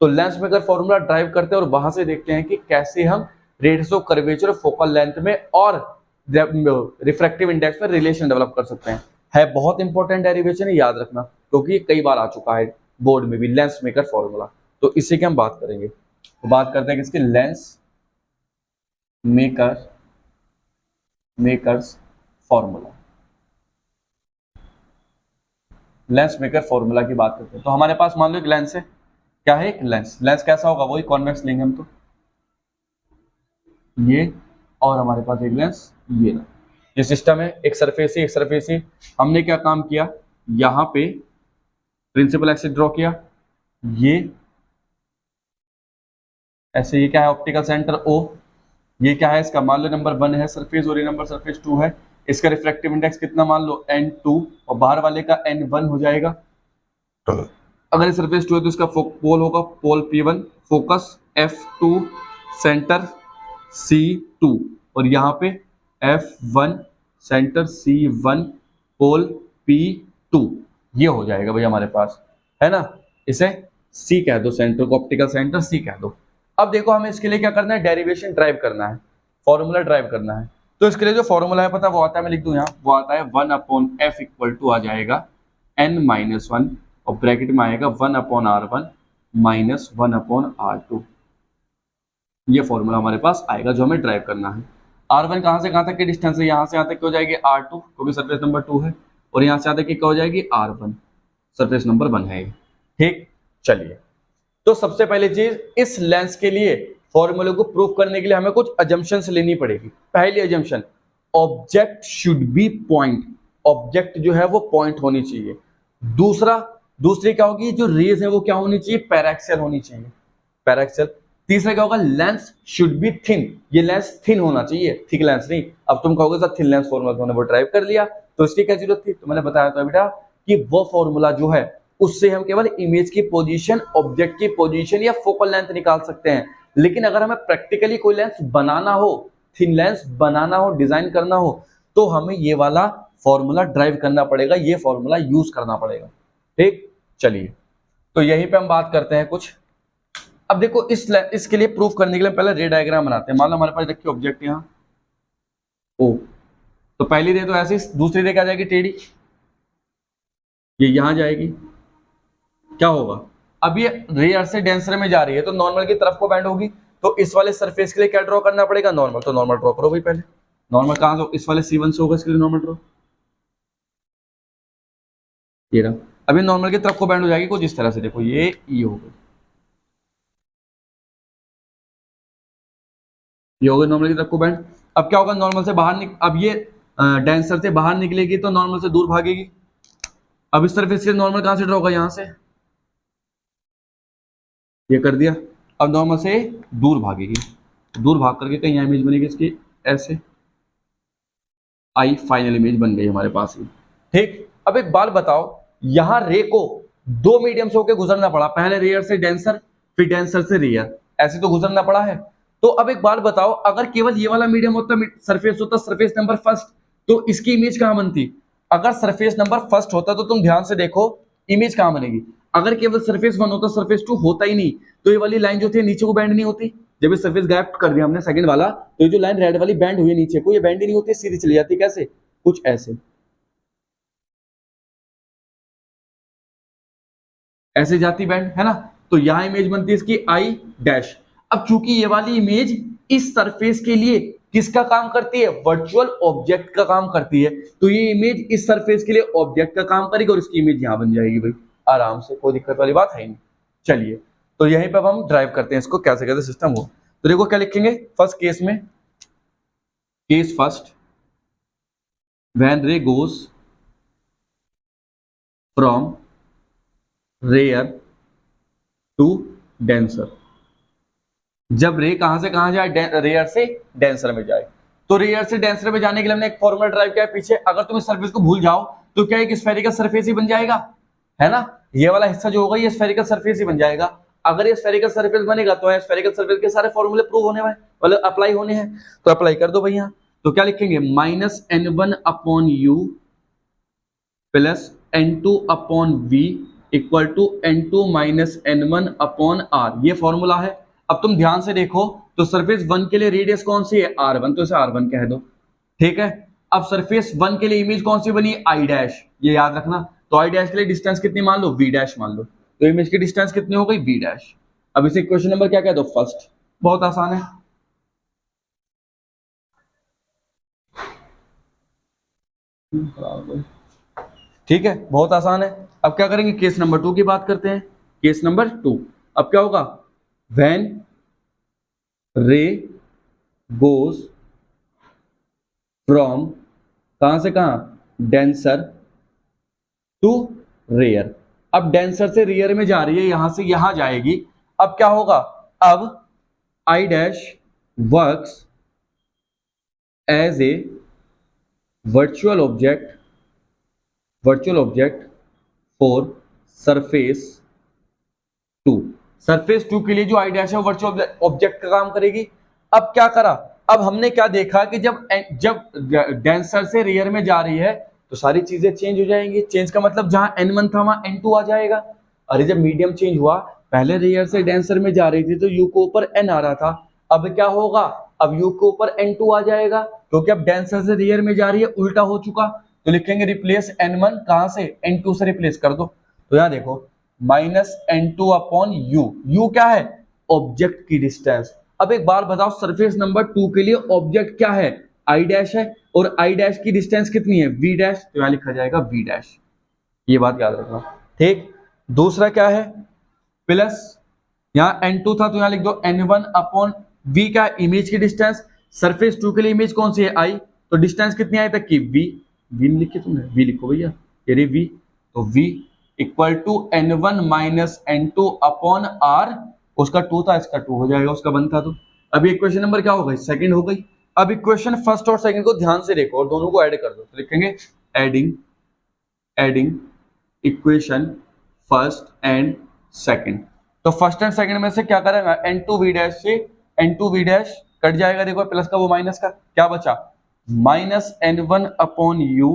तो लेंस मेकर फॉर्मूला ड्राइव करते हैं और वहां से देखते हैं कि कैसे हम radius of curvature focal length में और रिफ्रैक्टिव इंडेक्स में रिलेशन डेवलप कर सकते हैं। है बहुत इंपॉर्टेंट डेरिवेशन है, याद रखना, क्योंकि ये कई बार आ चुका है बोर्ड में भी, लेंस मेकर फॉर्मूला। तो इसी की हम बात करेंगे। तो बात करते हैं किसके, lens makers formula. Lens maker formula की बात करते हैं। तो हमारे पास मान लो एक लेंस है, क्या है, एक लेंस। लेंस कैसा होगा, वही कॉन्वेक्स लेंगे हम, तो ये, और हमारे पास एक लेंस ये सिस्टम है, एक सरफेस ही, एक सरफेस ही। हमने क्या काम किया, यहां पे प्रिंसिपल एक्सिस ड्रॉ किया, ये ऐसे, ये क्या है, ऑप्टिकल सेंटर ओ, ये क्या है इसका, मान लो नंबर 1 है सरफेस, और ये नंबर सरफेस 2 है। इसका रिफ्रैक्टिव इंडेक्स कितना, मान लो n2, और बाहर वाले का n1 हो जाएगा। अगर ये सरफेस 2 है तो इसका पोल होगा पोल P1, focus f2, centre C2, और यहाँ पे f1, सेंटर C1, पोल P2। ये हो जाएगा भाई हमारे पास, है ना। इसे C कह दो, सेंटर को ऑप्टिकल सेंटर C कह दो। अब देखो हमें इसके लिए क्या करना है, डेरिवेशन ड्राइव करना है, फॉर्मूला ड्राइव करना है। तो इसके लिए जो फॉर्मूला है पता वो आता है, मैं लिख दूं यहाँ, वो आता है 1/f इक्वल टू आ जाएगा n-1, और ब्रैकेट में आएगा 1/r1 माइनस 1/r2। ये फॉर्मूला हमारे पास आएगा जो हमें ड्राइव करना है। r1 कहाँ से कहाँ तक की डिस्टेंस है, यहाँ से यहाँ तक हो जाएगी r2 क्योंकि सरफेस नंबर 2 है, और यहाँ से यहाँ तक की क्या हो जाएगी r1, सरफेस नंबर 1 है। ठीक, चलिए। तो सबसे पहली चीज, इस लेंस के लिए फॉर्मूले को प्रूव करने के लिए हमें कुछ अजम्पशंस लेनी पड़ेगी। पहली assumption, object should be point, object जो है वो पॉइंट होनी चाहिए। दूसरी क्या होगी, जो रेज है वो क्या होनी चाहिए, पैराक्सियल होनी चाहिए, पैराक्सियल। तीसरा क्या होगा, लेंस शुड बी थिन, ये लेंस थिन होना चाहिए, थिक लेंस नहीं। अब तुम कहोगे सर थिन लेंस फॉर्मूला तुमने वो ड्राइव कर लिया, तो इसकी क्या जरूरत थी, तो मैंने बताया था बेटा कि वो फॉर्मूला जो है उससे हम केवल इमेज की पोजीशन, ऑब्जेक्ट की पोजीशन या फोकल लेंथ निकाल सकते हैं। लेकिन अगर हमें प्रैक्टिकली कोई लेंस बनाना हो, थिन लेंस बनाना हो, डिजाइन करना हो, तो हमें ये वाला फॉर्मूला ड्राइव करना पड़ेगा, ये फॉर्मूला यूज करना पड़ेगा। ठीक, चलिए। तो यहीं पे हम बात करते हैं कुछ। अब देखो इसके लिए प्रूफ करने के लिए पहले रे डायग्राम बनाते हैं। मान लो हमारे पास देखिए ऑब्जेक्ट यहाँ ओ, तो पहली रे तो ऐसी, दूसरी रे क्या जाएगी, टेढ़ी, ये यहां जाएगी। क्या होगा, अब ये रेयर से डेंसर में जा रही है तो नॉर्मल की तरफ को बैंड होगी, तो इस वाले सरफेस के लिए क्या ड्रॉ करना पड़ेगा, नॉर्मल। तो नॉर्मल ड्रॉ करो भाई पहले, नॉर्मल कहां से, इस वाले C1 से होगा, इसके लिए नॉर्मल ड्रॉ, ये रहा। अभी नॉर्मल की तरफ को बैंड हो जाएगी कुछ इस तरह से, देखो ये ई होगा, ये होगा नॉर्मल की तरफ को बैंड। अब क्या होगा, नॉर्मल से बाहर अब ये डेंसर से बाहर निकलेगी तो नॉर्मल से दूर भागेगी। अब इस सरफेस के नॉर्मल कहां से ड्रॉ होगा, यहां से, ये कर दिया। अब नॉर्मल से दूर भागेगी, दूर भाग करके कहीं इमेज बनेगी इसकी ऐसे, आई फाइनल इमेज बन गई हमारे पास ही। ठीक, अब एक बात बताओ, यहां रे को दो मीडियम से होकर गुजरना पड़ा, पहले रेयर से डेंसर, फिर डेंसर से रेयर, ऐसे तो गुजरना पड़ा है। तो अब एक बात बताओ, अगर केवल ये वाला मीडियम होता, सरफेस होता सरफेस नंबर फर्स्ट, तो इसकी इमेज कहां बनती। अगर सरफेस नंबर फर्स्ट होता तो तुम ध्यान से देखो इमेज कहां बनेगी। अगर केवल सरफेस 1 होता, सरफेस 2 होता ही नहीं, तो ये वाली लाइन जो थी नीचे को बैंड नहीं होती। जब ये सरफेस गायब कर दिया हमने सेकंड वाला, तो ये जो लाइन रेड वाली बैंड हुई नीचे को, ये बैंड ही नहीं होती, सीधी चली जाती, कैसे, कुछ ऐसे, ऐसे जाती बैंड, है ना। तो यहां इमेज बनती है इसकी आई डैश। अब चूंकि ये वाली इमेज इस सरफेस के लिए किसका काम करती है, वर्चुअल ऑब्जेक्ट का काम करती है, तो ये इमेज इस सरफेस के लिए ऑब्जेक्ट का काम करेगी और इसकी इमेज यहां बन जाएगी भाई, आराम से, कोई दिक्कत वाली बात है नहीं। चलिए, तो यहीं पर हम ड्राइव करते हैं इसको, कैसे कैसे सिस्टम हो। तो देखो क्या लिखेंगे फर्स्ट केस में, case first, when ray goes from rare to denser, जब रे कहां से कहां जाए, रेयर से डेंसर में जाए। तो रेयर से डेंसर में जाने के लिए हमने एक फॉर्मूला ड्राइव किया है पीछे। अगर तुम इस सरफेस को भूल जाओ तो क्या एक स्फेरिकल सरफेस ही बन जाएगा, है ना। ये वाला हिस्सा जो होगा ये स्फेरिकल सरफेस ही बन जाएगा। अगर ये स्फेरिकल सरफेस बनेगा तो स्फेरिकल सरफेस के सारे फॉर्मूले प्रूव होने हैं, मतलब अप्लाई होने हैं, तो अप्लाई कर दो भैया। तो क्या लिखेंगे, -n1/u plus n2/v equal to n2 - n1/r, ये फॉर्मूला है। अब तुम ध्यान से देखो, तो सरफेस 1 के लिए रेडियस कौन सी है, r1, तो इसे r1 कह दो, ठीक है। अब सरफेस 1 के लिए इमेज कौन सी बनी, i डैश, ये याद रखना। तो i डैश के लिए डिस्टेंस कितनी मान लो, v डैश मान लो, तो इमेज की डिस्टेंस कितनी हो गई, v डैश। अब इसे क्वेश्चन नंबर क्या कह दो, फर्स्ट, बहुत आसान है। ठीक है, बहुत आसान है। अब क्या करेंगे, केस नंबर 2 की बात करते हैं। केस नंबर 2, अब क्या होगा, व्हेन रे गोज फ्रॉम, कहां से कहां, डेंसर टू रेयर। अब डेंसर से रेयर में जा रही है, यहां से यहां जाएगी। अब क्या होगा, अब i dash works as a virtual object for surface 2। Surface 2 के लिए जो आई डैश है वर्चुअल ऑब्जेक्ट का काम करेगी। अब क्या करा, अब हमने क्या देखा कि जब डेंसर से रेयर में जा रही है तो सारी चीजें चेंज हो जाएंगी। चेंज का मतलब जहां n1 था वहां n2 आ जाएगा। अरे जब मीडियम चेंज हुआ, पहले रेयर से डेंसर में जा रही थी तो u के ऊपर n आ रहा था, अब क्या होगा, अब u के ऊपर n2 आ जाएगा, क्योंकि अब डेंसर से रेयर में जा रही है, उल्टा हो चुका। तो लिखेंगे रिप्लेस n1 कहां से, n2 से रिप्लेस कर दो। तो यहां देखो -n2 अपॉन u क्या है, ऑब्जेक्ट की डिस्टेंस। अब एक बार बताओ, सरफेस नंबर 2 के लिए ऑब्जेक्ट क्या है, आई डैश है, और आई डैश की डिस्टेंस कितनी है, v डैश, तो यहां लिखा जाएगा v डैश। ये बात याद रखना, ठीक। दूसरा क्या है, प्लस, यहां n2 था तो यहां लिख दो n1 अपॉन v का इमेज की डिस्टेंस। सरफेस 2 के लिए इमेज कौन सी है, i, तो डिस्टेंस कितनी आई तक की, v लिखी तुमने, v लिखो भैया, ये v, तो v equal to n1 minus n2 upon r, उसका 2 था, इसका 2 हो जाएगा, उसका 1 था। तो अभी इक्वेशन नंबर क्या हो गई, सेकंड हो गई। अब इक्वेशन फर्स्ट और सेकंड को ध्यान से देखो और दोनों को ऐड कर दो। तो लिखेंगे adding equation first and second. तो फर्स्ट एंड सेकंड में से क्या करेंगे, n2v डैश से n2v डैश कट जाएगा, देखो प्लस का वो माइनस का, क्या बचा, -n1 upon u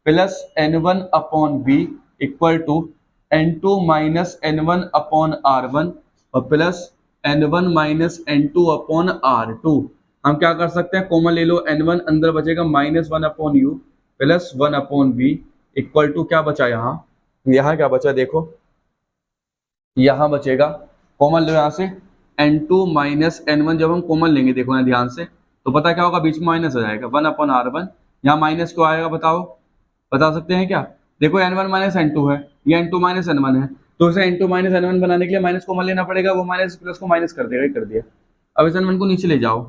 plus n1 upon v equal to n2 minus n1 upon r1 और plus n1 minus n2 upon r2। हम क्या कर सकते हैं, कॉमन ले लो, n1 अंदर बचेगा -1 upon u plus 1 upon v equal to क्या बचा, यहाँ क्या बचा, देखो यहाँ बचेगा, कॉमन लो यहाँ से, n2 माइनस n1 जब हम कॉमन लेंगे, देखो यहाँ ध्यान से, तो पता क्या होगा, बीच में माइनस हो जाएगा, 1 अपॉन r1। यहाँ माइनस क्यों आएगा बताओ, बता सकते हैं क्या, देखो n1 माइनस n2 है, ये n2 माइनस n1 है, तो इसे n2 माइनस n1 बनाने के लिए माइनस कॉमन लेना पड़ेगा, वो माइनस प्लस को माइनस कर देगा, कर दिया। अब इस n1 को नीचे ले जाओ,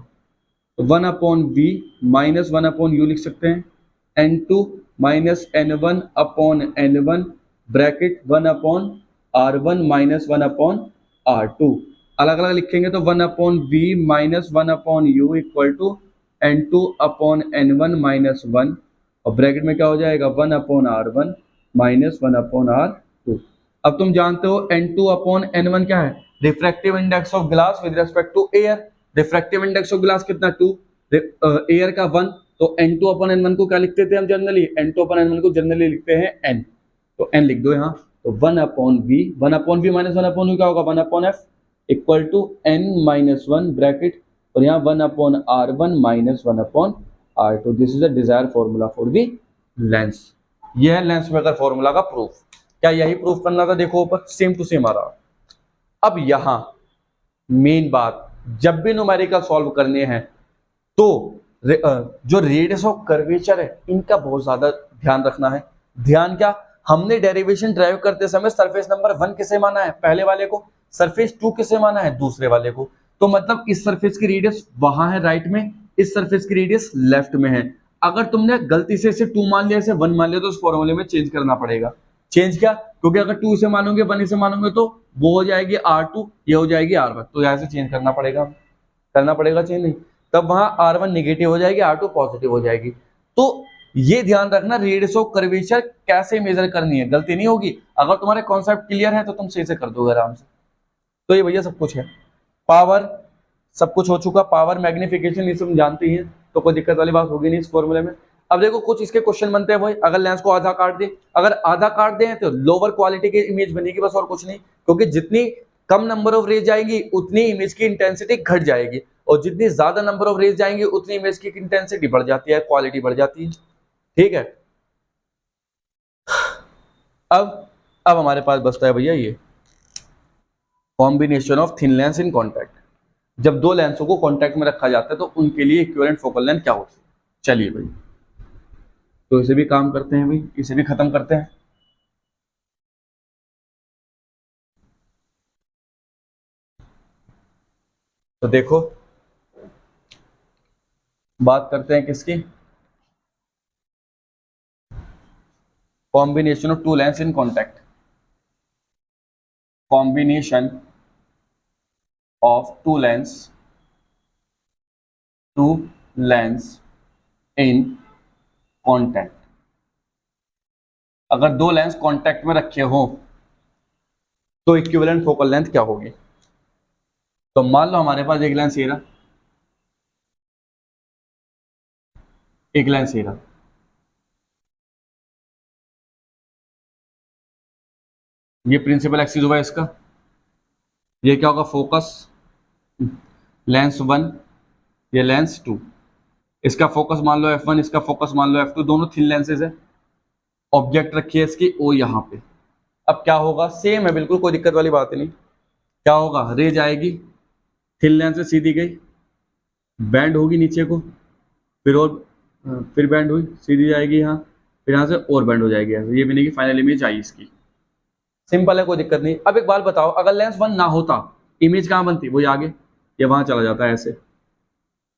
तो 1 upon v minus 1 upon u लिख सकते हैं, n2 minus n1 upon n1 bracket 1 upon r1 minus 1 upon r2। अलग अलग लिखेंगे तो 1 upon v minus 1 upon u equal to n2 upon n1 minus 1, और ब्रैकेट में क्या हो जाएगा, 1 upon r1 minus 1 upon r2। अब तुम जानते हो n2 अपॉन n1 क्या है, refractive index of glass with respect to air. Refractive index of glass कितना, 2, एयर का 1, तो n2 अपॉन n1 को क्या लिखते थे हम जनरली, n2 अपॉन n1 को जनरली लिखते हैं n, तो n लिख दो यहाँ, तो 1 upon v minus 1 upon u क्या होगा, 1 upon f equal to n minus 1 bracket, और यहाँ 1 upon r1 minus 1 upon r2। This is the desired formula for the lens. यह है लेंस मेकर फॉर्मूला का प्रूफ। क्या यही प्रूफ करना था, देखो ऊपर सेम टू सेम आ रहा। अब यहां मेन बात, जब भी न्यूमेरिकल सॉल्व करने हैं तो जो रेडियस ऑफ कर्वेचर है इनका बहुत ज्यादा ध्यान रखना है। ध्यान क्या, हमने डेरिवेशन ड्राइव करते समय सरफेस नंबर 1 किसे माना है, पहले वाले को, सरफेस 2 किसे माना है, दूसरे वाले को। तो मतलब इस सरफेस की रेडियस वहां है राइट में, इस सरफेस की रेडियस लेफ्ट में है। अगर तुमने गलती से इसे 2 मान लिया, इसे 1 मान लिया, तो उस फॉर्मूले में चेंज करना पड़ेगा। चेंज क्या, क्योंकि अगर 2 से मानोगे 1 से मानोगे तो वो हो जाएगी r2, ये हो जाएगी r1, तो यहाँ से चेंज करना पड़ेगा चेंज नहीं, तब वहां r1 नेगेटिव हो जाएगी, r2 पॉजिटिव हो जाएगी। तो ये ध्यान रखना, रेडियस ऑफ कर्वेचर कैसे मेजर करनी है, गलती नहीं होगी। अगर तुम्हारे कॉन्सेप्ट क्लियर है तो तुम सही से कर दोगे आराम से। तो ये भैया सब कुछ है, पावर सब कुछ हो चुका, पावर मैग्निफिकेशन ये सब जानते ही हैं, तो कोई दिक्कत वाली बात होगी नहीं इस फॉर्मूले में। अब देखो कुछ इसके क्वेश्चन बनते हैं भाई, अगर लेंस को आधा काट दे, अगर आधा काट दे तो लोअर क्वालिटी की इमेज बनेगी, बस और कुछ नहीं, क्योंकि जितनी कम नंबर ऑफ रेज जाएंगी उतनी इमेज की इंटेंसिटी घट जाएगी, और जितनी ज्यादा नंबर ऑफ रेज जाएंगी उतनी इमेज की इंटेंसिटी बढ़ जाती है, क्वालिटी बढ़ जाती है। ठीक है, अब हमारे पास बचता है भैया ये combination of thin lens in contact. जब दो लेंसों को कॉन्टैक्ट में रखा जाता है तो उनके लिए इक्विवेलेंट फोकल लेंथ क्या होती है। चलिए भाई, तो इसे भी काम करते हैं भाई, इसे भी खत्म करते हैं। तो देखो बात करते हैं किसकी, combination of two lens in contact, combination of two lens in contact. अगर दो लेंस कॉन्टैक्ट में रखे हो तो इक्विवेलेंट फोकल लेंथ क्या होगी। तो मान लो हमारे पास एक लेंस ये रहा, एक लेंस ये रहा, ये प्रिंसिपल एक्सिस हुआ इसका, ये क्या होगा फोकस लेंस 1, ये लेंस 2, इसका फोकस मान लो f1, इसका फोकस मान लो f2, दोनों थिन लेंसेज है, ऑब्जेक्ट रखी है इसकी ओ यहाँ पे। अब क्या होगा, सेम है बिल्कुल, कोई दिक्कत वाली बात नहीं। क्या होगा, रे जाएगी थिन लेंस से सीधी गई, बैंड होगी नीचे को, फिर और फिर बैंड हुई सीधी जाएगी यहाँ, फिर यहाँ से और बैंड हो जाएगी ऐसे, ये बनेगी फाइनल इमेज आई इसकी। सिंपल है, कोई दिक्कत नहीं। अब एक बात बताओ, अगर लेंस 1 ना होता इमेज कहाँ बनती, वो आगे ये वहां चला जाता है ऐसे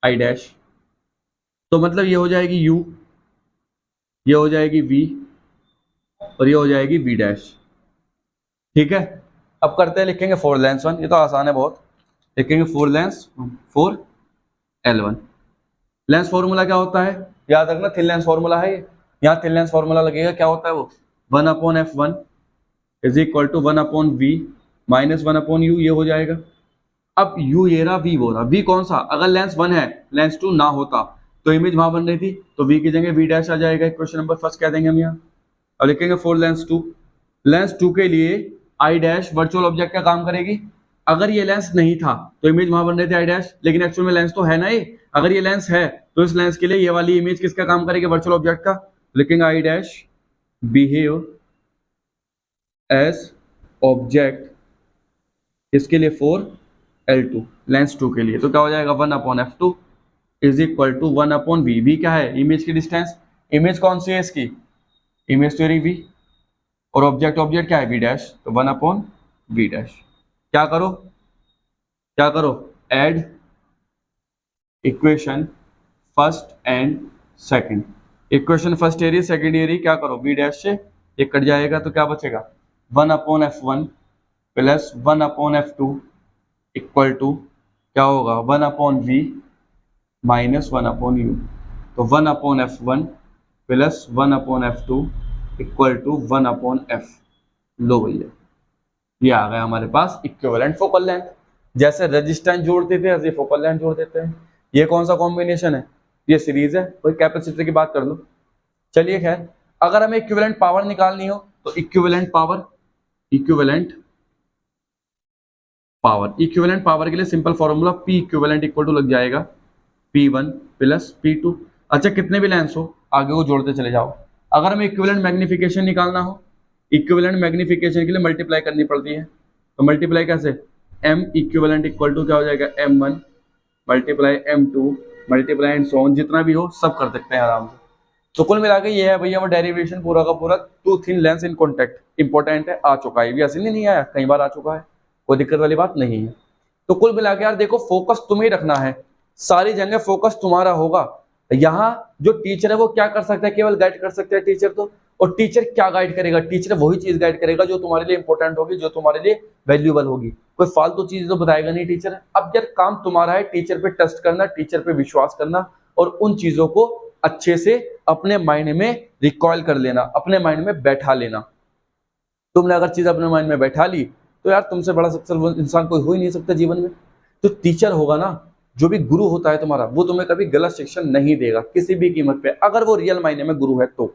आई डैश, तो मतलब ये हो जाएगी u, ये हो जाएगी v और ये हो जाएगी v डैश। ठीक है, अब करते हैं, लिखेंगे 4 लेंस 1, ये तो आसान है बहुत, लिखेंगे 4 लेंस 4 L1। लेंस फॉर्मूला क्या होता है, याद रखना थिन लेंस फॉर्मूला है ये, यहाँ थिन लेंस फॉर्मूला लगेगा, क्या होता है वो 1/f1 is equal to 1/v minus 1/u, ये हो जाएगा। अब u ये रहा, v वो रहा, v कौन सा, अगर लेंस 1 है लेंस 2 ना होता तो इमेज वहां बन रही थी, तो v की जगह v डैश आ जाएगा, क्वेश्चन नंबर फर्स्ट कह देंगे हम यहाँ। अब लिखेंगे 4 लेंस 2, लेंस 2 के लिए आई डैश वर्चुअल ऑब्जेक्ट का काम करेगी। अगर ये लेंस नहीं था तो इमेज वहां बन रही थी आई डैश, लेकिन एक्चुअल में लेंस तो है ना ये, अगर ये लेंस है तो इस लेंस के लिए ये वाली इमेज किसका काम करेगी, वर्चुअल ऑब्जेक्ट का। लिखेंगे I dash behave as object, इसके लिए 4 L2 लेंस 2 के लिए, तो क्या हो जाएगा 1/f2 is equal to 1/v, v क्या है इमेज की डिस्टेंस, इमेज कौन सी है इसकी, इमेज तो v, और ऑब्जेक्ट ऑब्जेक्ट क्या है v डैश, तो 1/v डैश। क्या करो, क्या करो, add equation first and second, equation first area second area क्या करो, v डैश से ये कट जाएगा, तो क्या बचेगा 1/f1 plus 1/f2 equal to क्या होगा 1/v माइनस 1/u, तो 1/f1 plus 1/f2 equal to 1/f। लो भैया ये आ गया हमारे पास इक्विवेलेंट फोकल लेंथ। जैसे रेजिस्टेंस जोड़ते थे ऐसे फोकल लेंथ जोड़ देते हैं। ये कौन सा कॉम्बिनेशन है, ये सीरीज है, कोई कैपेसिटर की बात कर लो। चलिए खैर, अगर हमें इक्विवेलेंट पावर निकालनी हो तो इक्विवेलेंट पावर, इक्विवेलेंट पावर के लिए simple formula P equivalent equal to लग जाएगा P1 प्लस P2। अच्छा कितने भी लेंस हो आगे वो जोड़ते चले जाओ। अगर हमें इक्विवेलेंट मैग्निफिकेशन निकालना हो, इक्विवेलेंट मैग्निफिकेशन के लिए मल्टीप्लाई करनी पड़ती है, तो मल्टीप्लाई कैसे, M इक्विवेलेंट इक्वल टू क्या हो जाएगा M1 multiply M2 multiply and so on, जितना भी हो सब कर सकते हैं आराम से। तो कुल मिला के ये है भैया वो डेरिवेशन पूरा का पूरा two thin lens in contact, important है, आ चुका है, भी ऐसे नहीं आया, कई बार आ चुका है, कोई दिक्कत वाली बात नहीं है। तो कुल मिला के यार देखो फोकस तुम्हें रखना है, सारी जगह फोकस तुम्हारा होगा। यहाँ जो टीचर है वो क्या कर सकता है, केवल गाइड कर सकते हैं टीचर तो, और टीचर क्या गाइड करेगा, टीचर वही चीज गाइड करेगा जो तुम्हारे लिए इंपॉर्टेंट होगी, जो तुम्हारे लिए वैल्यूएबल होगी, कोई फालतू चीज तो बताएगा नहीं टीचर। अब यार काम तुम्हारा है टीचर पे ट्रस्ट करना, टीचर पे विश्वास करना, और उन चीजों को अच्छे से अपने माइंड में रिकॉल कर लेना, अपने माइंड में बैठा लेना। तुमने अगर चीज अपने माइंड में बैठा ली तो यार तुमसे बड़ा सक्सेसफुल इंसान कोई हो ही नहीं सकता जीवन में। तो टीचर होगा ना, जो भी गुरु होता है तुम्हारा, वो तुम्हें कभी गलत शिक्षा नहीं देगा किसी भी कीमत पे, अगर वो रियल मायने में गुरु है तो।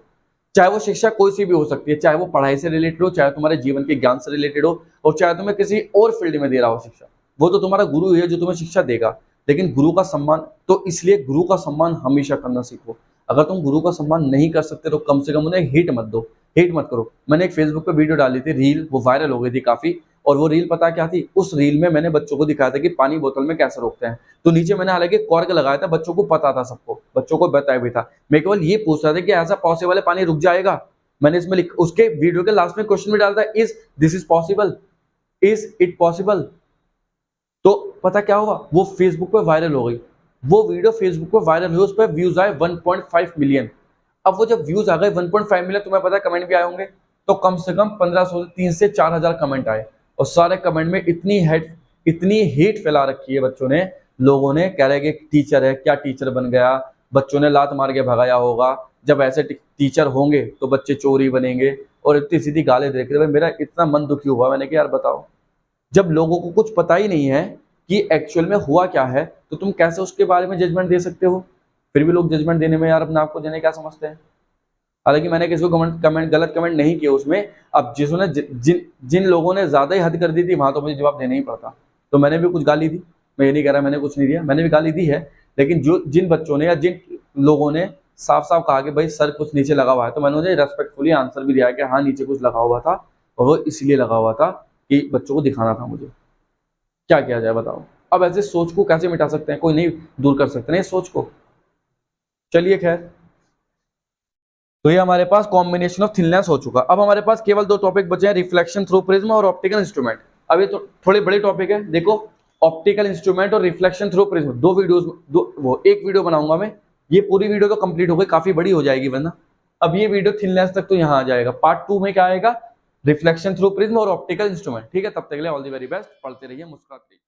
चाहे वो शिक्षा कोई सी भी हो सकती है, चाहे वो पढ़ाई से रिलेटेड हो, चाहे तुम्हारे जीवन के ज्ञान से रिलेटेड हो, और चाहे तुम्हें किसी और फील्ड में दे रहा हो शिक्षा, वो तो तुम्हारा गुरु है जो तुम्हें शिक्षा देगा। लेकिन गुरु का सम्मान, तो इसलिए गुरु का सम्मान हमेशा करना सीखो। अगर तुम गुरु का सम्मान नहीं कर सकते तो कम से कम उन्हें हिट मत दो, हेट मत करो। मैंने एक फेसबुक पे वीडियो डाली थी, रील, वो वायरल हो गई थी काफी, और वो रील पता क्या थी, उस रील में मैंने बच्चों को दिखाया था कि पानी बोतल में कैसे रोकते हैं, तो नीचे मैंने हालांकि कॉर्क लगाया था, बच्चों को पता था, सबको बच्चों को बताया भी था। मैं केवल ये पूछ रहा था कि ऐसा पॉसिबल है पानी रुक जाएगा, मैंने इसमें उसके वीडियो के लास्ट में क्वेश्चन भी डाला था, is this is possible, is it possible. तो पता क्या हुआ, वो फेसबुक पे वायरल हो गई, वो वीडियो फेसबुक पे वायरल हुई, उस पर व्यूज आए 1.5 मिलियन। अब वो जब व्यूज आ गए 1.5 मिलियन, तुम्हें पता है कमेंट भी आए होंगे, तो कम से कम 1500 से 3 से 4000 कमेंट आए, और सारे कमेंट में इतनी हेट फैला रखी है बच्चों ने, लोगों ने कह रहे कि टीचर है क्या, टीचर बन गया, बच्चों ने लात मार के भगाया होगा, जब ऐसे टीचर होंगे तो बच्चे चोरी बनेंगे, और इतनी सीधी गाली देख रहे। मेरा इतना मन दुखी हुआ, मैंने कहा यार बताओ, जब लोगों को कुछ पता ही नहीं है कि एक्चुअल में हुआ क्या है, तो तुम कैसे उसके बारे में जजमेंट दे सकते हो। फिर भी लोग जजमेंट देने में यार अपने आप को देने क्या समझते हैं। हालांकि मैंने किसी को गलत कमेंट नहीं किया उसमें। अब जिसने जिन लोगों ने ज्यादा ही हद कर दी थी, वहां तो मुझे जवाब देना ही पड़ता। तो मैंने भी कुछ गाली दी, मैं ये नहीं कह रहा मैंने कुछ नहीं दिया, मैंने भी गाली दी है, लेकिन जिन बच्चों ने या जिन लोगों ने साफ साफ कहा कि भाई सर कुछ नीचे लगा हुआ है, तो मैंने उन्हें रेस्पेक्टफुली आंसर भी दिया कि हाँ नीचे कुछ लगा हुआ था, और वो इसलिए लगा हुआ था कि बच्चों को दिखाना था मुझे। क्या किया जाए बताओ। अब ऐसे सोच को कैसे मिटा सकते हैं, कोई नहीं दूर कर सकते ना इस सोच को। चलिए खैर, तो ये हमारे पास कॉम्बिनेशन ऑफ थिननेस हो चुका। अब हमारे पास केवल दो टॉपिक बचे हैं, रिफ्लेक्शन थ्रू प्रिज्म और ऑप्टिकल इंस्ट्रूमेंट। अब ये तो थोड़े बड़े टॉपिक है, देखो ऑप्टिकल इंस्ट्रूमेंट और रिफ्लेक्शन थ्रू प्रिज्म, दो वीडियोस, वो एक वीडियो बनाऊंगा मैं, ये पूरी वीडियो तो कंप्लीट हो गई, काफी बड़ी हो जाएगी वरना। अब ये वीडियो थिननेस तक तो यहाँ आ जाएगा, पार्ट 2 में क्या आएगा, रिफ्लेक्शन थ्रू प्रिज्म और ऑप्टिकल इंस्ट्रूमेंट। ठीक है, तब तक के लिए ऑल द वेरी बेस्ट, पढ़ते रहिए, मुस्कुराते रहिए।